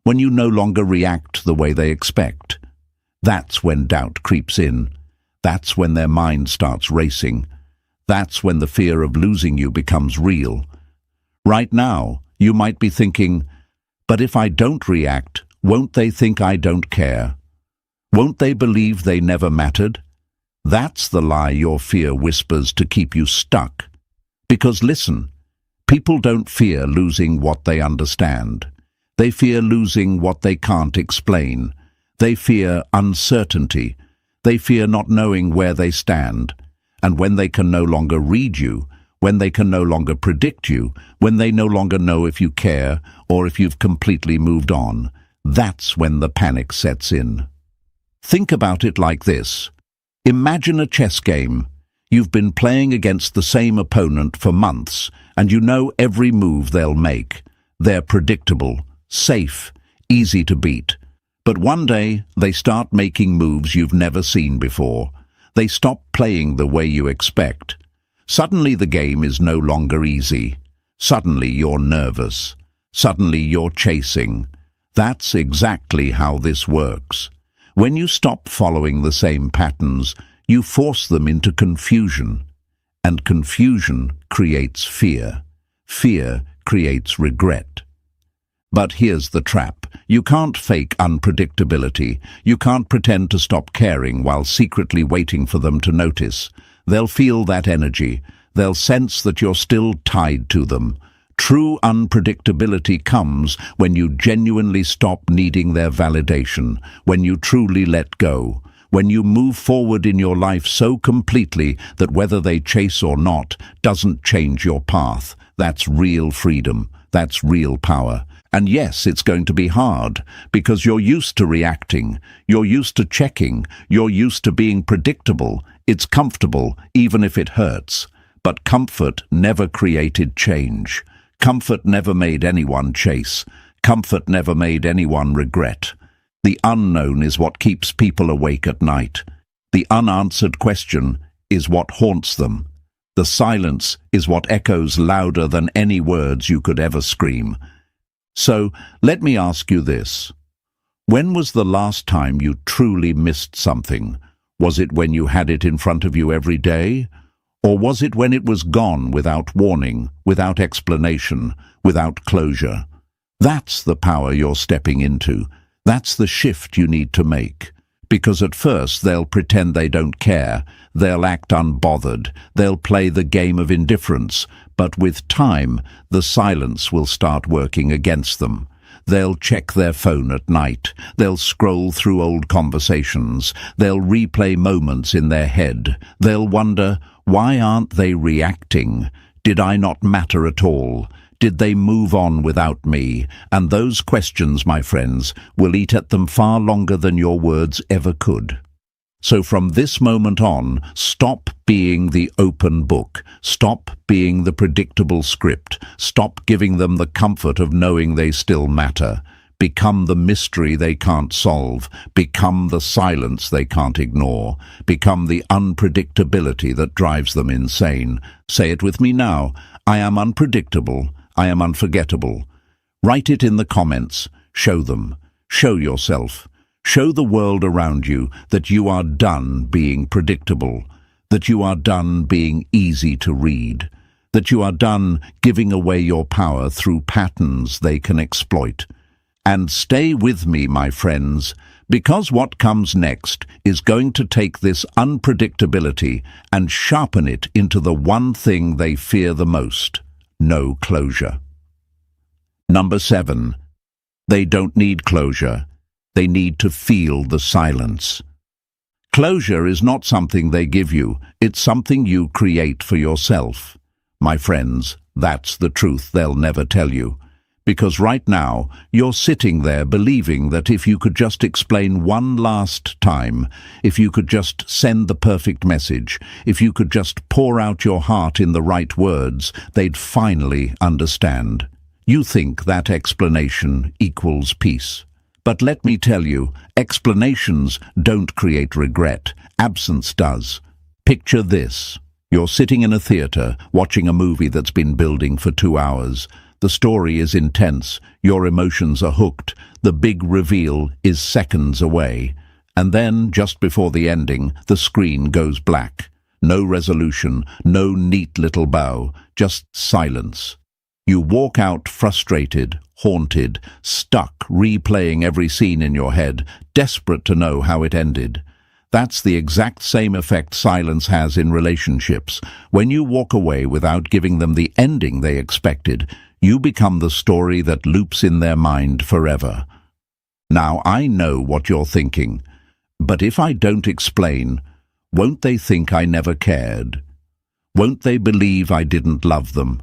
when you no longer react the way they expect, that's when doubt creeps in. That's when their mind starts racing. That's when the fear of losing you becomes real. Right now, you might be thinking, but if I don't react, won't they think I don't care? Won't they believe they never mattered? That's the lie your fear whispers to keep you stuck. Because listen, People don't fear losing what they understand. They fear losing what they can't explain. They fear uncertainty. They fear not knowing where they stand. And when they can no longer read you, when they can no longer predict you, when they no longer know if you care or if you've completely moved on, that's when the panic sets in. Think about it like this. Imagine a chess game. You've been playing against the same opponent for months, and you know every move they'll make. They're predictable, safe, easy to beat. But one day, they start making moves you've never seen before. They stop playing the way you expect. Suddenly the game is no longer easy. Suddenly you're nervous. Suddenly you're chasing. That's exactly how this works. When you stop following the same patterns, you force them into confusion. And confusion creates fear. Fear creates regret. But here's the trap. You can't fake unpredictability. You can't pretend to stop caring while secretly waiting for them to notice. They'll feel that energy. They'll sense that you're still tied to them. True unpredictability comes when you genuinely stop needing their validation, when you truly let go, when you move forward in your life so completely that whether they chase or not doesn't change your path. That's real freedom. That's real power. And yes, it's going to be hard, because you're used to reacting, you're used to checking, you're used to being predictable. It's comfortable, even if it hurts. But comfort never created change. Comfort never made anyone chase. Comfort never made anyone regret. The unknown is what keeps people awake at night. The unanswered question is what haunts them. The silence is what echoes louder than any words you could ever scream. So, let me ask you this. When was the last time you truly missed something? Was it when you had it in front of you every day? Or was it when it was gone without warning, without explanation, without closure? That's the power you're stepping into. That's the shift you need to make. Because at first they'll pretend they don't care. They'll act unbothered. They'll play the game of indifference. But with time, the silence will start working against them. They'll check their phone at night. They'll scroll through old conversations. They'll replay moments in their head. They'll wonder, why aren't they reacting? Did I not matter at all? Did they move on without me? And those questions, my friends, will eat at them far longer than your words ever could. So from this moment on, stop being the open book. Stop being the predictable script. Stop giving them the comfort of knowing they still matter. Become the mystery they can't solve. Become the silence they can't ignore. Become the unpredictability that drives them insane. Say it with me now. I am unpredictable. I am unforgettable. Write it in the comments. Show them. Show yourself. Show the world around you that you are done being predictable, that you are done being easy to read, that you are done giving away your power through patterns they can exploit. And stay with me, my friends, because what comes next is going to take this unpredictability and sharpen it into the one thing they fear the most: no closure. Number 7. They don't need closure. They need to feel the silence. Closure is not something they give you, it's something you create for yourself. My friends, that's the truth they'll never tell you. Because right now, you're sitting there believing that if you could just explain one last time, if you could just send the perfect message, if you could just pour out your heart in the right words, they'd finally understand. You think that explanation equals peace. But let me tell you, explanations don't create regret. Absence does. Picture this. You're sitting in a theater, watching a movie that's been building for 2 hours. The story is intense. Your emotions are hooked. The big reveal is seconds away. And then, just before the ending, the screen goes black. No resolution, no neat little bow, just silence. You walk out frustrated, haunted, stuck, replaying every scene in your head, desperate to know how it ended. That's the exact same effect silence has in relationships. When you walk away without giving them the ending they expected, you become the story that loops in their mind forever. Now, I know what you're thinking, but if I don't explain, won't they think I never cared? Won't they believe I didn't love them?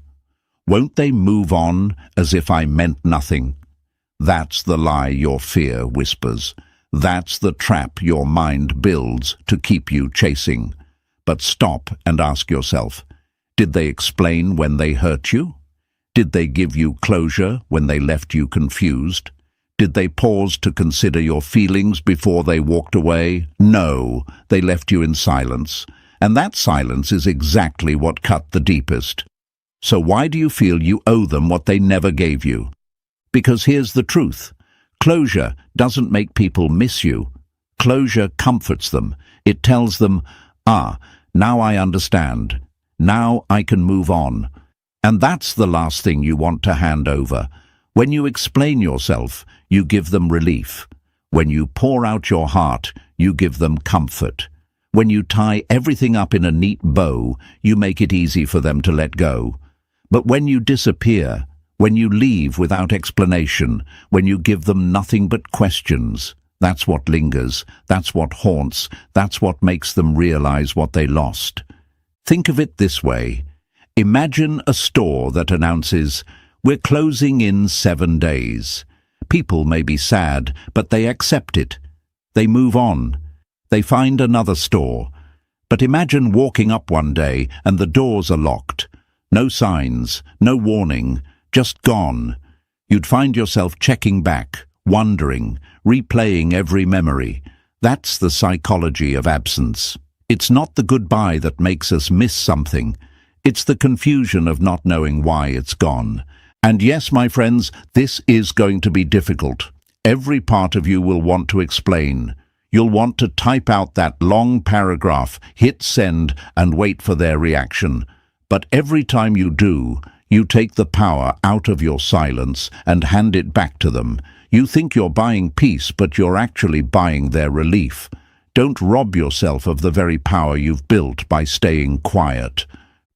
Won't they move on as if I meant nothing? That's the lie your fear whispers. That's the trap your mind builds to keep you chasing. But stop and ask yourself, did they explain when they hurt you? Did they give you closure when they left you confused? Did they pause to consider your feelings before they walked away? No, they left you in silence. And that silence is exactly what cut the deepest. So why do you feel you owe them what they never gave you? Because here's the truth. Closure doesn't make people miss you. Closure comforts them. It tells them, now I understand. Now I can move on. And that's the last thing you want to hand over. When you explain yourself, you give them relief. When you pour out your heart, you give them comfort. When you tie everything up in a neat bow, you make it easy for them to let go. But when you disappear, when you leave without explanation, when you give them nothing but questions, that's what lingers, that's what haunts, that's what makes them realize what they lost. Think of it this way. Imagine a store that announces, "We're closing in 7 days." People may be sad, but they accept it. They move on. They find another store. But imagine walking up one day and the doors are locked. No signs, no warning, just gone. You'd find yourself checking back, wondering, replaying every memory. That's the psychology of absence. It's not the goodbye that makes us miss something. It's the confusion of not knowing why it's gone. And yes, my friends, this is going to be difficult. Every part of you will want to explain. You'll want to type out that long paragraph, hit send, and wait for their reaction. But every time you do, you take the power out of your silence and hand it back to them. You think you're buying peace, but you're actually buying their relief. Don't rob yourself of the very power you've built by staying quiet.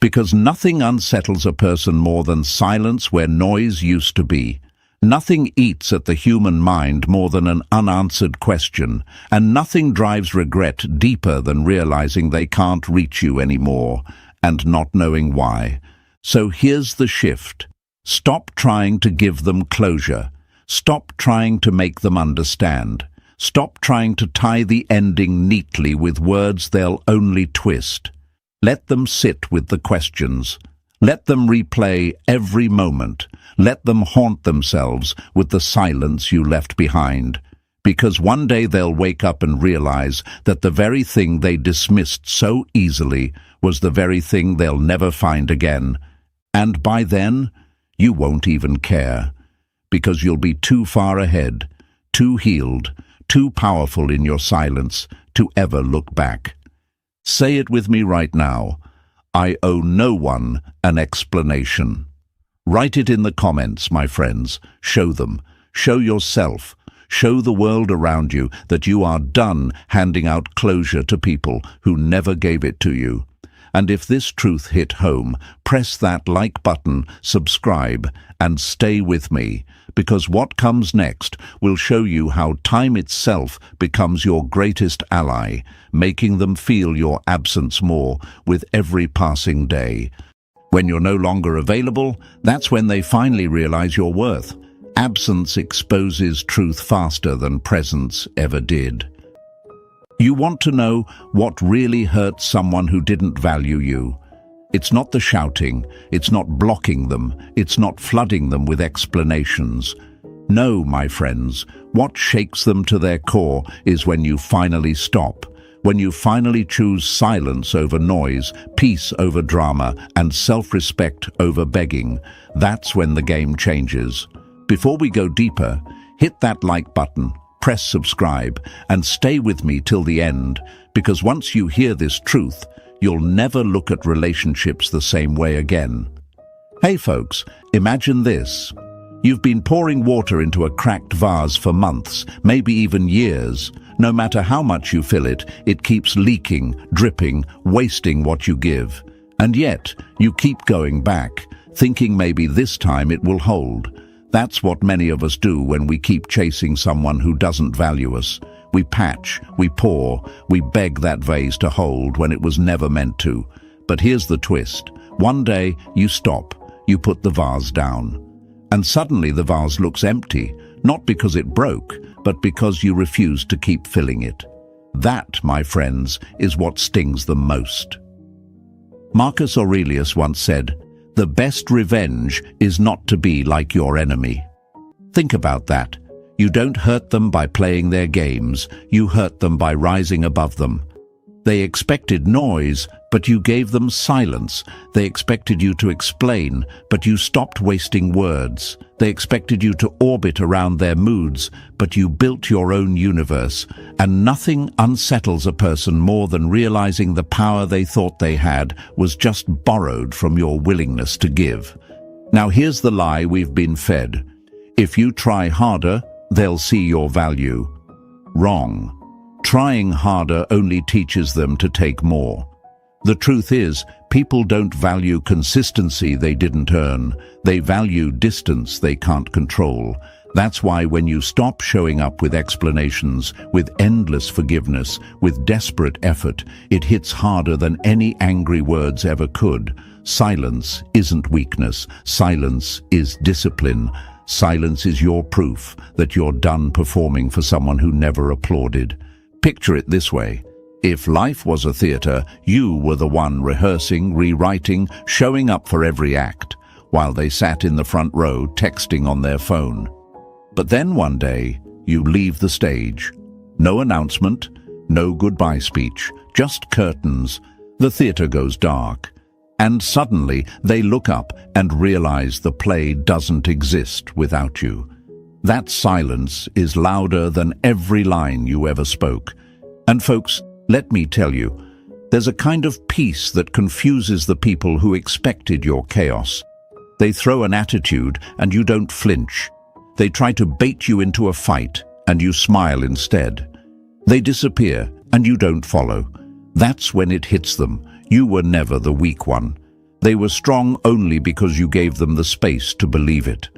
Because nothing unsettles a person more than silence where noise used to be. Nothing eats at the human mind more than an unanswered question, and nothing drives regret deeper than realizing they can't reach you anymore, and not knowing why. So here's the shift. Stop trying to give them closure. Stop trying to make them understand. Stop trying to tie the ending neatly with words they'll only twist. Let them sit with the questions. Let them replay every moment. Let them haunt themselves with the silence you left behind. Because one day they'll wake up and realize that the very thing they dismissed so easily was the very thing they'll never find again. And by then, you won't even care. Because you'll be too far ahead, too healed, too powerful in your silence to ever look back. Say it with me right now. I owe no one an explanation. Write it in the comments, my friends. Show them. Show yourself. Show the world around you that you are done handing out closure to people who never gave it to you. And if this truth hit home, press that like button, subscribe, and stay with me, because what comes next will show you how time itself becomes your greatest ally, making them feel your absence more with every passing day. When you're no longer available, that's when they finally realize your worth. Absence exposes truth faster than presence ever did. You want to know what really hurts someone who didn't value you. It's not the shouting, it's not blocking them, it's not flooding them with explanations. No, my friends, what shakes them to their core is when you finally stop, when you finally choose silence over noise, peace over drama, and self-respect over begging. That's when the game changes. Before we go deeper, hit that like button, press subscribe, and stay with me till the end, because once you hear this truth, you'll never look at relationships the same way again. Hey folks, imagine this. You've been pouring water into a cracked vase for months, maybe even years. No matter how much you fill it, it keeps leaking, dripping, wasting what you give. And yet, you keep going back, thinking maybe this time it will hold. That's what many of us do when we keep chasing someone who doesn't value us. We patch, we pour, we beg that vase to hold when it was never meant to. But here's the twist. One day, you stop, you put the vase down. And suddenly the vase looks empty, not because it broke, but because you refuse to keep filling it. That, my friends, is what stings them most. Marcus Aurelius once said, "The best revenge is not to be like your enemy." Think about that. You don't hurt them by playing their games, you hurt them by rising above them. They expected noise, but you gave them silence. They expected you to explain, but you stopped wasting words. They expected you to orbit around their moods, but you built your own universe. And nothing unsettles a person more than realizing the power they thought they had was just borrowed from your willingness to give. Now here's the lie we've been fed. If you try harder, they'll see your value. Wrong. Trying harder only teaches them to take more. The truth is, people don't value consistency they didn't earn. They value distance they can't control. That's why when you stop showing up with explanations, with endless forgiveness, with desperate effort, it hits harder than any angry words ever could. Silence isn't weakness. Silence is discipline. Silence is your proof that you're done performing for someone who never applauded. Picture it this way. If life was a theater, you were the one rehearsing, rewriting, showing up for every act, while they sat in the front row texting on their phone. But then one day, you leave the stage. No announcement, no goodbye speech, just curtains. The theater goes dark. And suddenly, they look up and realize the play doesn't exist without you. That silence is louder than every line you ever spoke. And folks, let me tell you, there's a kind of peace that confuses the people who expected your chaos. They throw an attitude and you don't flinch. They try to bait you into a fight and you smile instead. They disappear and you don't follow. That's when it hits them. You were never the weak one. They were strong only because you gave them the space to believe it.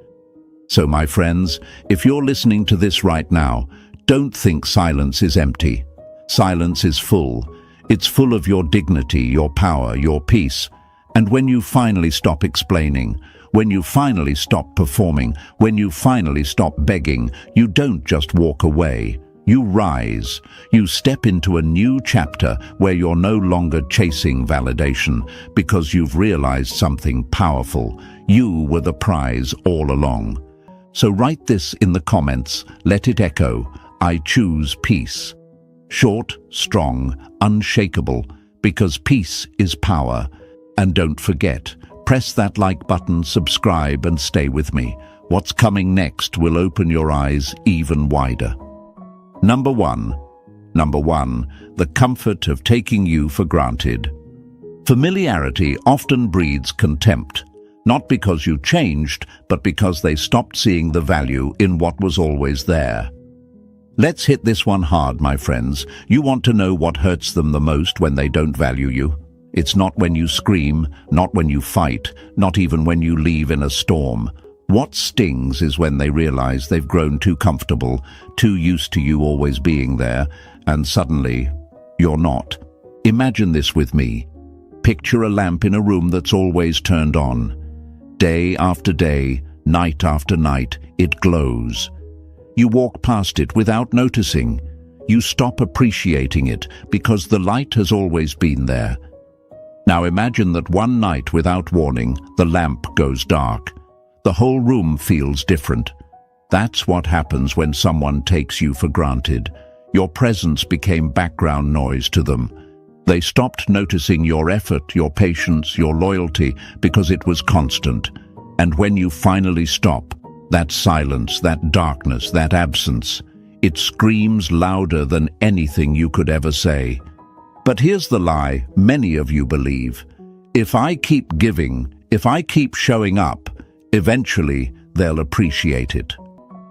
So, my friends, if you're listening to this right now, don't think silence is empty. Silence is full. It's full of your dignity, your power, your peace. And when you finally stop explaining, when you finally stop performing, when you finally stop begging, you don't just walk away. You rise. You step into a new chapter where you're no longer chasing validation because you've realized something powerful. You were the prize all along. So write this in the comments. Let it echo. I choose peace. Short, strong, unshakable, because peace is power. And don't forget, press that like button, subscribe, and stay with me. What's coming next will open your eyes even wider. Number one, the comfort of taking you for granted. Familiarity often breeds contempt, not because you changed, but because they stopped seeing the value in what was always there. Let's hit this one hard, my friends. You want to know what hurts them the most when they don't value you? It's not when you scream, not when you fight, not even when you leave in a storm. What stings is when they realize they've grown too comfortable, too used to you always being there, and suddenly, you're not. Imagine this with me. Picture a lamp in a room that's always turned on. Day after day, night after night, it glows. You walk past it without noticing. You stop appreciating it because the light has always been there. Now imagine that one night without warning, the lamp goes dark. The whole room feels different. That's what happens when someone takes you for granted. Your presence became background noise to them. They stopped noticing your effort, your patience, your loyalty, because it was constant. And when you finally stop, that silence, that darkness, that absence, it screams louder than anything you could ever say. But here's the lie many of you believe. If I keep giving, if I keep showing up, eventually they'll appreciate it.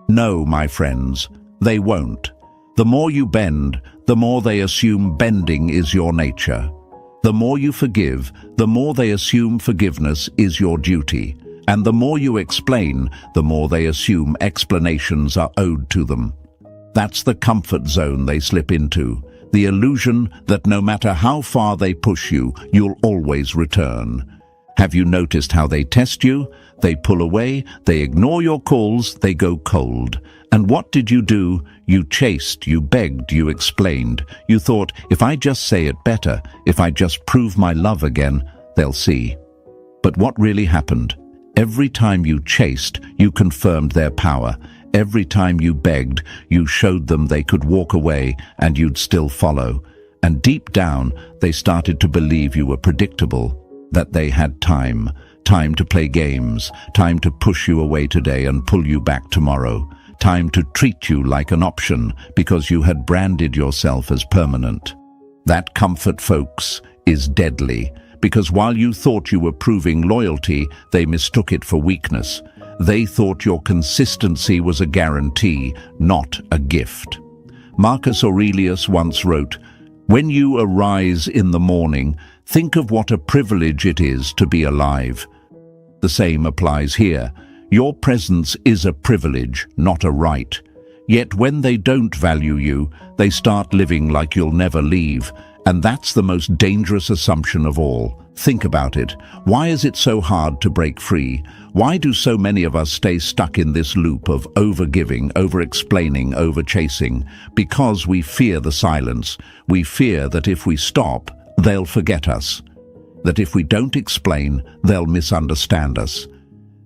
No, my friends, they won't. The more you bend, the more they assume bending is your nature. The more you forgive, the more they assume forgiveness is your duty. And the more you explain, the more they assume explanations are owed to them. That's the comfort zone they slip into, the illusion that no matter how far they push you, you'll always return. Have you noticed how they test you? They pull away, they ignore your calls, they go cold. And what did you do? You chased, you begged, you explained. You thought, if I just say it better, if I just prove my love again, they'll see. But what really happened? Every time you chased, you confirmed their power. Every time you begged, you showed them they could walk away and you'd still follow. And deep down, they started to believe you were predictable, that they had time to play games, time to push you away today and pull you back tomorrow, time to treat you like an option because you had branded yourself as permanent. That comfort, folks, is deadly, because while you thought you were proving loyalty, they mistook it for weakness. They thought your consistency was a guarantee, not a gift. Marcus Aurelius once wrote, "When you arise in the morning, think of what a privilege it is to be alive." The same applies here. Your presence is a privilege, not a right. Yet when they don't value you, they start living like you'll never leave. And that's the most dangerous assumption of all. Think about it. Why is it so hard to break free? Why do so many of us stay stuck in this loop of over-giving, over-explaining, over-chasing? Because we fear the silence. We fear that if we stop, they'll forget us. That if we don't explain, they'll misunderstand us.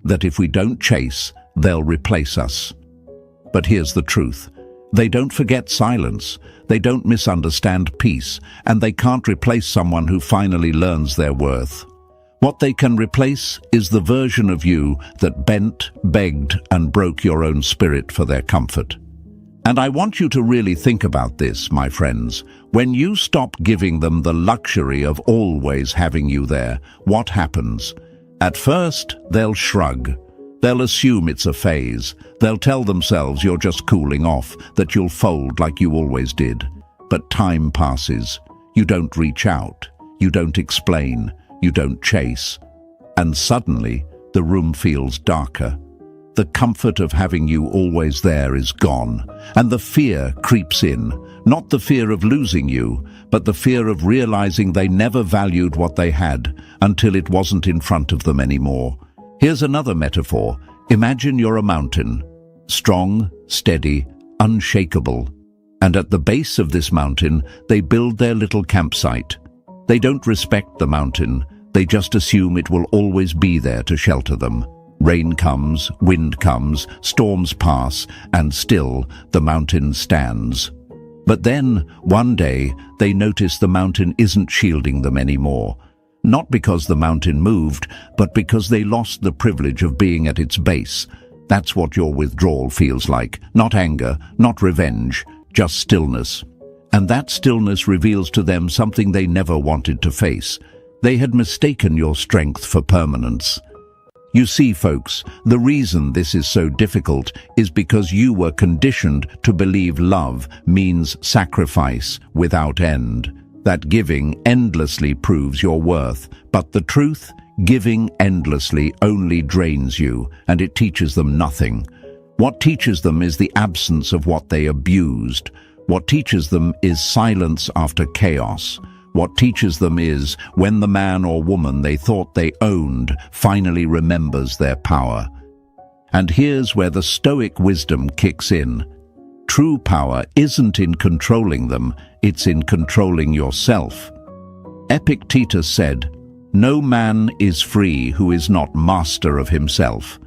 That if we don't chase, they'll replace us. But here's the truth. They don't forget silence. They don't misunderstand peace, and they can't replace someone who finally learns their worth. What they can replace is the version of you that bent, begged, and broke your own spirit for their comfort. And I want you to really think about this, my friends. When you stop giving them the luxury of always having you there, what happens? At first, they'll shrug. They'll assume it's a phase. They'll tell themselves you're just cooling off, that you'll fold like you always did. But time passes. You don't reach out. You don't explain. You don't chase. And suddenly, the room feels darker. The comfort of having you always there is gone, and the fear creeps in. Not the fear of losing you, but the fear of realizing they never valued what they had until it wasn't in front of them anymore. Here's another metaphor. Imagine you're a mountain, strong, steady, unshakable. And at the base of this mountain, they build their little campsite. They don't respect the mountain. They just assume it will always be there to shelter them. Rain comes, wind comes, storms pass, and still the mountain stands. But then, one day, they notice the mountain isn't shielding them anymore. Not because the mountain moved, but because they lost the privilege of being at its base. That's what your withdrawal feels like. Not anger, not revenge, just stillness. And that stillness reveals to them something they never wanted to face. They had mistaken your strength for permanence. You see, folks, the reason this is so difficult is because you were conditioned to believe love means sacrifice without end. That giving endlessly proves your worth, but the truth, giving endlessly only drains you, and it teaches them nothing. What teaches them is the absence of what they abused. What teaches them is silence after chaos. What teaches them is when the man or woman they thought they owned finally remembers their power. And here's where the Stoic wisdom kicks in. True power isn't in controlling them, it's in controlling yourself. Epictetus said, "No man is free who is not master of himself."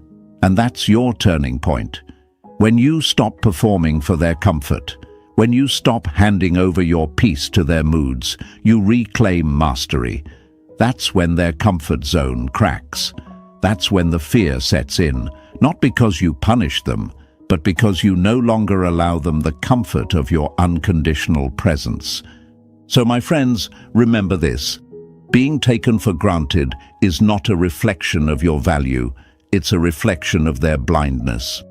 And that's your turning point. When you stop performing for their comfort, when you stop handing over your peace to their moods, you reclaim mastery. That's when their comfort zone cracks. That's when the fear sets in, not because you punished them, but because you no longer allow them the comfort of your unconditional presence. So my friends, remember this. Being taken for granted is not a reflection of your value, it's a reflection of their blindness.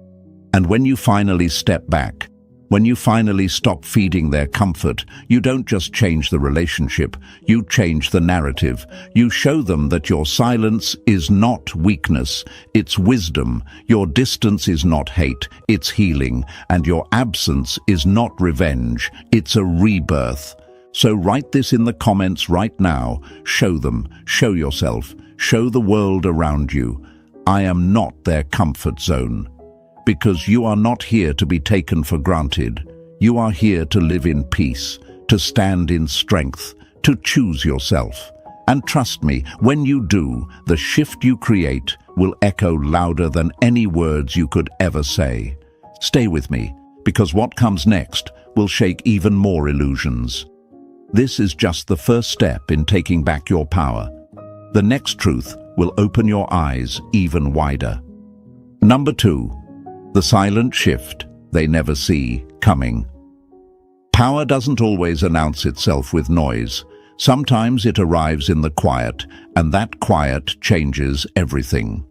And when you finally step back, When you finally stop feeding their comfort, you don't just change the relationship, you change the narrative. You show them that your silence is not weakness, it's wisdom. Your distance is not hate, it's healing. And your absence is not revenge, it's a rebirth. So write this in the comments right now. Show them, show yourself, show the world around you. I am not their comfort zone. Because you are not here to be taken for granted. You are here to live in peace, to stand in strength, to choose yourself. And trust me, when you do, the shift you create will echo louder than any words you could ever say. Stay with me, because what comes next will shake even more illusions. This is just the first step in taking back your power. The next truth will open your eyes even wider. Number 2. The silent shift they never see coming. Power doesn't always announce itself with noise. Sometimes it arrives in the quiet, and that quiet changes everything.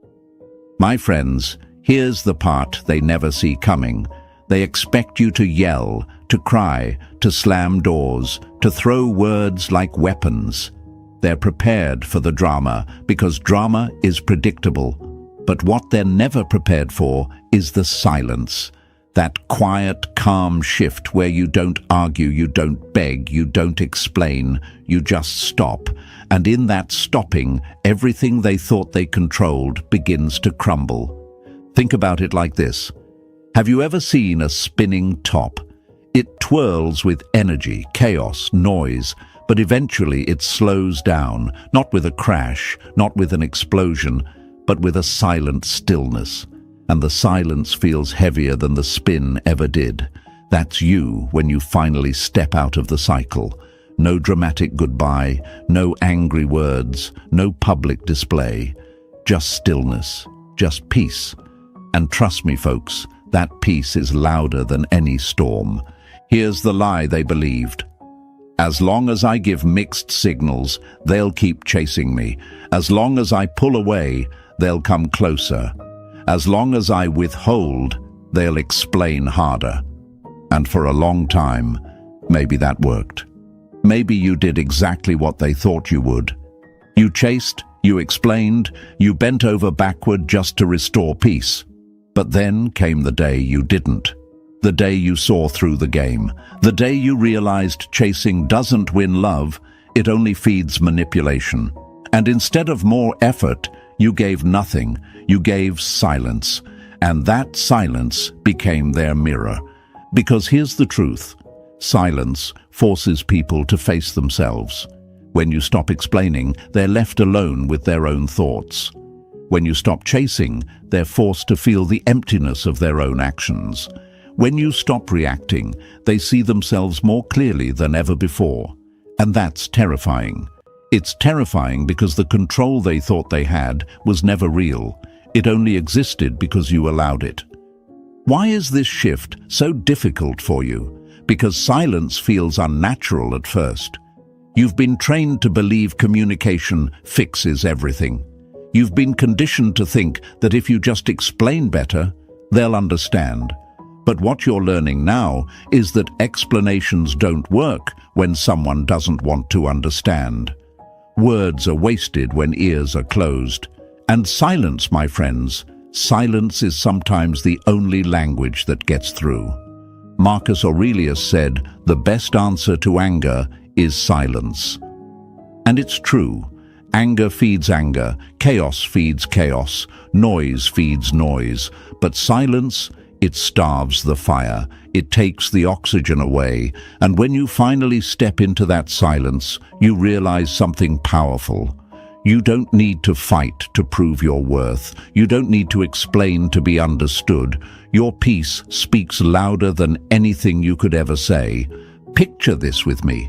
My friends, here's the part they never see coming. They expect you to yell, to cry, to slam doors, to throw words like weapons. They're prepared for the drama because drama is predictable. But what they're never prepared for is the silence. That quiet, calm shift where you don't argue, you don't beg, you don't explain, you just stop. And in that stopping, everything they thought they controlled begins to crumble. Think about it like this. Have you ever seen a spinning top? It twirls with energy, chaos, noise, but eventually it slows down, not with a crash, not with an explosion, but with a silent stillness. And the silence feels heavier than the spin ever did. That's you when you finally step out of the cycle. No dramatic goodbye, no angry words, no public display. Just stillness, just peace. And trust me, folks, that peace is louder than any storm. Here's the lie they believed. As long as I give mixed signals, they'll keep chasing me. As long as I pull away, they'll come closer. As long as I withhold, they'll explain harder. And for a long time, maybe that worked. Maybe you did exactly what they thought you would. You chased, you explained, you bent over backward just to restore peace. But then came the day you didn't. The day you saw through the game. The day you realized chasing doesn't win love, it only feeds manipulation. And instead of more effort, you gave nothing, you gave silence, and that silence became their mirror. Because here's the truth, silence forces people to face themselves. When you stop explaining, they're left alone with their own thoughts. When you stop chasing, they're forced to feel the emptiness of their own actions. When you stop reacting, they see themselves more clearly than ever before. And that's terrifying. It's terrifying because the control they thought they had was never real. It only existed because you allowed it. Why is this shift so difficult for you? Because silence feels unnatural at first. You've been trained to believe communication fixes everything. You've been conditioned to think that if you just explain better, they'll understand. But what you're learning now is that explanations don't work when someone doesn't want to understand. Words are wasted when ears are closed. And silence, my friends, silence is sometimes the only language that gets through. Marcus Aurelius said, "The best answer to anger is silence." And it's true. Anger feeds anger, chaos feeds chaos, noise feeds noise. But silence, it starves the fire, it takes the oxygen away, and when you finally step into that silence, you realize something powerful. You don't need to fight to prove your worth. You don't need to explain to be understood. Your peace speaks louder than anything you could ever say. Picture this with me.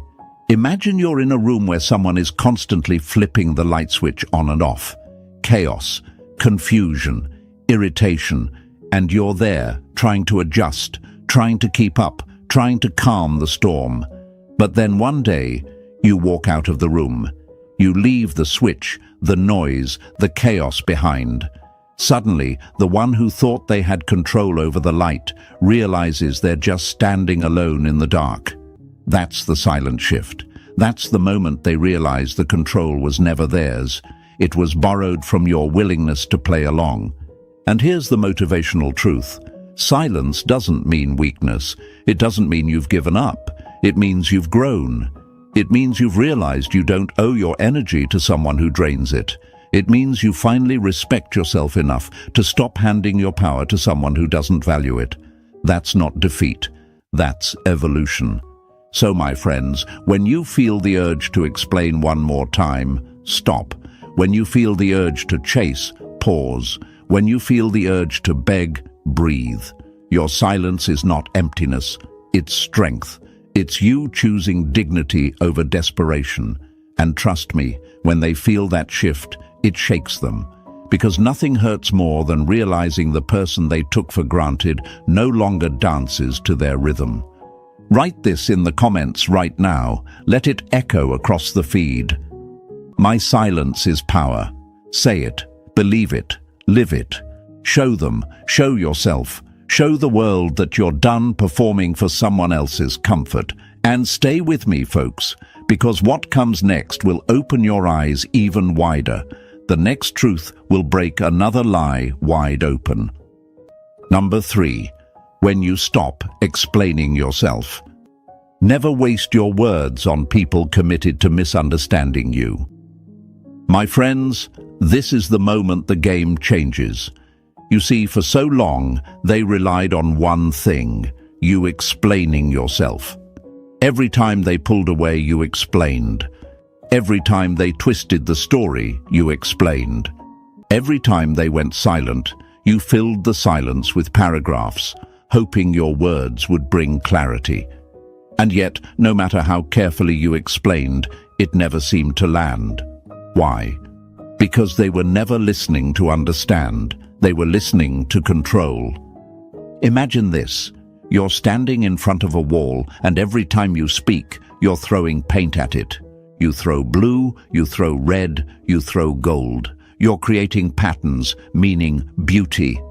Imagine you're in a room where someone is constantly flipping the light switch on and off. Chaos, confusion, irritation, and you're there, trying to adjust, trying to keep up, trying to calm the storm. But then one day, you walk out of the room. You leave the switch, the noise, the chaos behind. Suddenly, the one who thought they had control over the light realizes they're just standing alone in the dark. That's the silent shift. That's the moment they realize the control was never theirs. It was borrowed from your willingness to play along. And here's the motivational truth. Silence doesn't mean weakness. It doesn't mean you've given up. It means you've grown. It means you've realized you don't owe your energy to someone who drains it. It means you finally respect yourself enough to stop handing your power to someone who doesn't value it. That's not defeat. That's evolution. So, my friends, when you feel the urge to explain one more time, stop. When you feel the urge to chase, pause. When you feel the urge to beg, breathe. Your silence is not emptiness, it's strength. It's you choosing dignity over desperation. And trust me, when they feel that shift, it shakes them. Because nothing hurts more than realizing the person they took for granted no longer dances to their rhythm. Write this in the comments right now. Let it echo across the feed. My silence is power. Say it, believe it, live it. Show them, show yourself. Show the world that you're done performing for someone else's comfort. And stay with me, folks, because what comes next will open your eyes even wider. The next truth will break another lie wide open. Number 3. When you stop explaining yourself. Never waste your words on people committed to misunderstanding you. My friends, this is the moment the game changes. You see, for so long, they relied on one thing, you explaining yourself. Every time they pulled away, you explained. Every time they twisted the story, you explained. Every time they went silent, you filled the silence with paragraphs, hoping your words would bring clarity. And yet, no matter how carefully you explained, it never seemed to land. Why? Because they were never listening to understand. They were listening to control. Imagine this. You're standing in front of a wall, and every time you speak, you're throwing paint at it. You throw blue, you throw red, you throw gold. You're creating patterns, meaning beauty.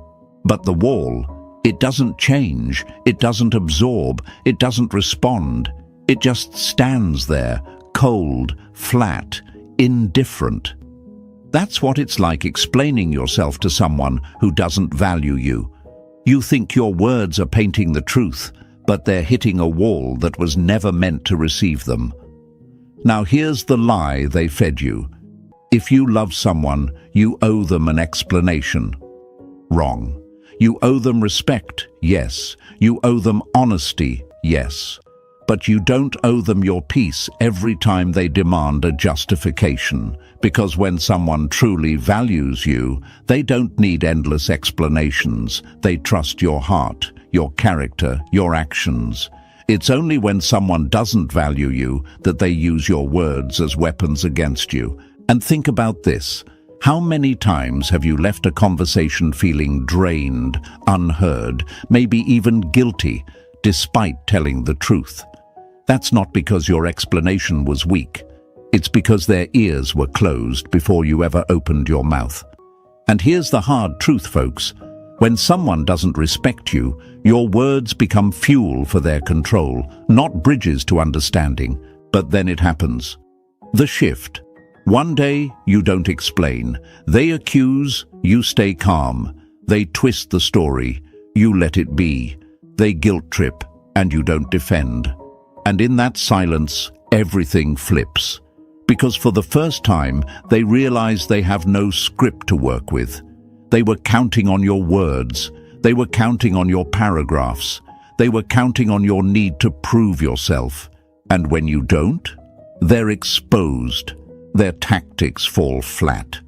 But the wall, it doesn't change, it doesn't absorb, it doesn't respond. It just stands there, cold, flat, indifferent. That's what it's like explaining yourself to someone who doesn't value you. You think your words are painting the truth, but they're hitting a wall that was never meant to receive them. Now here's the lie they fed you. If you love someone, you owe them an explanation. Wrong. You owe them respect, yes. You owe them honesty, yes. But you don't owe them your peace every time they demand a justification. Because when someone truly values you, they don't need endless explanations. They trust your heart, your character, your actions. It's only when someone doesn't value you that they use your words as weapons against you. And think about this. How many times have you left a conversation feeling drained, unheard, maybe even guilty, despite telling the truth? That's not because your explanation was weak. It's because their ears were closed before you ever opened your mouth. And here's the hard truth, folks. When someone doesn't respect you, your words become fuel for their control, not bridges to understanding. But then it happens. The shift. One day, you don't explain. They accuse, you stay calm. They twist the story, you let it be. They guilt trip, and you don't defend. And in that silence, everything flips. Because for the first time, they realize they have no script to work with. They were counting on your words. They were counting on your paragraphs. They were counting on your need to prove yourself. And when you don't, they're exposed. Their tactics fall flat.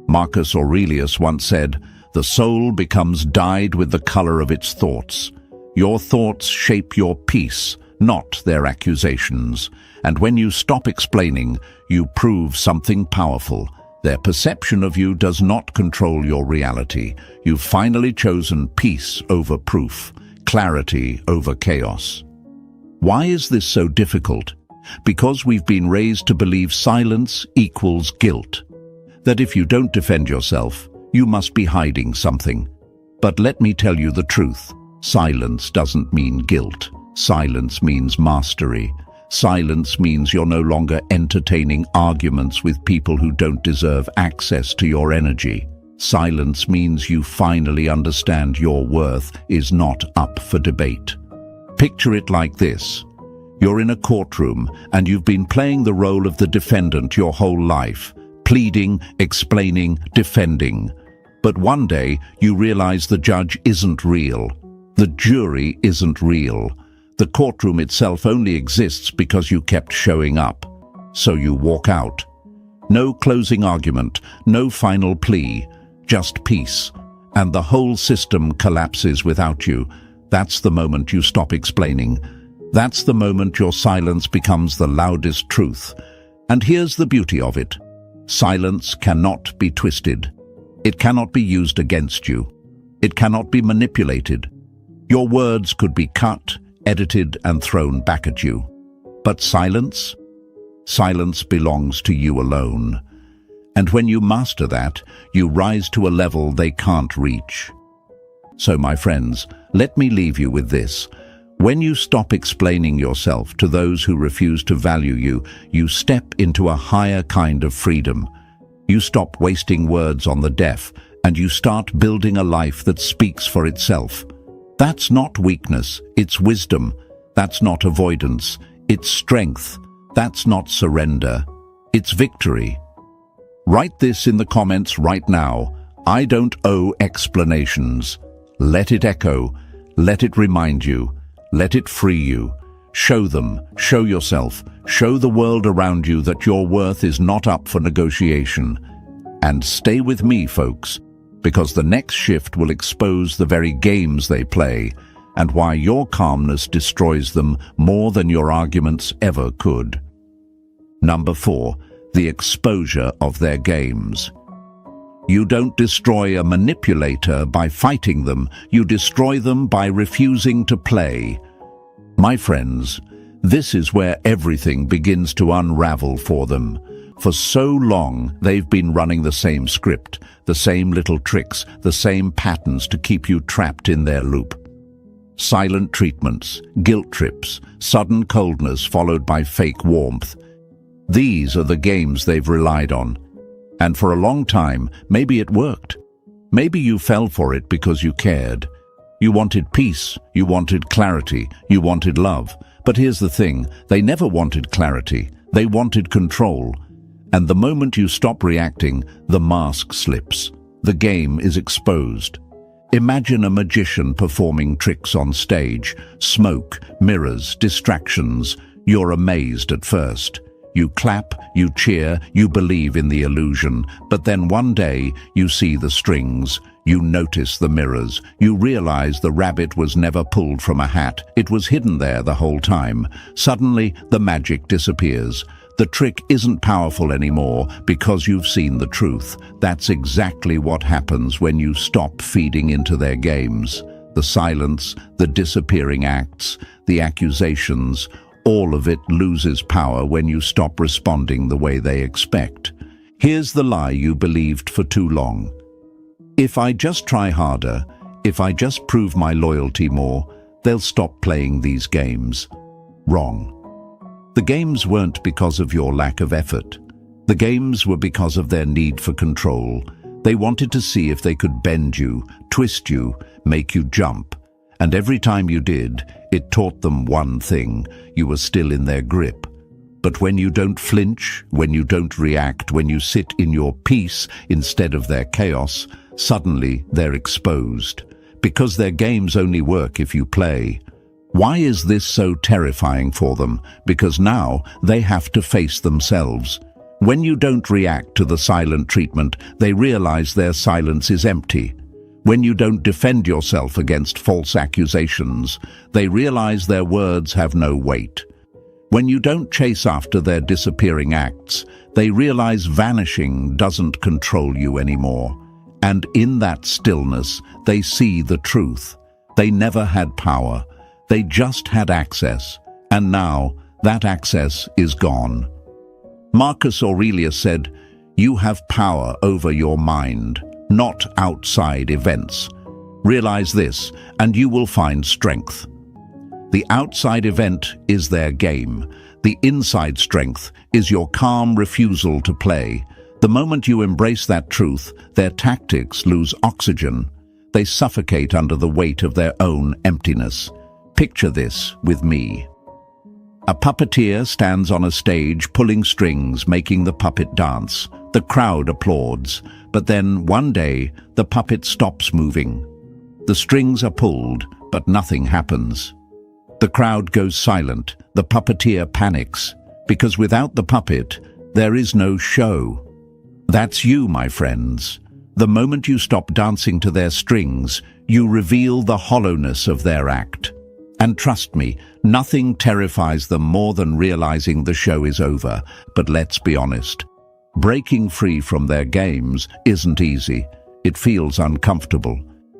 Marcus Aurelius once said, "The soul becomes dyed with the color of its thoughts." Your thoughts shape your peace, not their accusations. And when you stop explaining, you prove something powerful. Their perception of you does not control your reality. You've finally chosen peace over proof, clarity over chaos. Why is this so difficult? Because we've been raised to believe silence equals guilt. That if you don't defend yourself, You must be hiding something. But let me tell you the truth. Silence doesn't mean guilt. Silence means mastery. Silence means you're no longer entertaining arguments with people who don't deserve access to your energy. Silence means you finally understand your worth is not up for debate. Picture it like this. You're in a courtroom and you've been playing the role of the defendant your whole life, pleading, explaining, defending. But one day you realize the judge isn't real. The jury isn't real. The courtroom itself only exists because you kept showing up. So you walk out. No closing argument, no final plea, just peace. And the whole system collapses without you. That's the moment you stop explaining. That's the moment your silence becomes the loudest truth. And here's the beauty of it. Silence cannot be twisted. It cannot be used against you. It cannot be manipulated. Your words could be cut, edited, and thrown back at you. But silence? Silence belongs to you alone. And when you master that, you rise to a level they can't reach. So, my friends, let me leave you with this. When you stop explaining yourself to those who refuse to value you, you step into a higher kind of freedom. You stop wasting words on the deaf, and you start building a life that speaks for itself. That's not weakness, it's wisdom. That's not avoidance, it's strength. That's not surrender, it's victory. Write this in the comments right now. I don't owe explanations. Let it echo. Let it remind you. Let it free you. Show them, show yourself, show the world around you that your worth is not up for negotiation. And stay with me, folks, because the next shift will expose the very games they play and why your calmness destroys them more than your arguments ever could. Number 4, the exposure of their games. You don't destroy a manipulator by fighting them, you destroy them by refusing to play. My friends, this is where everything begins to unravel for them. For so long, they've been running the same script, the same little tricks, the same patterns to keep you trapped in their loop. Silent treatments, guilt trips, sudden coldness followed by fake warmth. These are the games they've relied on. And for a long time, maybe it worked. Maybe you fell for it because you cared. You wanted peace, you wanted clarity, you wanted love. But here's the thing, they never wanted clarity, they wanted control. And the moment you stop reacting, the mask slips. The game is exposed. Imagine a magician performing tricks on stage. Smoke, mirrors, distractions. You're amazed at first. You clap, you cheer, you believe in the illusion. But then one day, you see the strings. You notice the mirrors. You realize the rabbit was never pulled from a hat. It was hidden there the whole time. Suddenly, the magic disappears. The trick isn't powerful anymore because you've seen the truth. That's exactly what happens when you stop feeding into their games. The silence, the disappearing acts, the accusations, all of it loses power when you stop responding the way they expect. Here's the lie you believed for too long. If I just try harder, if I just prove my loyalty more, they'll stop playing these games. Wrong. The games weren't because of your lack of effort. The games were because of their need for control. They wanted to see if they could bend you, twist you, make you jump. And every time you did, it taught them one thing: you were still in their grip. But when you don't flinch, when you don't react, when you sit in your peace instead of their chaos, suddenly they're exposed. Because their games only work if you play. Why is this so terrifying for them? Because now they have to face themselves. When you don't react to the silent treatment, they realize their silence is empty. When you don't defend yourself against false accusations, they realize their words have no weight. When you don't chase after their disappearing acts, they realize vanishing doesn't control you anymore. And in that stillness, they see the truth. They never had power. They just had access. And now, that access is gone. Marcus Aurelius said, "You have power over your mind." not outside events. Realize this, and you will find strength. The outside event is their game. The inside strength is your calm refusal to play. The moment you embrace that truth, their tactics lose oxygen. They suffocate under the weight of their own emptiness. Picture this with me. A puppeteer stands on a stage pulling strings, making the puppet dance. The crowd applauds, but then one day the puppet stops moving. The strings are pulled, but nothing happens. The crowd goes silent. The puppeteer panics, because without the puppet, there is no show. That's you, my friends. The moment you stop dancing to their strings, you reveal the hollowness of their act. And trust me, nothing terrifies them more than realizing the show is over. But let's be honest, breaking free from their games isn't easy. It feels uncomfortable.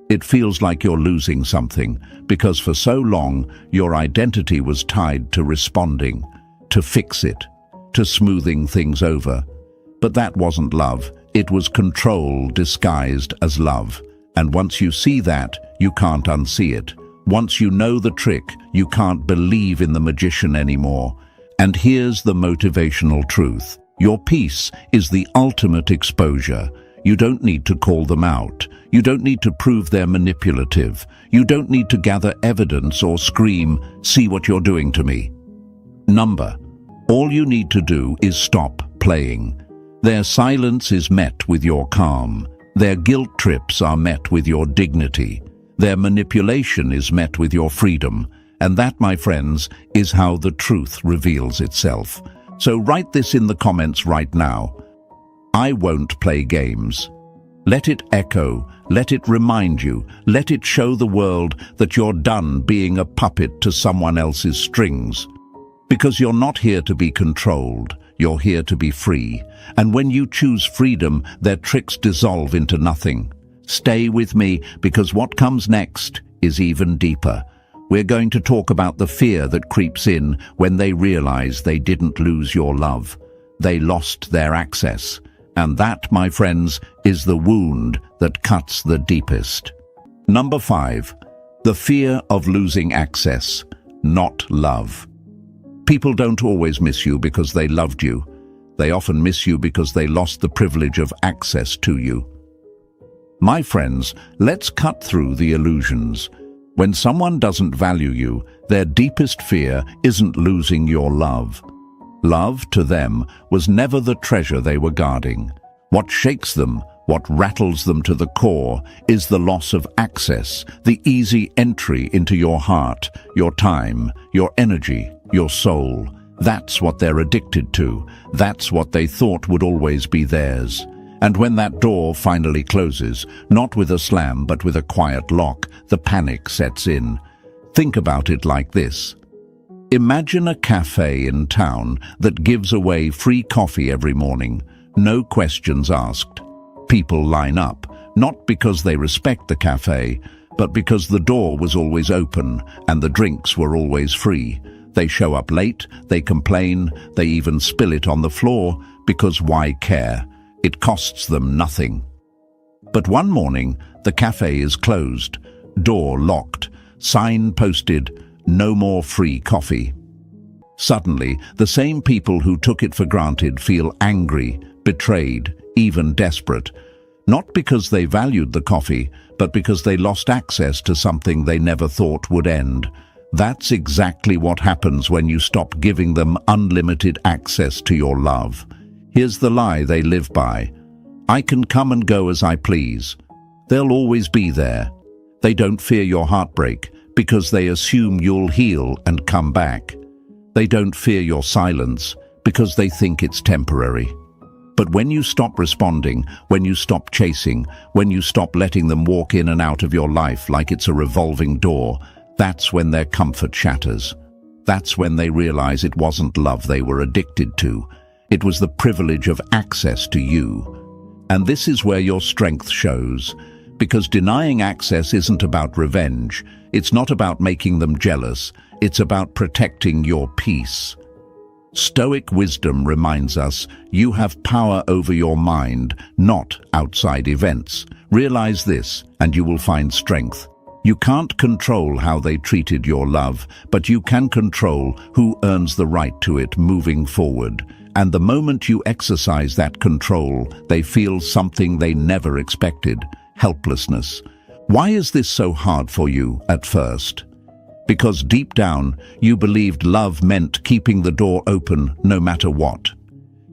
It feels like you're losing something, because for so long, your identity was tied to responding, to fix it, to smoothing things over. But that wasn't love. It was control disguised as love. And once you see that, you can't unsee it. Once you know the trick, you can't believe in the magician anymore. And here's the motivational truth. Your peace is the ultimate exposure. You don't need to call them out. You don't need to prove they're manipulative. You don't need to gather evidence or scream, "See what you're doing to me." All you need to do is stop playing. Their silence is met with your calm. Their guilt trips are met with your dignity. Their manipulation is met with your freedom. And that, my friends, is how the truth reveals itself. So write this in the comments right now. I won't play games. Let it echo, let it remind you, let it show the world that you're done being a puppet to someone else's strings. Because you're not here to be controlled, you're here to be free. And when you choose freedom, their tricks dissolve into nothing. Stay with me, because what comes next is even deeper. We're going to talk about the fear that creeps in when they realize they didn't lose your love. They lost their access. And that, my friends, is the wound that cuts the deepest. 5. The fear of losing access, not love. People don't always miss you because they loved you. They often miss you because they lost the privilege of access to you. My friends, let's cut through the illusions. When someone doesn't value you, their deepest fear isn't losing your love. Love, to them, was never the treasure they were guarding. What shakes them, what rattles them to the core, is the loss of access, the easy entry into your heart, your time, your energy, your soul. That's what they're addicted to. That's what they thought would always be theirs. And when that door finally closes, not with a slam but with a quiet lock, the panic sets in. Think about it like this. Imagine a cafe in town that gives away free coffee every morning, no questions asked. People line up, not because they respect the cafe, but because the door was always open and the drinks were always free. They show up late, they complain, they even spill it on the floor, because why care? It costs them nothing. But one morning, the cafe is closed, door locked, sign posted, "No more free coffee." Suddenly, the same people who took it for granted feel angry, betrayed, even desperate. Not because they valued the coffee, but because they lost access to something they never thought would end. That's exactly what happens when you stop giving them unlimited access to your love. Here's the lie they live by. I can come and go as I please. They'll always be there. They don't fear your heartbreak because they assume you'll heal and come back. They don't fear your silence because they think it's temporary. But when you stop responding, when you stop chasing, when you stop letting them walk in and out of your life like it's a revolving door, that's when their comfort shatters. That's when they realize it wasn't love they were addicted to. It was the privilege of access to you. And this is where your strength shows. Because denying access isn't about revenge. It's not about making them jealous. It's about protecting your peace. Stoic wisdom reminds us you have power over your mind, not outside events. Realize this, and you will find strength. You can't control how they treated your love, but you can control who earns the right to it moving forward. And the moment you exercise that control, they feel something they never expected: helplessness. Why is this so hard for you at first? Because deep down, you believed love meant keeping the door open no matter what.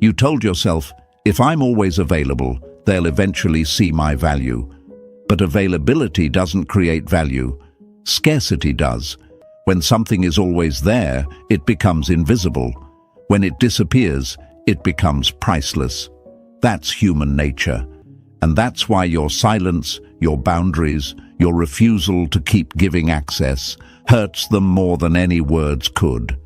You told yourself, if I'm always available, they'll eventually see my value. But availability doesn't create value. Scarcity does. When something is always there, it becomes invisible. When it disappears, it becomes priceless. That's human nature. And that's why your silence, your boundaries, your refusal to keep giving access hurts them more than any words could.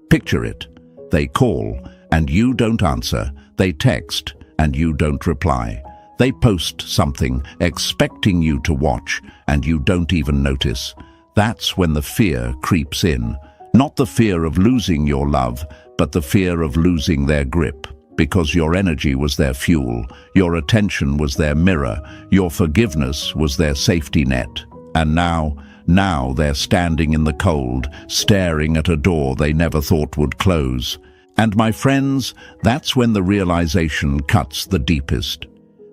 Picture it. They call, and you don't answer. They text, and you don't reply. They post something, expecting you to watch, and you don't even notice. That's when the fear creeps in. Not the fear of losing your love, but the fear of losing their grip. Because your energy was their fuel, your attention was their mirror, your forgiveness was their safety net. And now they're standing in the cold, staring at a door they never thought would close. And my friends, that's when the realization cuts the deepest.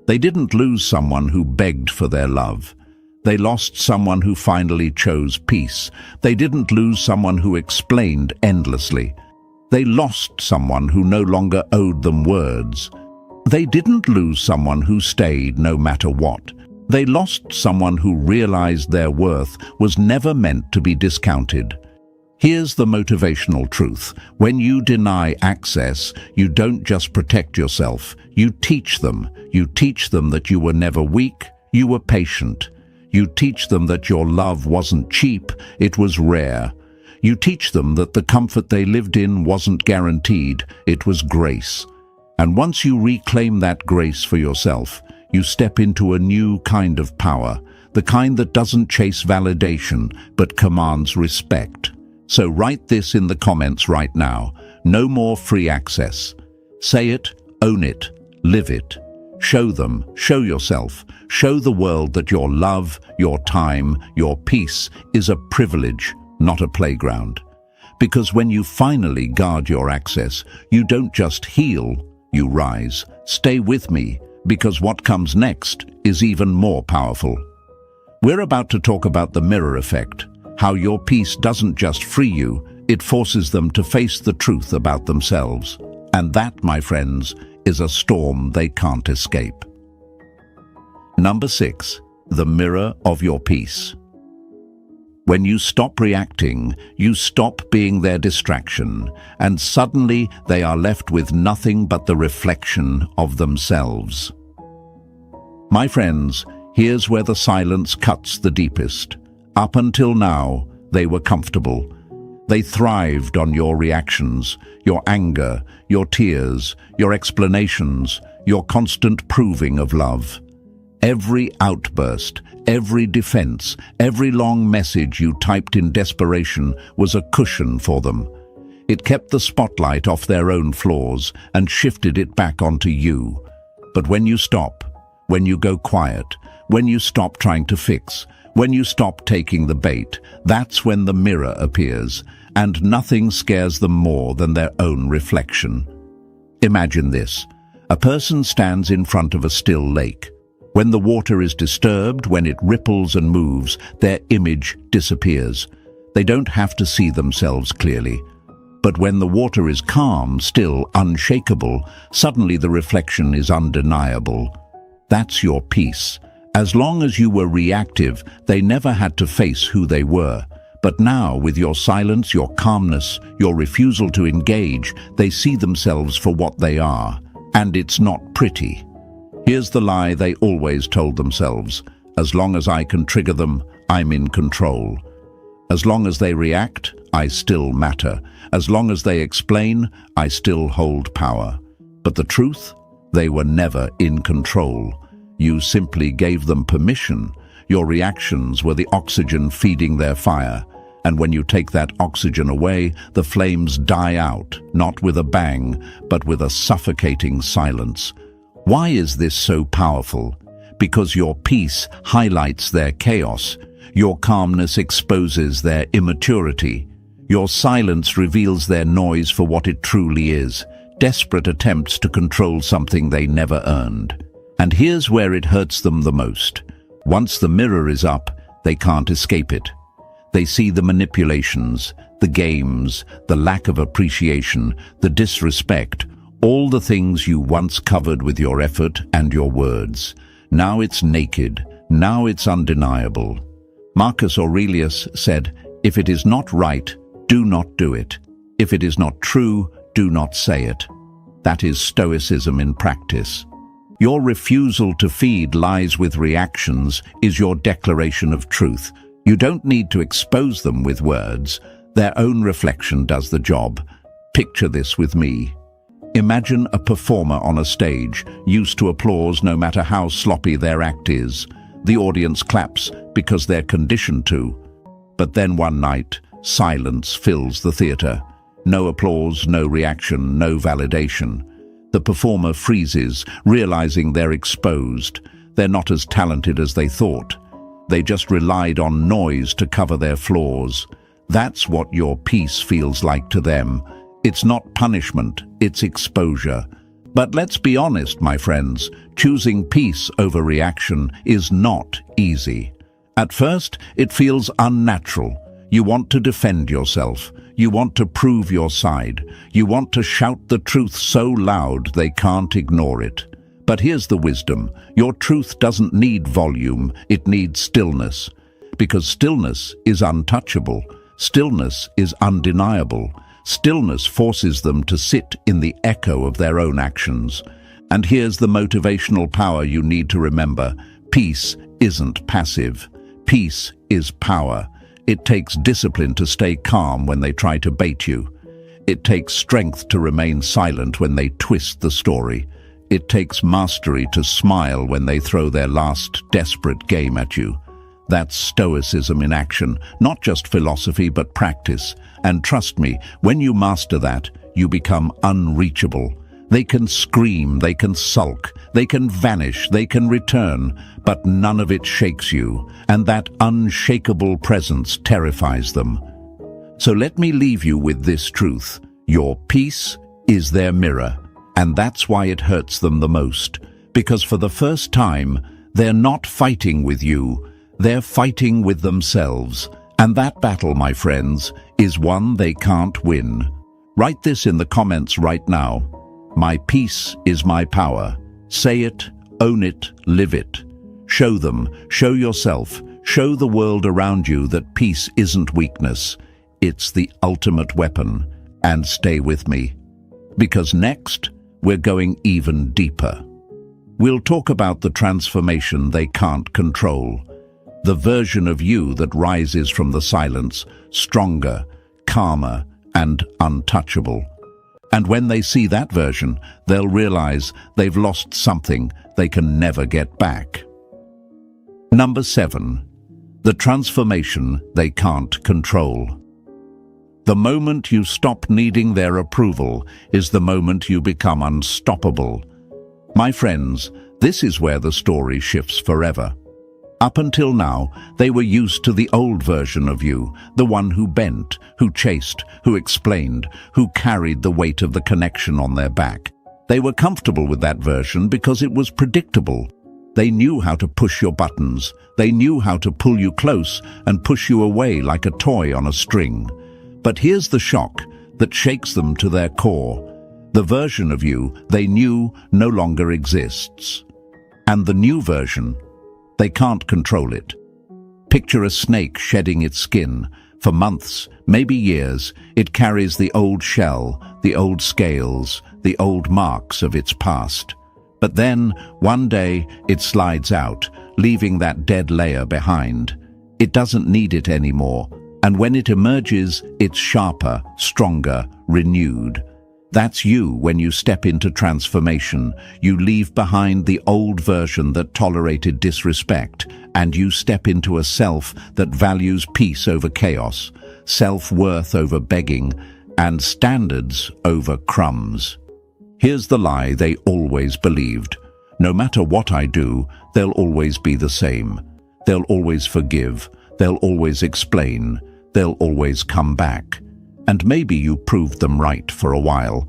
They didn't lose someone who begged for their love. They lost someone who finally chose peace. They didn't lose someone who explained endlessly. They lost someone who no longer owed them words. They didn't lose someone who stayed no matter what. They lost someone who realized their worth was never meant to be discounted. Here's the motivational truth. When you deny access, you don't just protect yourself, you teach them. You teach them that you were never weak, you were patient. You teach them that your love wasn't cheap, it was rare. You teach them that the comfort they lived in wasn't guaranteed, it was grace. And once you reclaim that grace for yourself, you step into a new kind of power, the kind that doesn't chase validation, but commands respect. So write this in the comments right now. No more free access. Say it, own it, live it. Show them, show yourself, show the world that your love, your time, your peace is a privilege, not a playground. Because when you finally guard your access, you don't just heal, you rise. Stay with me, because what comes next is even more powerful. We're about to talk about the mirror effect, how your peace doesn't just free you, it forces them to face the truth about themselves. And that, my friends, is a storm they can't escape. Number 6, the mirror of your peace. When you stop reacting, you stop being their distraction, and suddenly they are left with nothing but the reflection of themselves. My friends, here's where the silence cuts the deepest. Up until now, they were comfortable. They thrived on your reactions, your anger, your tears, your explanations, your constant proving of love. Every outburst, every defense, every long message you typed in desperation was a cushion for them. It kept the spotlight off their own flaws and shifted it back onto you. But when you stop, when you go quiet, when you stop trying to fix, when you stop taking the bait, that's when the mirror appears, and nothing scares them more than their own reflection. Imagine this. A person stands in front of a still lake. When the water is disturbed, when it ripples and moves, their image disappears. They don't have to see themselves clearly. But when the water is calm, still, unshakable, suddenly the reflection is undeniable. That's your peace. As long as you were reactive, they never had to face who they were. But now, with your silence, your calmness, your refusal to engage, they see themselves for what they are. And it's not pretty. Here's the lie they always told themselves. As long as I can trigger them, I'm in control. As long as they react, I still matter. As long as they explain, I still hold power. But the truth? They were never in control. You simply gave them permission. Your reactions were the oxygen feeding their fire. And when you take that oxygen away, the flames die out, not with a bang, but with a suffocating silence. Why is this so powerful? Because your peace highlights their chaos. Your calmness exposes their immaturity. Your silence reveals their noise for what it truly is, desperate attempts to control something they never earned. And here's where it hurts them the most. Once the mirror is up, they can't escape it. They see the manipulations, the games, the lack of appreciation, the disrespect, all the things you once covered with your effort and your words. Now it's naked, now it's undeniable. Marcus Aurelius said, "If it is not right, do not do it. If it is not true, do not say it." That is Stoicism in practice. Your refusal to feed lies with reactions is your declaration of truth. You don't need to expose them with words. Their own reflection does the job. Picture this with me. Imagine a performer on a stage, used to applause no matter how sloppy their act is. The audience claps because they're conditioned to. But then one night, silence fills the theater. No applause, no reaction, no validation. The performer freezes, realizing they're exposed. They're not as talented as they thought. They just relied on noise to cover their flaws. That's what your peace feels like to them. It's not punishment, it's exposure. But let's be honest, my friends, choosing peace over reaction is not easy. At first, it feels unnatural. You want to defend yourself. You want to prove your side. You want to shout the truth so loud they can't ignore it. But here's the wisdom. Your truth doesn't need volume, it needs stillness. Because stillness is untouchable. Stillness is undeniable. Stillness forces them to sit in the echo of their own actions. And here's the motivational power you need to remember. Peace isn't passive. Peace is power. It takes discipline to stay calm when they try to bait you. It takes strength to remain silent when they twist the story. It takes mastery to smile when they throw their last desperate game at you. That's Stoicism in action, not just philosophy but practice. And trust me, when you master that, you become unreachable. They can scream, they can sulk, they can vanish, they can return, but none of it shakes you, and that unshakable presence terrifies them. So let me leave you with this truth. Your peace is their mirror, and that's why it hurts them the most. Because for the first time, they're not fighting with you, they're fighting with themselves. And that battle, my friends, is one they can't win. Write this in the comments right now. My peace is my power. Say it, own it, live it. Show them, show yourself, show the world around you that peace isn't weakness. It's the ultimate weapon. And stay with me. Because next, we're going even deeper. We'll talk about the transformation they can't control. The version of you that rises from the silence, stronger, calmer, and untouchable. And when they see that version, they'll realize they've lost something they can never get back. Number 7. The transformation they can't control. The moment you stop needing their approval is the moment you become unstoppable. My friends, this is where the story shifts forever. Up until now, they were used to the old version of you, the one who bent, who chased, who explained, who carried the weight of the connection on their back. They were comfortable with that version because it was predictable. They knew how to push your buttons. They knew how to pull you close and push you away like a toy on a string. But here's the shock that shakes them to their core. The version of you they knew no longer exists. And the new version, they can't control it. Picture a snake shedding its skin. For months, maybe years, it carries the old shell, the old scales, the old marks of its past. But then, one day, it slides out, leaving that dead layer behind. It doesn't need it anymore, and when it emerges, it's sharper, stronger, renewed. That's you when you step into transformation. You leave behind the old version that tolerated disrespect, and you step into a self that values peace over chaos. self-worth over begging, and standards over crumbs. Here's the lie they always believed. No matter what I do, they'll always be the same. They'll always forgive. They'll always explain. They'll always come back. And maybe you proved them right for a while.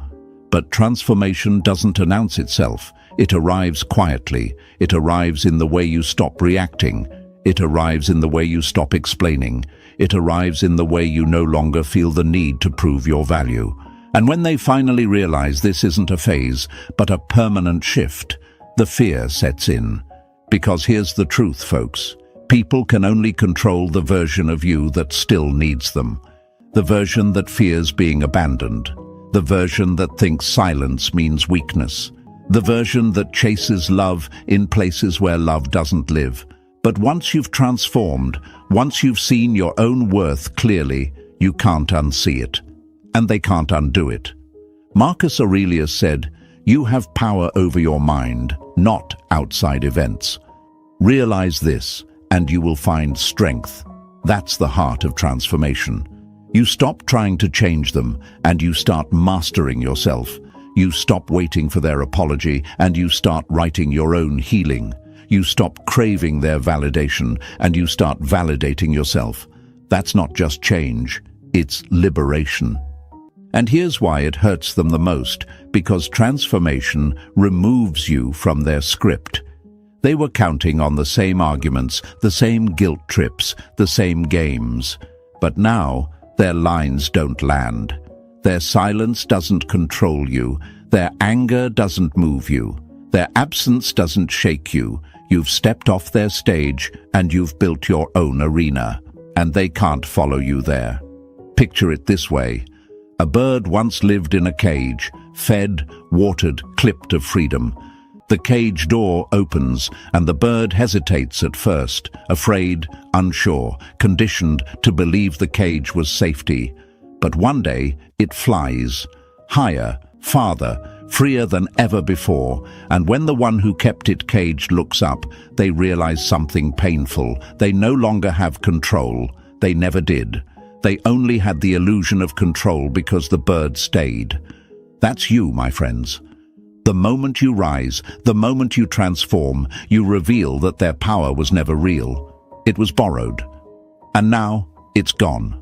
But transformation doesn't announce itself. It arrives quietly. It arrives in the way you stop reacting. It arrives in the way you stop explaining. It arrives in the way you no longer feel the need to prove your value. And when they finally realize this isn't a phase, but a permanent shift, the fear sets in. Because here's the truth, folks. People can only control the version of you that still needs them. The version that fears being abandoned. The version that thinks silence means weakness. The version that chases love in places where love doesn't live. But once you've transformed, once you've seen your own worth clearly, you can't unsee it. And they can't undo it. Marcus Aurelius said, "You have power over your mind, not outside events." Realize this, and you will find strength. That's the heart of transformation. You stop trying to change them, and you start mastering yourself. You stop waiting for their apology, and you start writing your own healing. You stop craving their validation, and you start validating yourself. That's not just change, it's liberation. And here's why it hurts them the most, because transformation removes you from their script. They were counting on the same arguments, the same guilt trips, the same games. But now, their lines don't land. Their silence doesn't control you. Their anger doesn't move you. Their absence doesn't shake you. You've stepped off their stage and you've built your own arena. And they can't follow you there. Picture it this way. A bird once lived in a cage, fed, watered, clipped of freedom. The cage door opens and the bird hesitates at first, afraid, unsure, conditioned to believe the cage was safety. But one day it flies, higher, farther, freer than ever before, and when the one who kept it caged looks up, they realize something painful. They no longer have control. They never did. They only had the illusion of control because the bird stayed. That's you, my friends. The moment you rise, the moment you transform, you reveal that their power was never real. It was borrowed. And now, it's gone.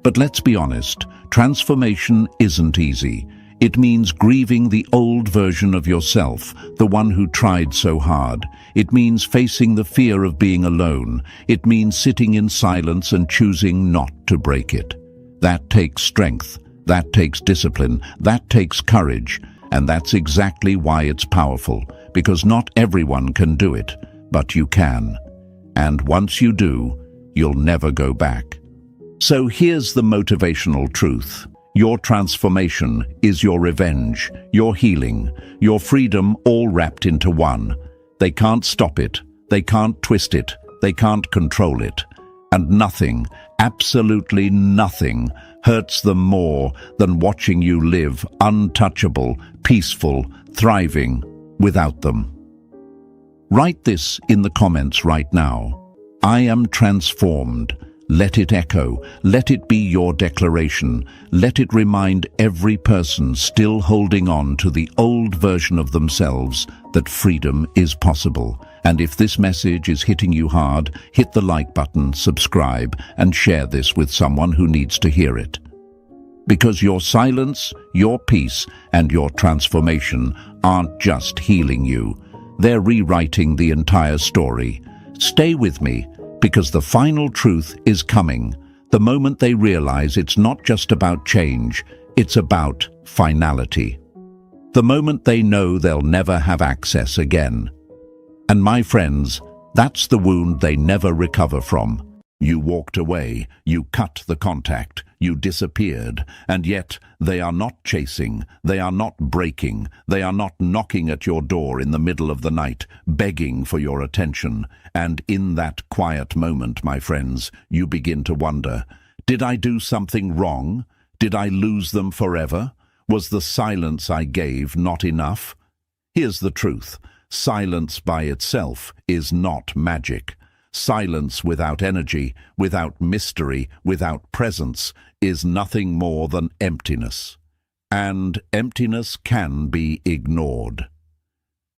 But let's be honest, transformation isn't easy. It means grieving the old version of yourself, the one who tried so hard. It means facing the fear of being alone. It means sitting in silence and choosing not to break it. That takes strength. That takes discipline. That takes courage. And that's exactly why it's powerful, because not everyone can do it, but you can. And once you do, you'll never go back. So here's the motivational truth. Your transformation is your revenge, your healing, your freedom, all wrapped into one. They can't stop it. They can't twist it. They can't control it. And nothing, absolutely nothing, hurts them more than watching you live untouchable, peaceful, thriving without them. Write this in the comments right now. I am transformed. Let it echo. Let it be your declaration. Let it remind every person still holding on to the old version of themselves that freedom is possible. And if this message is hitting you hard, hit the like button, subscribe, and share this with someone who needs to hear it. Because your silence, your peace, and your transformation aren't just healing you. They're rewriting the entire story. Stay with me, because the final truth is coming. The moment they realize it's not just about change, it's about finality. The moment they know they'll never have access again. And my friends, that's the wound they never recover from. You walked away, you cut the contact, you disappeared, and yet they are not chasing, they are not breaking, they are not knocking at your door in the middle of the night, begging for your attention. And in that quiet moment, my friends, you begin to wonder, did I do something wrong? Did I lose them forever? Was the silence I gave not enough? Here's the truth. Silence by itself is not magic. Silence without energy, without mystery, without presence, is nothing more than emptiness. And emptiness can be ignored.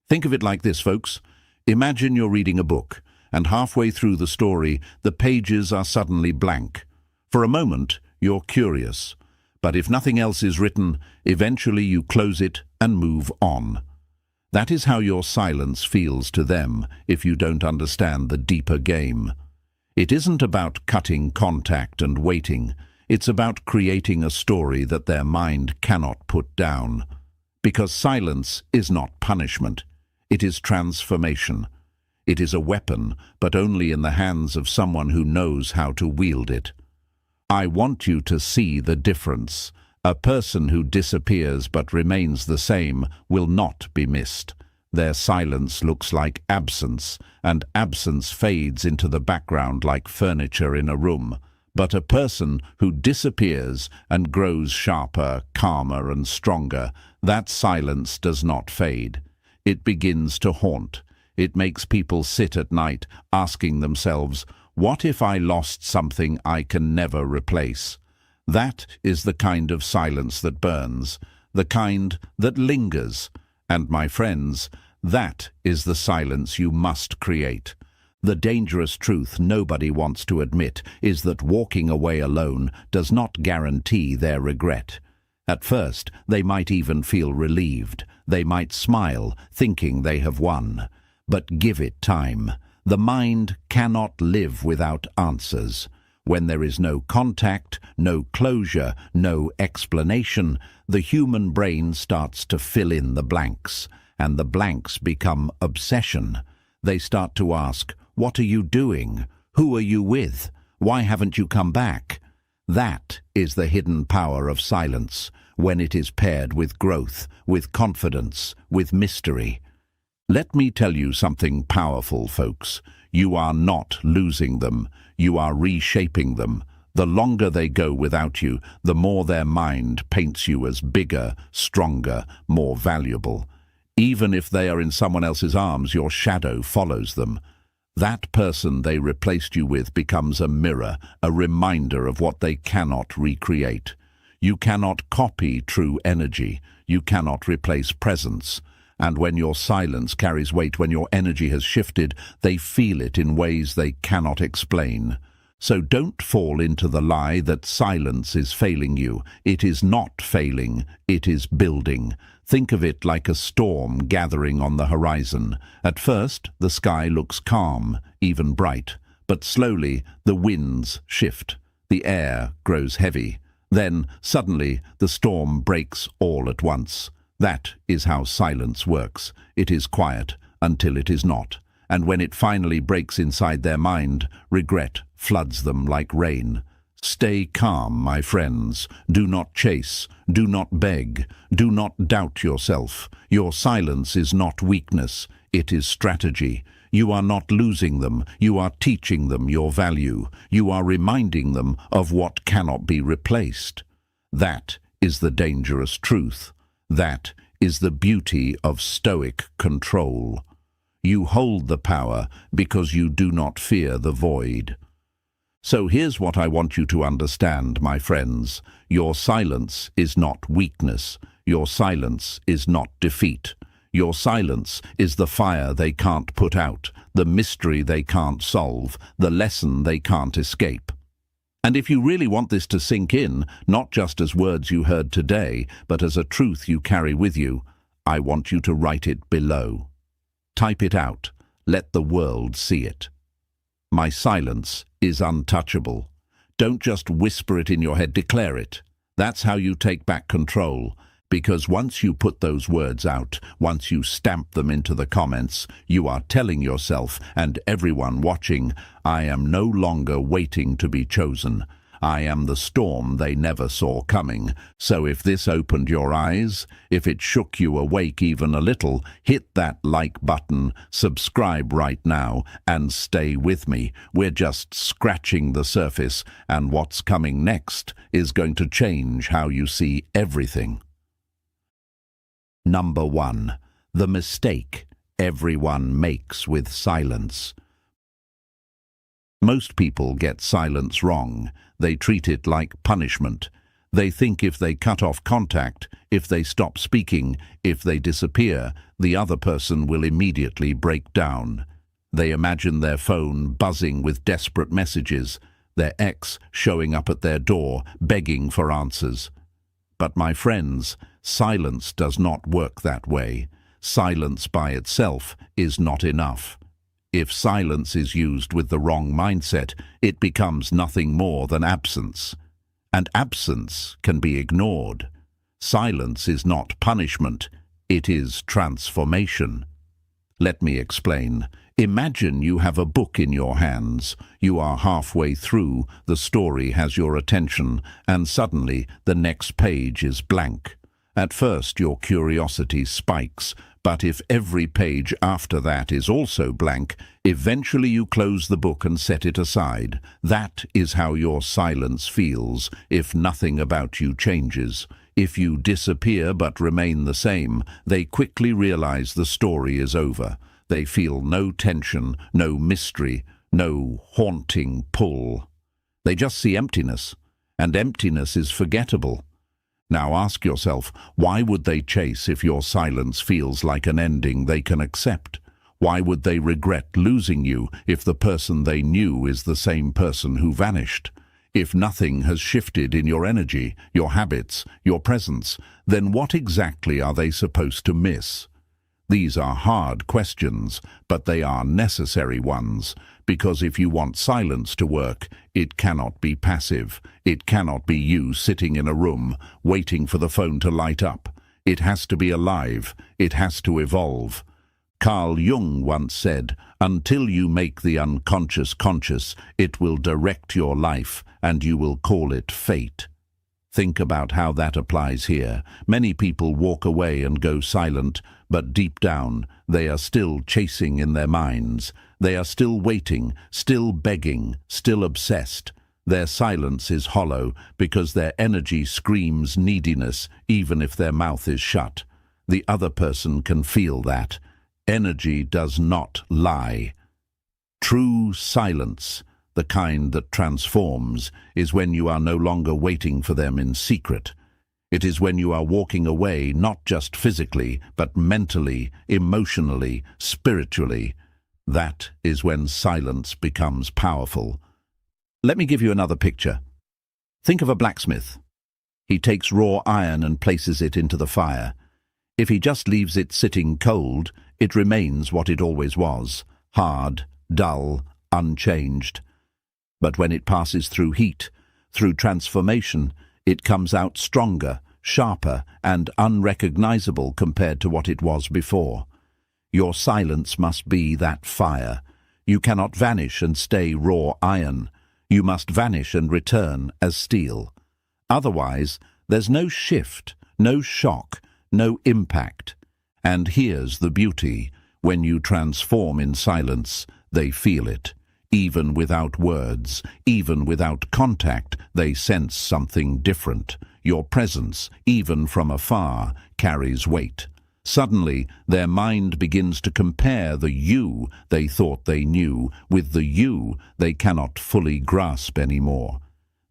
Think of it like this, folks. Imagine you're reading a book, and halfway through the story, the pages are suddenly blank. For a moment, you're curious. But if nothing else is written, eventually you close it and move on. That is how your silence feels to them if you don't understand the deeper game. It isn't about cutting contact and waiting. It's about creating a story that their mind cannot put down. Because silence is not punishment. It is transformation. It is a weapon, but only in the hands of someone who knows how to wield it. I want you to see the difference. A person who disappears but remains the same will not be missed. Their silence looks like absence, and absence fades into the background like furniture in a room. But a person who disappears and grows sharper, calmer, and stronger, that silence does not fade. It begins to haunt. It makes people sit at night asking themselves, what if I lost something I can never replace? That is the kind of silence that burns, the kind that lingers. And my friends, that is the silence you must create. The dangerous truth nobody wants to admit is that walking away alone does not guarantee their regret. At first, they might even feel relieved. They might smile, thinking they have won. But give it time. The mind cannot live without answers. When there is no contact, no closure, no explanation, the human brain starts to fill in the blanks, and the blanks become obsession. They start to ask, what are you doing? Who are you with? Why haven't you come back? That is the hidden power of silence, when it is paired with growth, with confidence, with mystery. Let me tell you something powerful, folks. You are not losing them. You are reshaping them. The longer they go without you, the more their mind paints you as bigger, stronger, more valuable. Even if they are in someone else's arms, your shadow follows them. That person they replaced you with becomes a mirror, a reminder of what they cannot recreate. You cannot copy true energy. You cannot replace presence. And when your silence carries weight, when your energy has shifted, they feel it in ways they cannot explain. So don't fall into the lie that silence is failing you. It is not failing, it is building. Think of it like a storm gathering on the horizon. At first, the sky looks calm, even bright, but slowly the winds shift. The air grows heavy. Then, suddenly, the storm breaks all at once. That is how silence works. It is quiet until it is not. And when it finally breaks inside their mind, regret floods them like rain. Stay calm, my friends. Do not chase. Do not beg. Do not doubt yourself. Your silence is not weakness. It is strategy. You are not losing them. You are teaching them your value. You are reminding them of what cannot be replaced. That is the dangerous truth. That is the beauty of Stoic control. You hold the power because you do not fear the void. So here's what I want you to understand, my friends. Your silence is not weakness. Your silence is not defeat. Your silence is the fire they can't put out, the mystery they can't solve, the lesson they can't escape. And if you really want this to sink in, not just as words you heard today, but as a truth you carry with you, I want you to write it below. Type it out. Let the world see it. My silence is untouchable. Don't just whisper it in your head, declare it. That's how you take back control. Because once you put those words out, once you stamp them into the comments, you are telling yourself and everyone watching, I am no longer waiting to be chosen. I am the storm they never saw coming. So if this opened your eyes, if it shook you awake even a little, hit that like button, subscribe right now, and stay with me. We're just scratching the surface, and what's coming next is going to change how you see everything. Number 1. The mistake everyone makes with silence. Most people get silence wrong. They treat it like punishment. They think if they cut off contact, if they stop speaking, if they disappear, the other person will immediately break down. They imagine their phone buzzing with desperate messages, their ex showing up at their door, begging for answers. But my friends, silence does not work that way. Silence by itself is not enough. If silence is used with the wrong mindset, it becomes nothing more than absence. And absence can be ignored. Silence is not punishment, it is transformation. Let me explain. Imagine you have a book in your hands. You are halfway through, the story has your attention, and suddenly the next page is blank. At first your curiosity spikes, but if every page after that is also blank, eventually you close the book and set it aside. That is how your silence feels if nothing about you changes. If you disappear but remain the same, they quickly realize the story is over. They feel no tension, no mystery, no haunting pull. They just see emptiness, and emptiness is forgettable. Now ask yourself, why would they chase if your silence feels like an ending they can accept? Why would they regret losing you if the person they knew is the same person who vanished? If nothing has shifted in your energy, your habits, your presence, then what exactly are they supposed to miss? These are hard questions, but they are necessary ones, because if you want silence to work, it cannot be passive. It cannot be you sitting in a room, waiting for the phone to light up. It has to be alive. It has to evolve. Carl Jung once said, "Until you make the unconscious conscious, it will direct your life, and you will call it fate." Think about how that applies here. Many people walk away and go silent, but deep down, they are still chasing in their minds. They are still waiting, still begging, still obsessed. Their silence is hollow because their energy screams neediness, even if their mouth is shut. The other person can feel that. Energy does not lie. True silence, the kind that transforms, is when you are no longer waiting for them in secret. It is when you are walking away, not just physically, but mentally, emotionally, spiritually. That is when silence becomes powerful. Let me give you another picture. Think of a blacksmith. He takes raw iron and places it into the fire. If he just leaves it sitting cold, it remains what it always was, hard, dull, unchanged. But when it passes through heat, through transformation, it comes out stronger, sharper, and unrecognizable compared to what it was before. Your silence must be that fire. You cannot vanish and stay raw iron. You must vanish and return as steel. Otherwise, there's no shift, no shock, no impact. And here's the beauty. When you transform in silence, they feel it. Even without words, even without contact, they sense something different. Your presence, even from afar, carries weight. Suddenly, their mind begins to compare the you they thought they knew with the you they cannot fully grasp anymore.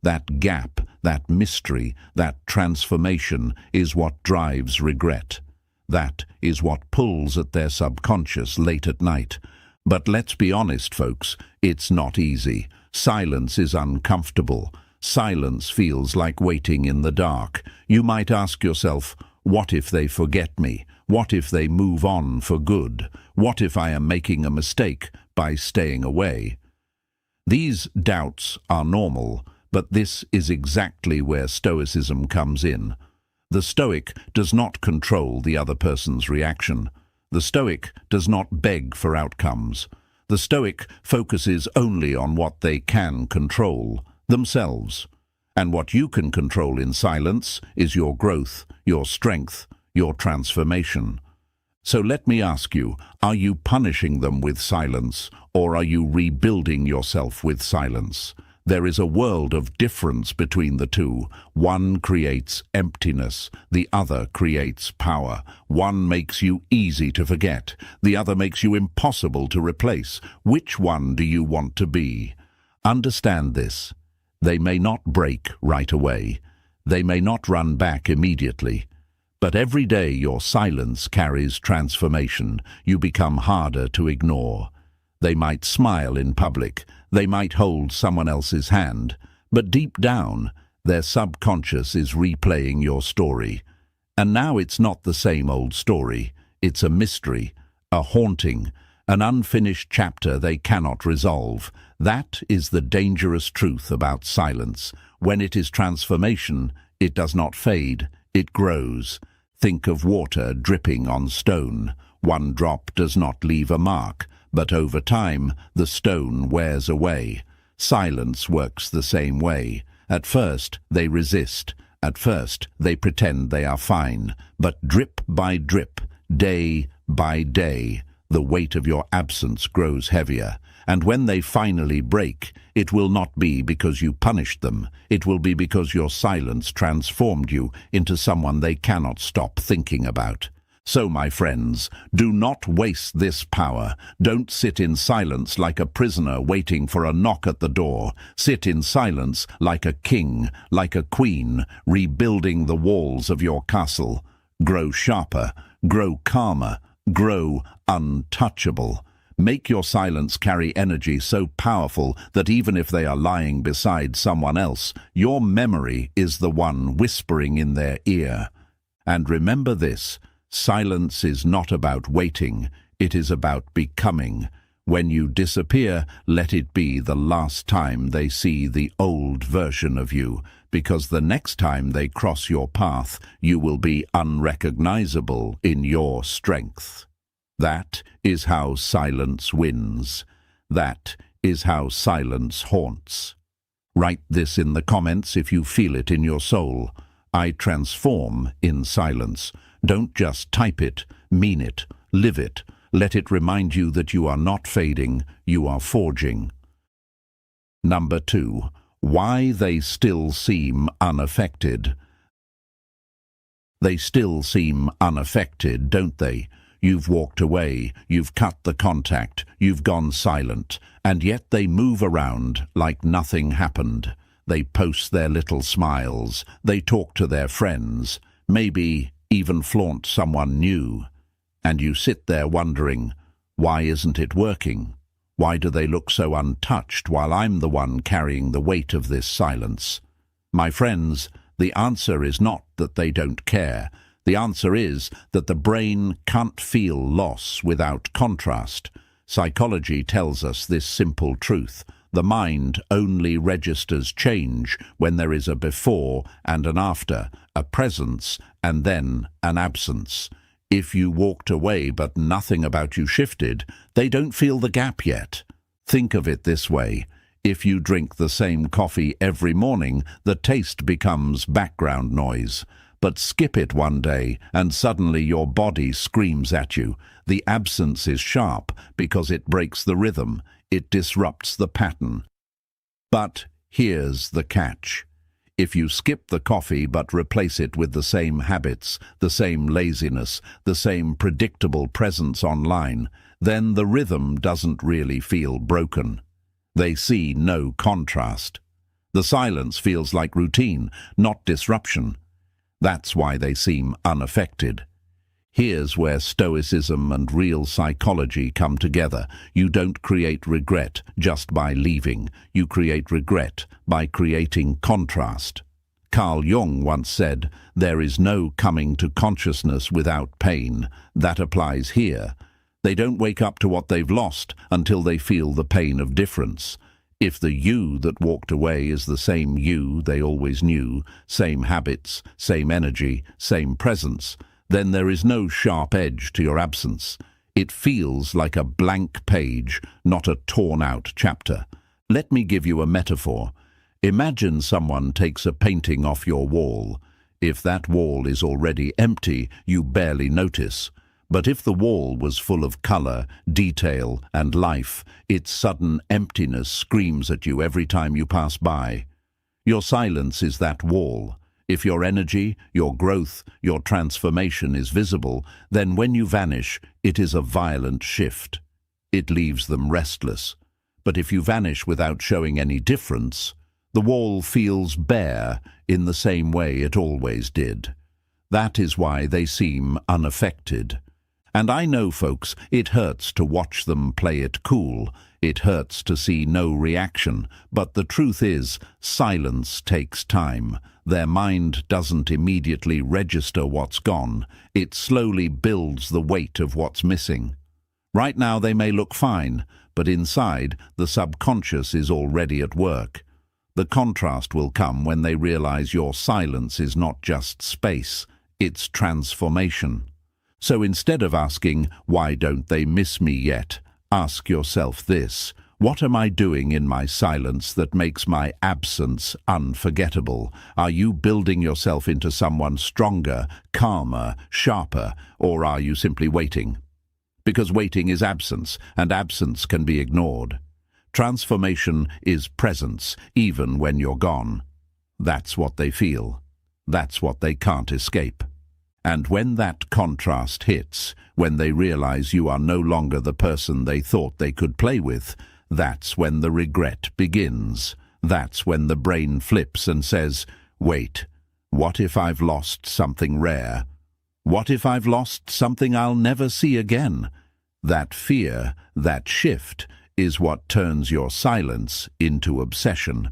That gap, that mystery, that transformation is what drives regret. That is what pulls at their subconscious late at night. But let's be honest, folks, it's not easy. Silence is uncomfortable. Silence feels like waiting in the dark. You might ask yourself, what if they forget me? What if they move on for good? What if I am making a mistake by staying away? These doubts are normal, but this is exactly where Stoicism comes in. The Stoic does not control the other person's reaction. The Stoic does not beg for outcomes. The Stoic focuses only on what they can control, themselves. And what you can control in silence is your growth, your strength, your transformation. So let me ask you, are you punishing them with silence, or are you rebuilding yourself with silence? There is a world of difference between the two. One creates emptiness, the other creates power. One makes you easy to forget, the other makes you impossible to replace. Which one do you want to be? Understand this. They may not break right away. They may not run back immediately. But every day your silence carries transformation. You become harder to ignore. They might smile in public. They might hold someone else's hand. But deep down, their subconscious is replaying your story. And now it's not the same old story. It's a mystery, a haunting, an unfinished chapter they cannot resolve. That is the dangerous truth about silence. When it is transformation, it does not fade, it grows. Think of water dripping on stone. One drop does not leave a mark, but over time, the stone wears away. Silence works the same way. At first, they resist. At first, they pretend they are fine. But drip by drip, day by day, the weight of your absence grows heavier. And when they finally break, it will not be because you punished them. It will be because your silence transformed you into someone they cannot stop thinking about. So, my friends, do not waste this power. Don't sit in silence like a prisoner waiting for a knock at the door. Sit in silence like a king, like a queen, rebuilding the walls of your castle. Grow sharper, grow calmer, grow untouchable. Make your silence carry energy so powerful that even if they are lying beside someone else, your memory is the one whispering in their ear. And remember this, silence is not about waiting, it is about becoming. When you disappear, let it be the last time they see the old version of you, because the next time they cross your path, you will be unrecognizable in your strength. That is how silence wins. That is how silence haunts. Write this in the comments if you feel it in your soul. I transform in silence. Don't just type it, mean it, live it. Let it remind you that you are not fading, you are forging. Number 2. Why they still seem unaffected. They still seem unaffected, don't they? You've walked away, you've cut the contact, you've gone silent, and yet they move around like nothing happened. They post their little smiles, they talk to their friends, maybe even flaunt someone new. And you sit there wondering, why isn't it working? Why do they look so untouched while I'm the one carrying the weight of this silence? My friends, the answer is not that they don't care. The answer is that the brain can't feel loss without contrast. Psychology tells us this simple truth. The mind only registers change when there is a before and an after, a presence and then an absence. If you walked away but nothing about you shifted, they don't feel the gap yet. Think of it this way. If you drink the same coffee every morning, the taste becomes background noise. But skip it one day, and suddenly your body screams at you. The absence is sharp because it breaks the rhythm. It disrupts the pattern. But here's the catch. If you skip the coffee but replace it with the same habits, the same laziness, the same predictable presence online, then the rhythm doesn't really feel broken. They see no contrast. The silence feels like routine, not disruption. That's why they seem unaffected. Here's where Stoicism and real psychology come together. You don't create regret just by leaving. You create regret by creating contrast. Carl Jung once said, "There is no coming to consciousness without pain." That applies here. They don't wake up to what they've lost until they feel the pain of difference. If the you that walked away is the same you they always knew, same habits, same energy, same presence, then there is no sharp edge to your absence. It feels like a blank page, not a torn-out chapter. Let me give you a metaphor. Imagine someone takes a painting off your wall. If that wall is already empty, you barely notice. But if the wall was full of color, detail, and life, its sudden emptiness screams at you every time you pass by. Your silence is that wall. If your energy, your growth, your transformation is visible, then when you vanish, it is a violent shift. It leaves them restless. But if you vanish without showing any difference, the wall feels bare in the same way it always did. That is why they seem unaffected. And I know, folks, it hurts to watch them play it cool. It hurts to see no reaction. But the truth is, silence takes time. Their mind doesn't immediately register what's gone. It slowly builds the weight of what's missing. Right now they may look fine, but inside, the subconscious is already at work. The contrast will come when they realize your silence is not just space, it's transformation. So instead of asking, why don't they miss me yet, ask yourself this: what am I doing in my silence that makes my absence unforgettable? Are you building yourself into someone stronger, calmer, sharper, or are you simply waiting? Because waiting is absence, and absence can be ignored. Transformation is presence, even when you're gone. That's what they feel. That's what they can't escape. And when that contrast hits, when they realize you are no longer the person they thought they could play with, that's when the regret begins. That's when the brain flips and says, wait, what if I've lost something rare? What if I've lost something I'll never see again? That fear, that shift, is what turns your silence into obsession.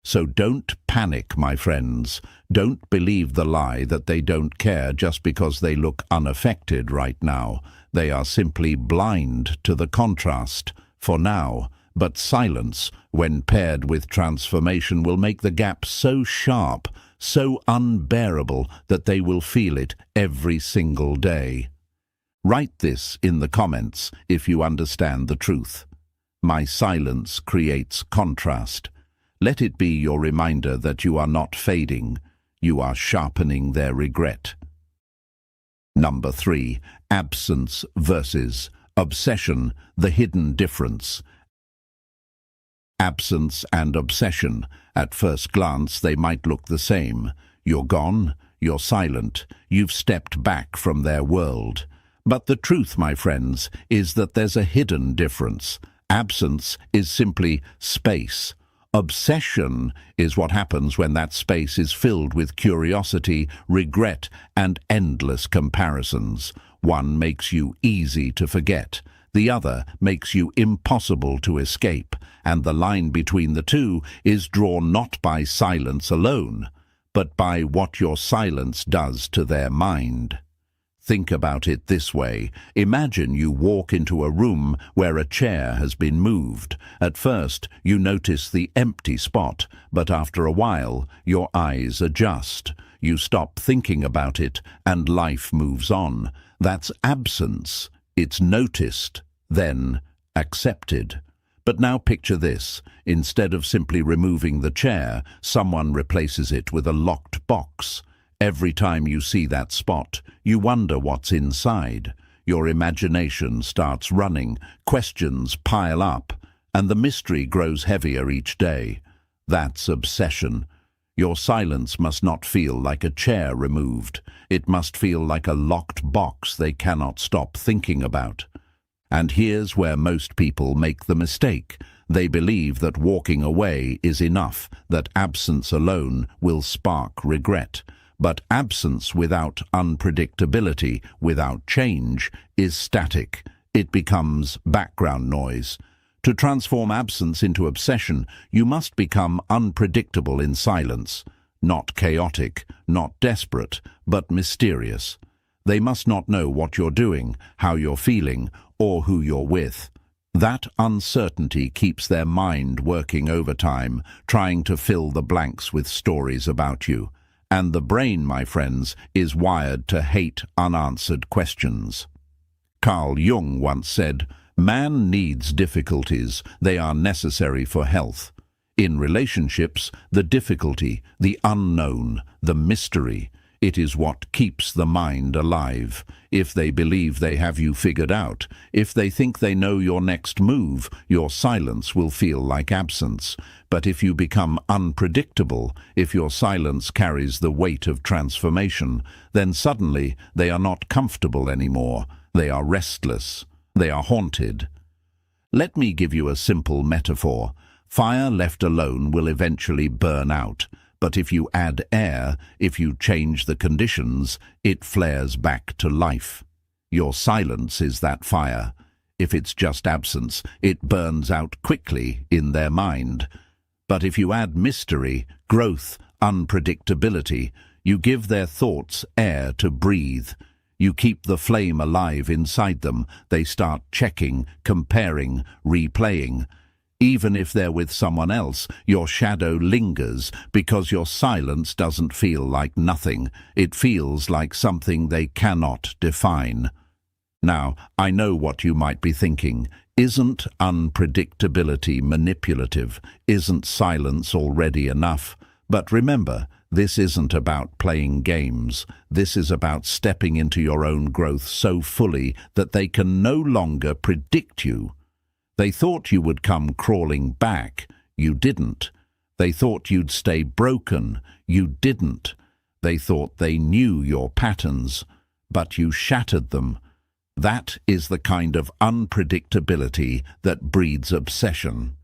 So don't panic, my friends. Don't believe the lie that they don't care just because they look unaffected right now. They are simply blind to the contrast for now. But silence, when paired with transformation, will make the gap so sharp, so unbearable, that they will feel it every single day. Write this in the comments if you understand the truth. My silence creates contrast. Let it be your reminder that you are not fading, you are sharpening their regret. Number 3. Absence versus obsession, the hidden difference. Absence and obsession. At first glance, they might look the same. You're gone, you're silent, you've stepped back from their world. But the truth, my friends, is that there's a hidden difference. Absence is simply space. Obsession is what happens when that space is filled with curiosity, regret, and endless comparisons. One makes you easy to forget. The other makes you impossible to escape. And the line between the two is drawn not by silence alone, but by what your silence does to their mind. Think about it this way. Imagine you walk into a room where a chair has been moved. At first, you notice the empty spot, but after a while, your eyes adjust. You stop thinking about it, and life moves on. That's absence. It's noticed, then accepted. But now picture this. Instead of simply removing the chair, someone replaces it with a locked box. Every time you see that spot, you wonder what's inside. Your imagination starts running, questions pile up, and the mystery grows heavier each day. That's obsession. Your silence must not feel like a chair removed. It must feel like a locked box they cannot stop thinking about. And here's where most people make the mistake. They believe that walking away is enough, that absence alone will spark regret. But absence without unpredictability, without change, is static. It becomes background noise. To transform absence into obsession, you must become unpredictable in silence. Not chaotic, not desperate, but mysterious. They must not know what you're doing, how you're feeling, or who you're with. That uncertainty keeps their mind working overtime, trying to fill the blanks with stories about you. And the brain, my friends, is wired to hate unanswered questions. Carl Jung once said, "Man needs difficulties. They are necessary for health." In relationships, the difficulty, the unknown, the mystery, it is what keeps the mind alive. If they believe they have you figured out, if they think they know your next move, your silence will feel like absence. But if you become unpredictable, if your silence carries the weight of transformation, then suddenly they are not comfortable anymore. They are restless. They are haunted. Let me give you a simple metaphor. Fire left alone will eventually burn out, but if you add air, if you change the conditions, it flares back to life. Your silence is that fire. If it's just absence, it burns out quickly in their mind. But if you add mystery, growth, unpredictability, you give their thoughts air to breathe. You keep the flame alive inside them. They start checking, comparing, replaying. Even if they're with someone else, your shadow lingers because your silence doesn't feel like nothing. It feels like something they cannot define. Now, I know what you might be thinking. Isn't unpredictability manipulative? Isn't silence already enough? But remember, this isn't about playing games. This is about stepping into your own growth so fully that they can no longer predict you. They thought you would come crawling back. You didn't. They thought you'd stay broken. You didn't. They thought they knew your patterns, but you shattered them. That is the kind of unpredictability that breeds obsession.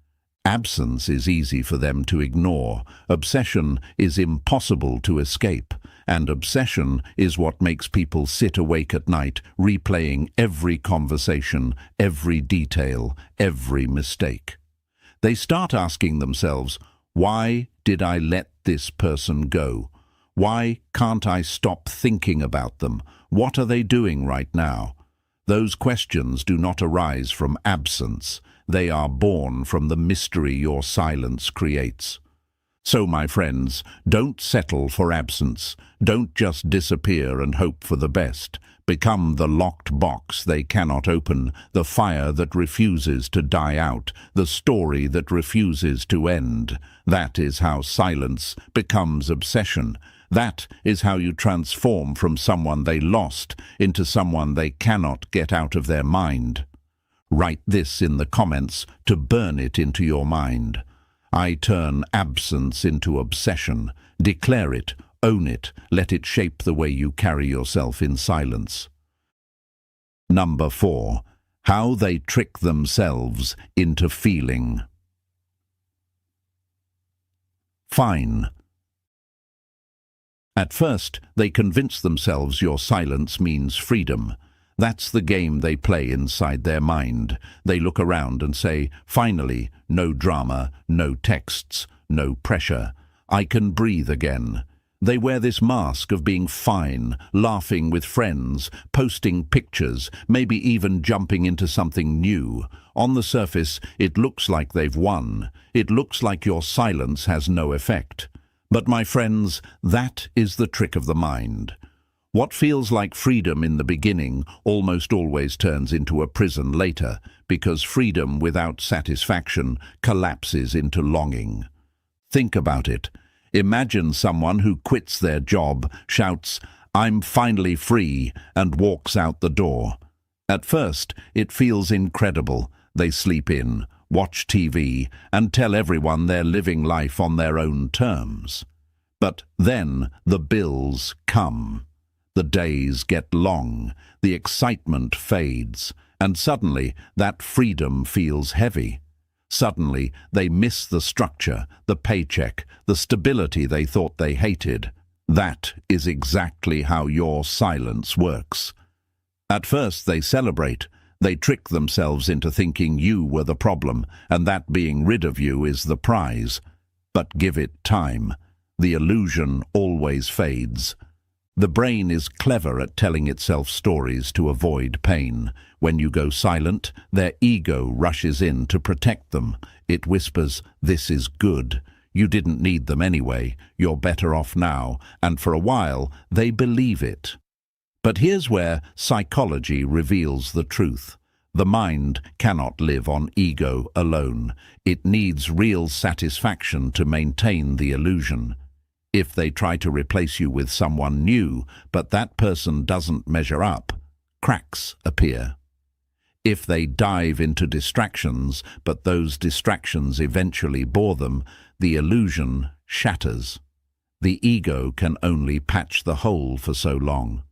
Absence is easy for them to ignore. Obsession is impossible to escape. And obsession is what makes people sit awake at night, replaying every conversation, every detail, every mistake. They start asking themselves, why did I let this person go? Why can't I stop thinking about them? What are they doing right now? Those questions do not arise from absence. They are born from the mystery your silence creates. So, my friends, don't settle for absence. Don't just disappear and hope for the best. Become the locked box they cannot open, the fire that refuses to die out, the story that refuses to end. That is how silence becomes obsession. That is how you transform from someone they lost into someone they cannot get out of their mind. Write this in the comments to burn it into your mind. I turn absence into obsession. Declare it, own it, let it shape the way you carry yourself in silence. Number 4. How they trick themselves into feeling. Fine. At first, they convince themselves your silence means freedom. That's the game they play inside their mind. They look around and say, finally, no drama, no texts, no pressure. I can breathe again. They wear this mask of being fine, laughing with friends, posting pictures, maybe even jumping into something new. On the surface, it looks like they've won. It looks like your silence has no effect. But my friends, that is the trick of the mind. What feels like freedom in the beginning almost always turns into a prison later, because freedom without satisfaction collapses into longing. Think about it. Imagine someone who quits their job, shouts, "I'm finally free," and walks out the door. At first, it feels incredible. They sleep in, watch TV, and tell everyone they're living life on their own terms. But then the bills come. The days get long, the excitement fades, and suddenly that freedom feels heavy. Suddenly they miss the structure, the paycheck, the stability they thought they hated. That is exactly how your silence works. At first they celebrate. They trick themselves into thinking you were the problem, and that being rid of you is the prize. But give it time. The illusion always fades. The brain is clever at telling itself stories to avoid pain. When you go silent, their ego rushes in to protect them. It whispers, "This is good. You didn't need them anyway. You're better off now." And for a while, they believe it. But here's where psychology reveals the truth. The mind cannot live on ego alone. It needs real satisfaction to maintain the illusion. If they try to replace you with someone new, but that person doesn't measure up, cracks appear. If they dive into distractions, but those distractions eventually bore them, the illusion shatters. The ego can only patch the hole for so long.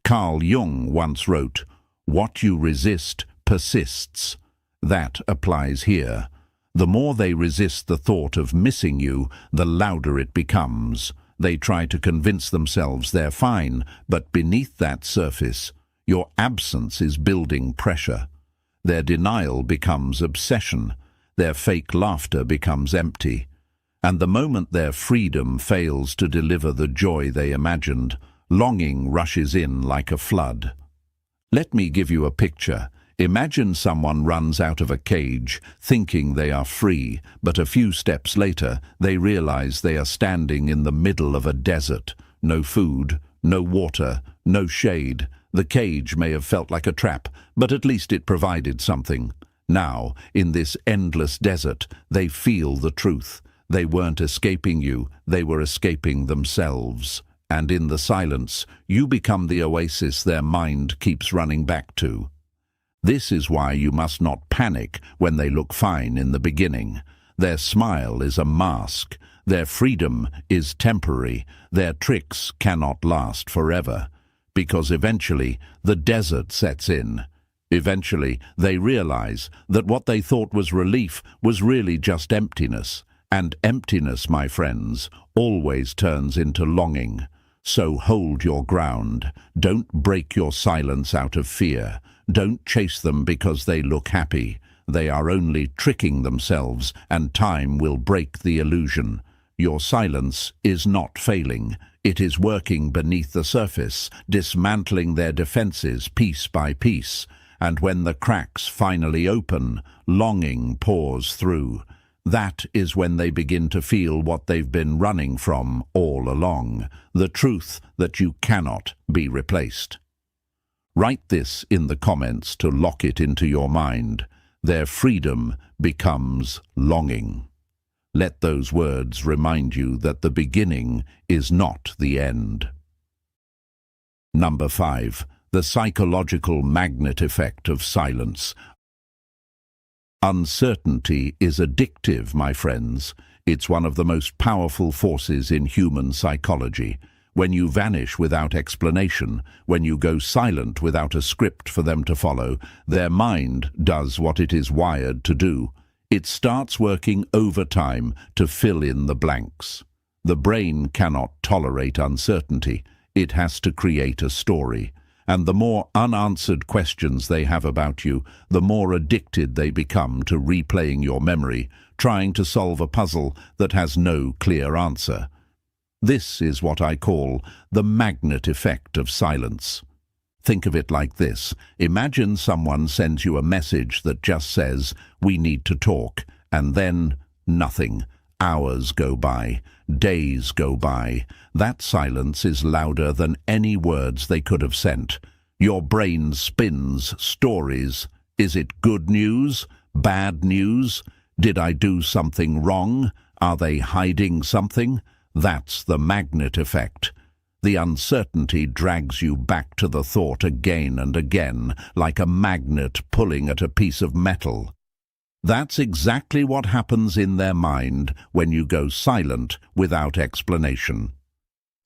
Carl Jung once wrote, "What you resist persists." That applies here. The more they resist the thought of missing you, the louder it becomes. They try to convince themselves they're fine, but beneath that surface, your absence is building pressure. Their denial becomes obsession. Their fake laughter becomes empty. And the moment their freedom fails to deliver the joy they imagined, longing rushes in like a flood. Let me give you a picture. Imagine someone runs out of a cage, thinking they are free, but a few steps later, they realize they are standing in the middle of a desert. No food, no water, no shade. The cage may have felt like a trap, but at least it provided something. Now, in this endless desert, they feel the truth. They weren't escaping you, they were escaping themselves. And in the silence, you become the oasis their mind keeps running back to. This is why you must not panic when they look fine in the beginning. Their smile is a mask. Their freedom is temporary. Their tricks cannot last forever. Because eventually, the desert sets in. Eventually, they realize that what they thought was relief was really just emptiness. And emptiness, my friends, always turns into longing. So hold your ground. Don't break your silence out of fear. Don't chase them because they look happy. They are only tricking themselves, and time will break the illusion. Your silence is not failing. It is working beneath the surface, dismantling their defenses piece by piece. And when the cracks finally open, longing pours through. That is when they begin to feel what they've been running from all along, the truth that you cannot be replaced. Write this in the comments to lock it into your mind. Their freedom becomes longing. Let those words remind you that the beginning is not the end. Number 5. The psychological magnet effect of silence. Uncertainty is addictive, my friends. It's one of the most powerful forces in human psychology. When you vanish without explanation, when you go silent without a script for them to follow, their mind does what it is wired to do. It starts working overtime to fill in the blanks. The brain cannot tolerate uncertainty. It has to create a story. And the more unanswered questions they have about you, the more addicted they become to replaying your memory, trying to solve a puzzle that has no clear answer. This is what I call the magnet effect of silence. Think of it like this. Imagine someone sends you a message that just says, "We need to talk," and then nothing. Hours go by. Days go by. That silence is louder than any words they could have sent. Your brain spins stories. Is it good news? Bad news? Did I do something wrong? Are they hiding something? That's the magnet effect. The uncertainty drags you back to the thought again and again, like a magnet pulling at a piece of metal. That's exactly what happens in their mind when you go silent without explanation.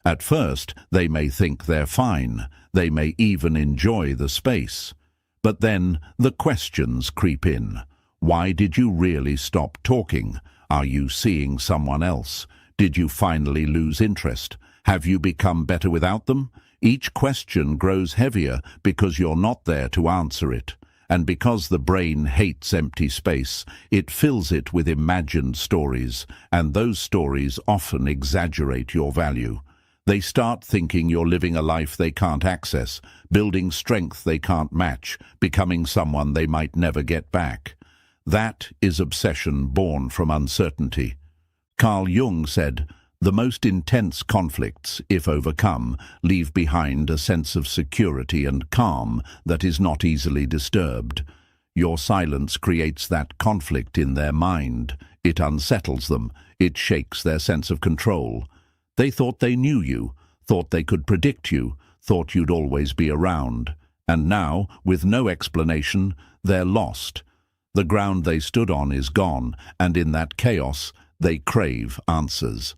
At first, they may think they're fine. They may even enjoy the space. But then the questions creep in. Why did you really stop talking? Are you seeing someone else? Did you finally lose interest? Have you become better without them? Each question grows heavier because you're not there to answer it. And because the brain hates empty space, it fills it with imagined stories, and those stories often exaggerate your value. They start thinking you're living a life they can't access, building strength they can't match, becoming someone they might never get back. That is obsession born from uncertainty. Carl Jung said, "The most intense conflicts, if overcome, leave behind a sense of security and calm that is not easily disturbed." Your silence creates that conflict in their mind. It unsettles them. It shakes their sense of control. They thought they knew you, thought they could predict you, thought you'd always be around. And now, with no explanation, they're lost. The ground they stood on is gone, and in that chaos, they crave answers.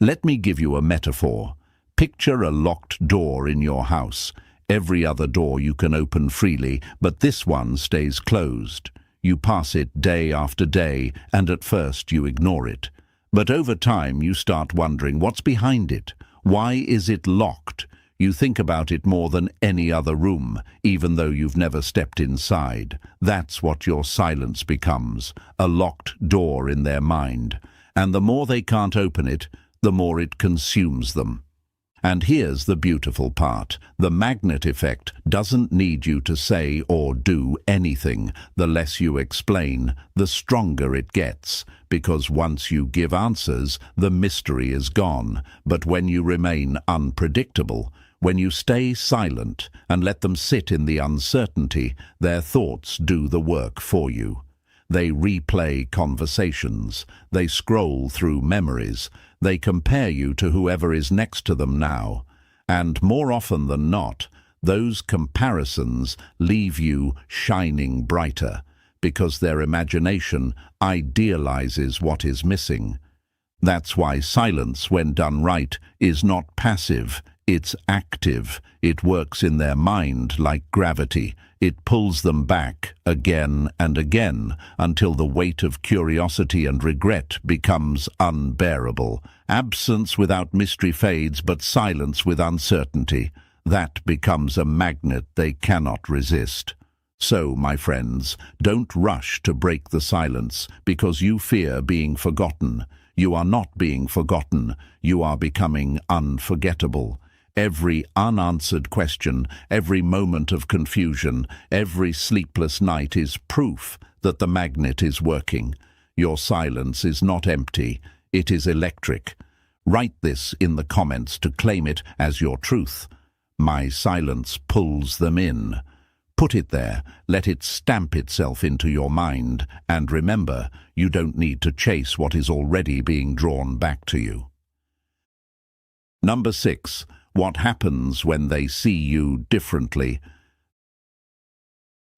Let me give you a metaphor. Picture a locked door in your house. Every other door you can open freely, but this one stays closed. You pass it day after day, and at first you ignore it. But over time you start wondering what's behind it. Why is it locked? You think about it more than any other room, even though you've never stepped inside. That's what your silence becomes, a locked door in their mind. And the more they can't open it, the more it consumes them. And here's the beautiful part. The magnet effect doesn't need you to say or do anything. The less you explain, the stronger it gets, because once you give answers, the mystery is gone. But when you remain unpredictable, when you stay silent and let them sit in the uncertainty, their thoughts do the work for you. They replay conversations, they scroll through memories, they compare you to whoever is next to them now. And more often than not, those comparisons leave you shining brighter, because their imagination idealizes what is missing. That's why silence, when done right, is not passive, it's active. It works in their mind like gravity. It pulls them back again and again until the weight of curiosity and regret becomes unbearable. Absence without mystery fades, but silence with uncertainty. That becomes a magnet they cannot resist. So, my friends, don't rush to break the silence because you fear being forgotten. You are not being forgotten. You are becoming unforgettable. Every unanswered question, every moment of confusion, every sleepless night is proof that the magnet is working. Your silence is not empty, it is electric. Write this in the comments to claim it as your truth. My silence pulls them in. Put it there, let it stamp itself into your mind, and remember, you don't need to chase what is already being drawn back to you. Number 6. What happens when they see you differently?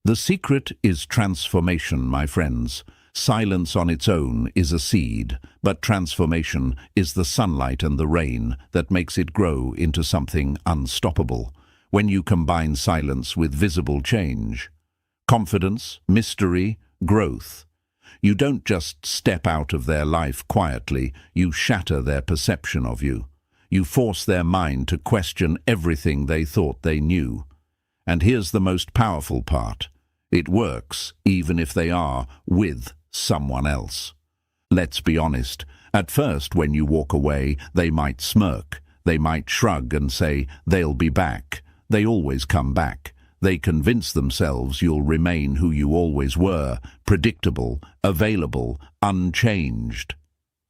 The secret is transformation, my friends. Silence on its own is a seed, but transformation is the sunlight and the rain that makes it grow into something unstoppable. When you combine silence with visible change, confidence, mystery, growth, you don't just step out of their life quietly, you shatter their perception of you. You force their mind to question everything they thought they knew. And here's the most powerful part. It works even if they are with someone else. Let's be honest. At first, when you walk away, they might smirk. They might shrug and say, they'll be back. They always come back. They convince themselves you'll remain who you always were, predictable, available, unchanged.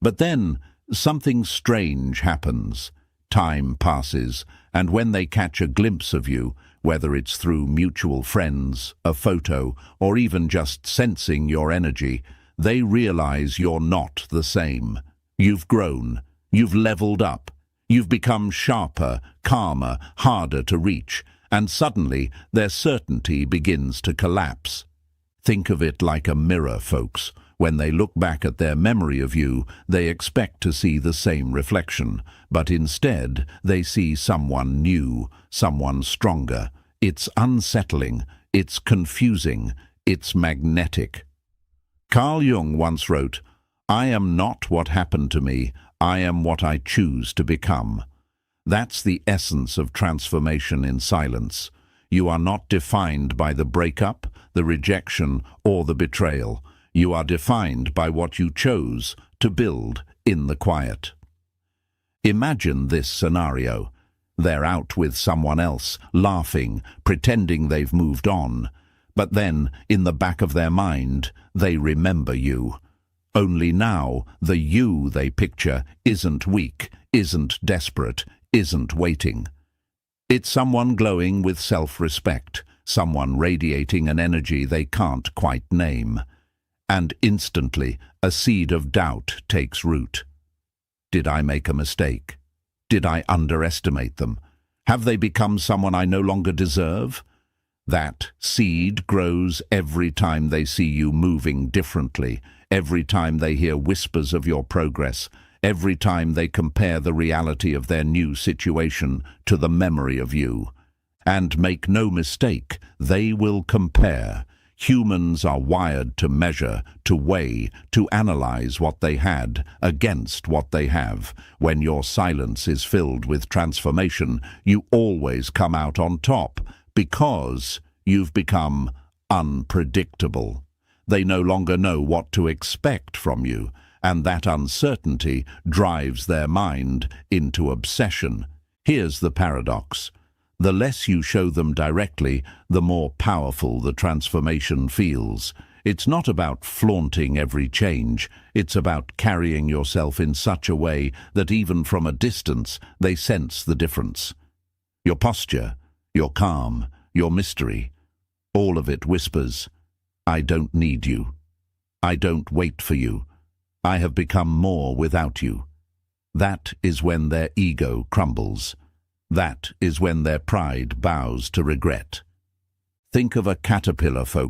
But then, something strange happens. Time passes, and when they catch a glimpse of you, whether it's through mutual friends, a photo, or even just sensing your energy, they realize you're not the same. You've grown. You've leveled up. You've become sharper, calmer, harder to reach, and suddenly their certainty begins to collapse. Think of it like a mirror, folks. When they look back at their memory of you, they expect to see the same reflection, but instead they see someone new, someone stronger. It's unsettling, it's confusing, it's magnetic. Carl Jung once wrote, "I am not what happened to me, I am what I choose to become." That's the essence of transformation in silence. You are not defined by the breakup, the rejection, or the betrayal. You are defined by what you chose to build in the quiet. Imagine this scenario. They're out with someone else, laughing, pretending they've moved on. But then, in the back of their mind, they remember you. Only now, the you they picture isn't weak, isn't desperate, isn't waiting. It's someone glowing with self-respect, someone radiating an energy they can't quite name. And instantly, a seed of doubt takes root. Did I make a mistake? Did I underestimate them? Have they become someone I no longer deserve? That seed grows every time they see you moving differently, every time they hear whispers of your progress, every time they compare the reality of their new situation to the memory of you. And make no mistake, they will compare. Humans are wired to measure, to weigh, to analyze what they had against what they have. When your silence is filled with transformation, you always come out on top because you've become unpredictable. They no longer know what to expect from you, and that uncertainty drives their mind into obsession. Here's the paradox. The less you show them directly, the more powerful the transformation feels. It's not about flaunting every change. It's about carrying yourself in such a way that even from a distance, they sense the difference. Your posture, your calm, your mystery, all of it whispers, "I don't need you. I don't wait for you. I have become more without you." That is when their ego crumbles. That is when their pride bows to regret. Think of a caterpillar, folks.